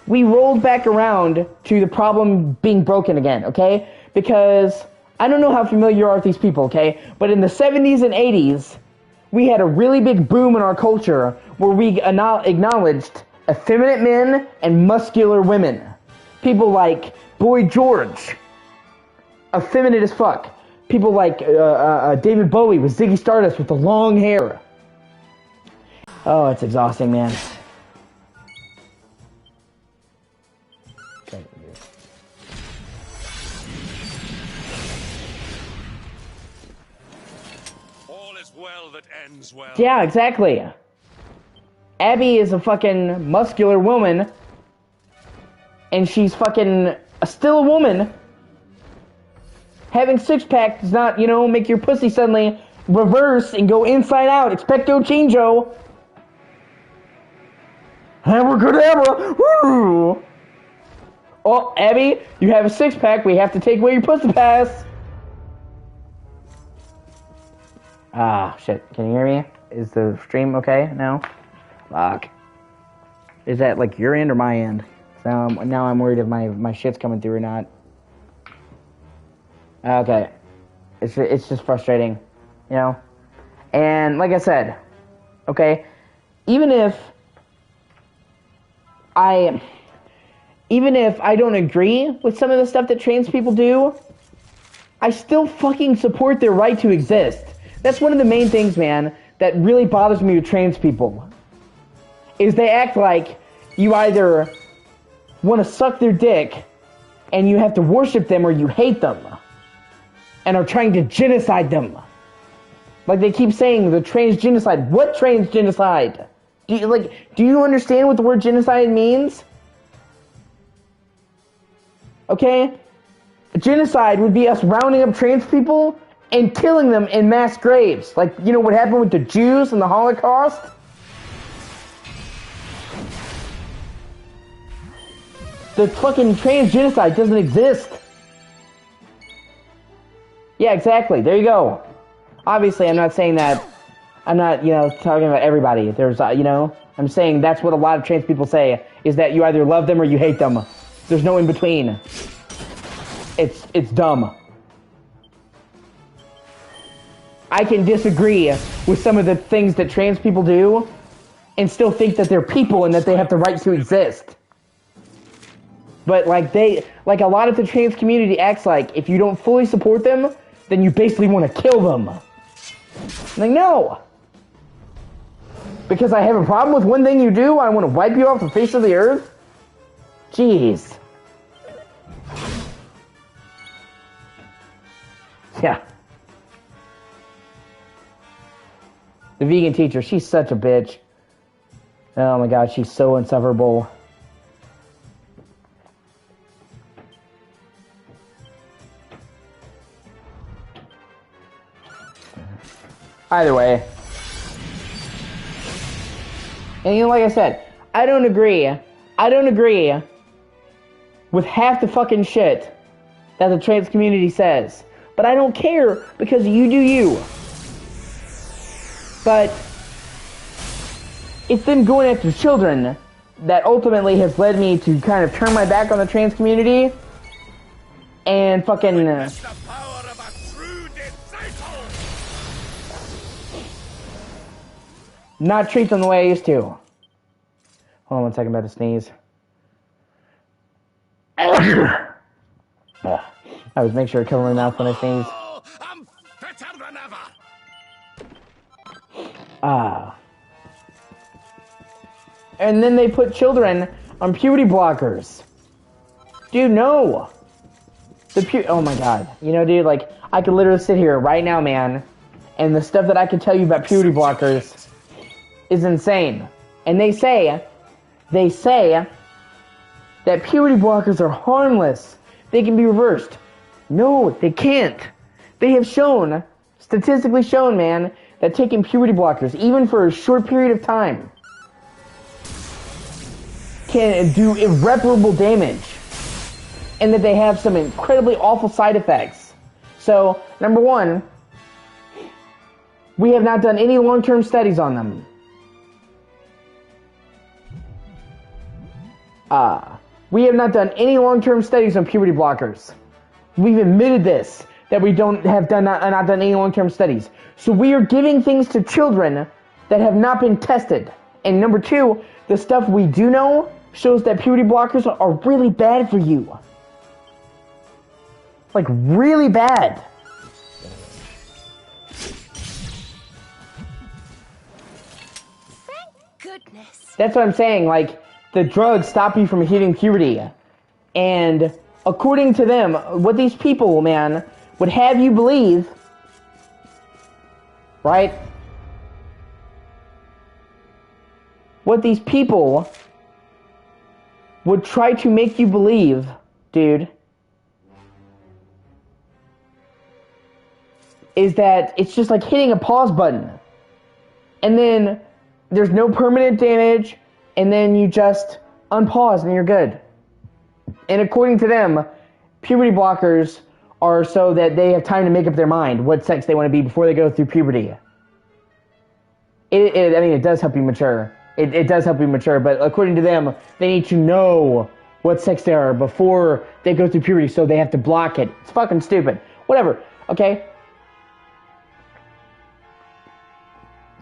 We rolled back around to the problem being broken again, okay? Because I don't know how familiar you are with these people, okay? But in the 70s and 80s, we had a really big boom in our culture where we acknowledged effeminate men and muscular women. People like Boy George, effeminate as fuck. People like David Bowie with Ziggy Stardust with the long hair. Oh, it's exhausting, man. All is well that ends well. Yeah, exactly. Abby is a fucking muscular woman, and she's fucking still a woman. Having six-pack does not, make your pussy suddenly reverse and go inside out. Expecto changeo. Abracadabra. Woo! Oh, Abby, you have a six-pack. We have to take away your pussy pass. Ah, shit. Can you hear me? Is the stream okay now? Fuck. Is that like your end or my end? So now I'm worried if my shit's coming through or not. Okay. It's just frustrating, And like I said, okay, even if I don't agree with some of the stuff that trans people do, I still fucking support their right to exist. That's one of the main things, man, that really bothers me with trans people. Is they act like you either want to suck their dick and you have to worship them or you hate them, and are trying to genocide them. Like they keep saying, the trans genocide. What trans genocide? Do you understand what the word genocide means? Okay? Genocide would be us rounding up trans people and killing them in mass graves. Like, you know what happened with the Jews in the Holocaust? The fucking trans genocide doesn't exist. Yeah, exactly. There you go. Obviously, I'm not saying that. I'm not, talking about everybody. There's, I'm saying that's what a lot of trans people say, is that you either love them or you hate them. There's no in between. It's dumb. I can disagree with some of the things that trans people do and still think that they're people and that they have the right to exist. But a lot of the trans community acts like if you don't fully support them, then you basically want to kill them. Like, no. Because I have a problem with one thing you do, I want to wipe you off the face of the earth? Jeez. Yeah. The vegan teacher, she's such a bitch. Oh my god, she's so insufferable. Either way. And like I said, I don't agree with half the fucking shit that the trans community says. But I don't care, because you do you. But it's them going after children that ultimately has led me to kind of turn my back on the trans community and fucking not treat them the way I used to. Hold on 1 second, I'm about to sneeze. I always make sure to cover my mouth when I sneeze. I'm fitter than ever. And then they put children on puberty blockers. Dude, no. Oh my god. Dude, I could literally sit here right now, man, and the stuff that I could tell you about puberty blockers is insane. And they say that puberty blockers are harmless. They can be reversed. No, they can't. They have statistically shown, man, that taking puberty blockers, even for a short period of time, can do irreparable damage. And that they have some incredibly awful side effects. So, number one, we have not done any long-term studies on them. We have not done any long-term studies on puberty blockers. We've admitted this, that we not done any long-term studies. So we are giving things to children that have not been tested. And number two, the stuff we do know shows that puberty blockers are really bad for you. Like, really bad. Thank goodness. That's what I'm saying, the drugs stop you from hitting puberty. And according to them, what these people, man, would have you believe, right? What these people would try to make you believe, dude, is that it's just like hitting a pause button. And then there's no permanent damage, and then you just unpause and you're good. And according to them, puberty blockers are so that they have time to make up their mind what sex they want to be before they go through puberty. It does help you mature. It does help you mature, but according to them, they need to know what sex they are before they go through puberty, so they have to block it. It's fucking stupid. Whatever, okay?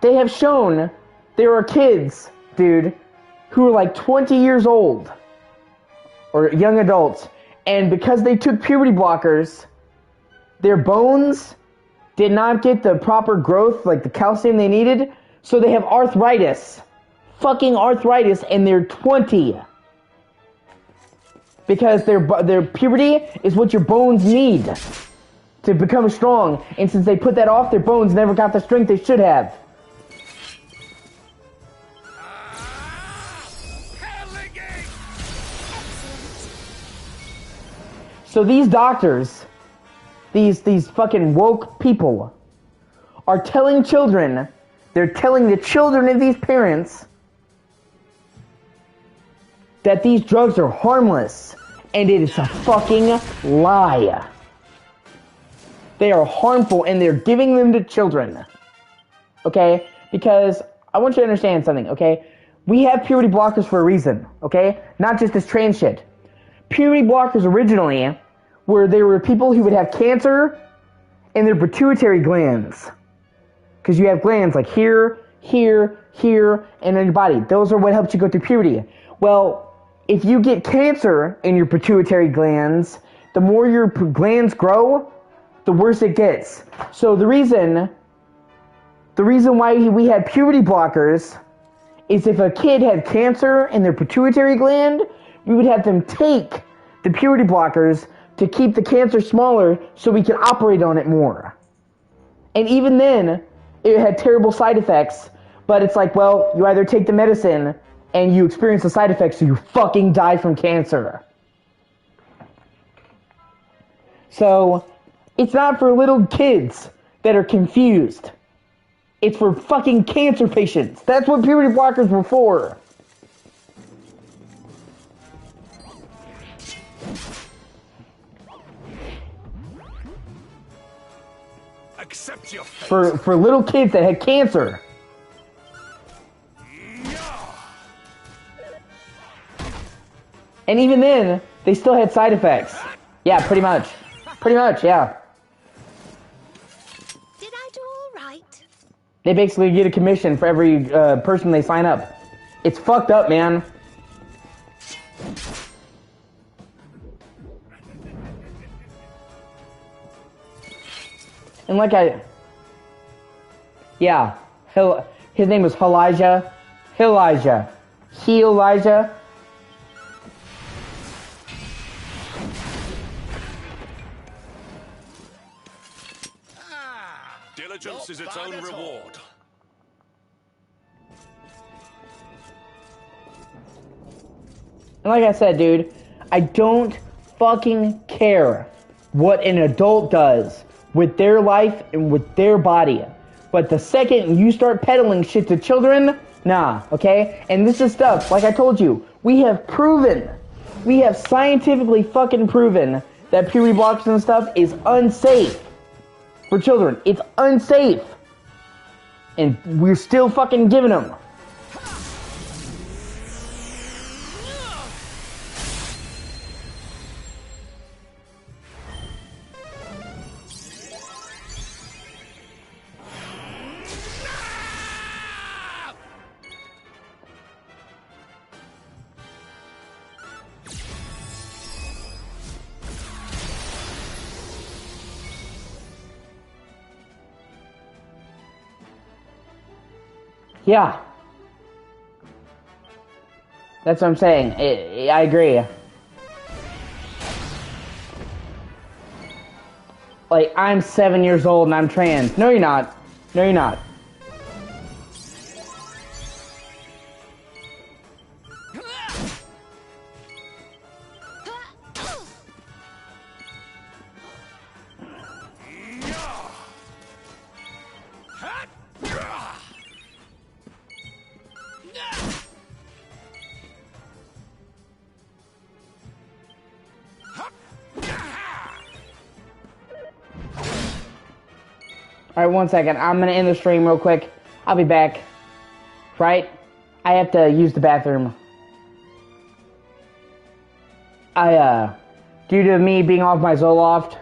They have shown there are kids, dude, who are 20 years old, or young adults, and because they took puberty blockers, their bones did not get the proper growth, the calcium they needed, so they have arthritis. Fucking arthritis, and they're 20. Because their puberty is what your bones need to become strong. And since they put that off, their bones never got the strength they should have. So these doctors, these fucking woke people, are telling children, they're telling the children of these parents that these drugs are harmless, and it is a fucking lie. They are harmful, and they're giving them to children. Okay? Because I want you to understand something, okay? We have puberty blockers for a reason, okay? Not just this trans shit. Puberty blockers originally were there were people who would have cancer in their pituitary glands. Because you have glands like here, here, here, and in your body. Those are what helps you go through puberty. Well, if you get cancer in your pituitary glands, the more your glands grow, the worse it gets. So the reason why we had puberty blockers is if a kid had cancer in their pituitary gland, we would have them take the puberty blockers to keep the cancer smaller so we can operate on it more. And even then, it had terrible side effects, but it's like, well, you either take the medicine and you experience the side effects, so you fucking die from cancer. So, it's not for little kids that are confused. It's for fucking cancer patients. That's what puberty blockers were for. Accept your fate. For little kids that had cancer. And even then, they still had side effects. Yeah, pretty much. Pretty much, yeah. Did I do all right? They basically get a commission for every person they sign up. It's fucked up, man. And like yeah, his name was Elijah. Elijah. Diligence is its own reward. And like I said, dude, I don't fucking care what an adult does with their life and with their body. But the second you start peddling shit to children, nah, okay? And this is stuff, like I told you, we have scientifically fucking proven that puberty blockers and stuff is unsafe for children. It's unsafe. And we're still fucking giving them. Yeah. That's what I'm saying. I agree. Like, I'm 7 years old and I'm trans. No, you're not. No, you're not. Alright, 1 second. I'm gonna end the stream real quick. I'll be back. Right? I have to use the bathroom. Due to me being off my Zoloft,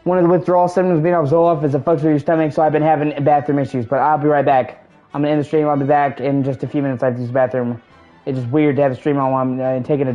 one of the withdrawal symptoms of being off Zoloft is it fucks with your stomach, so I've been having bathroom issues. But I'll be right back. I'm gonna end the stream. I'll be back in just a few minutes. I have to use the bathroom. It's just weird to have the stream on while I'm taking a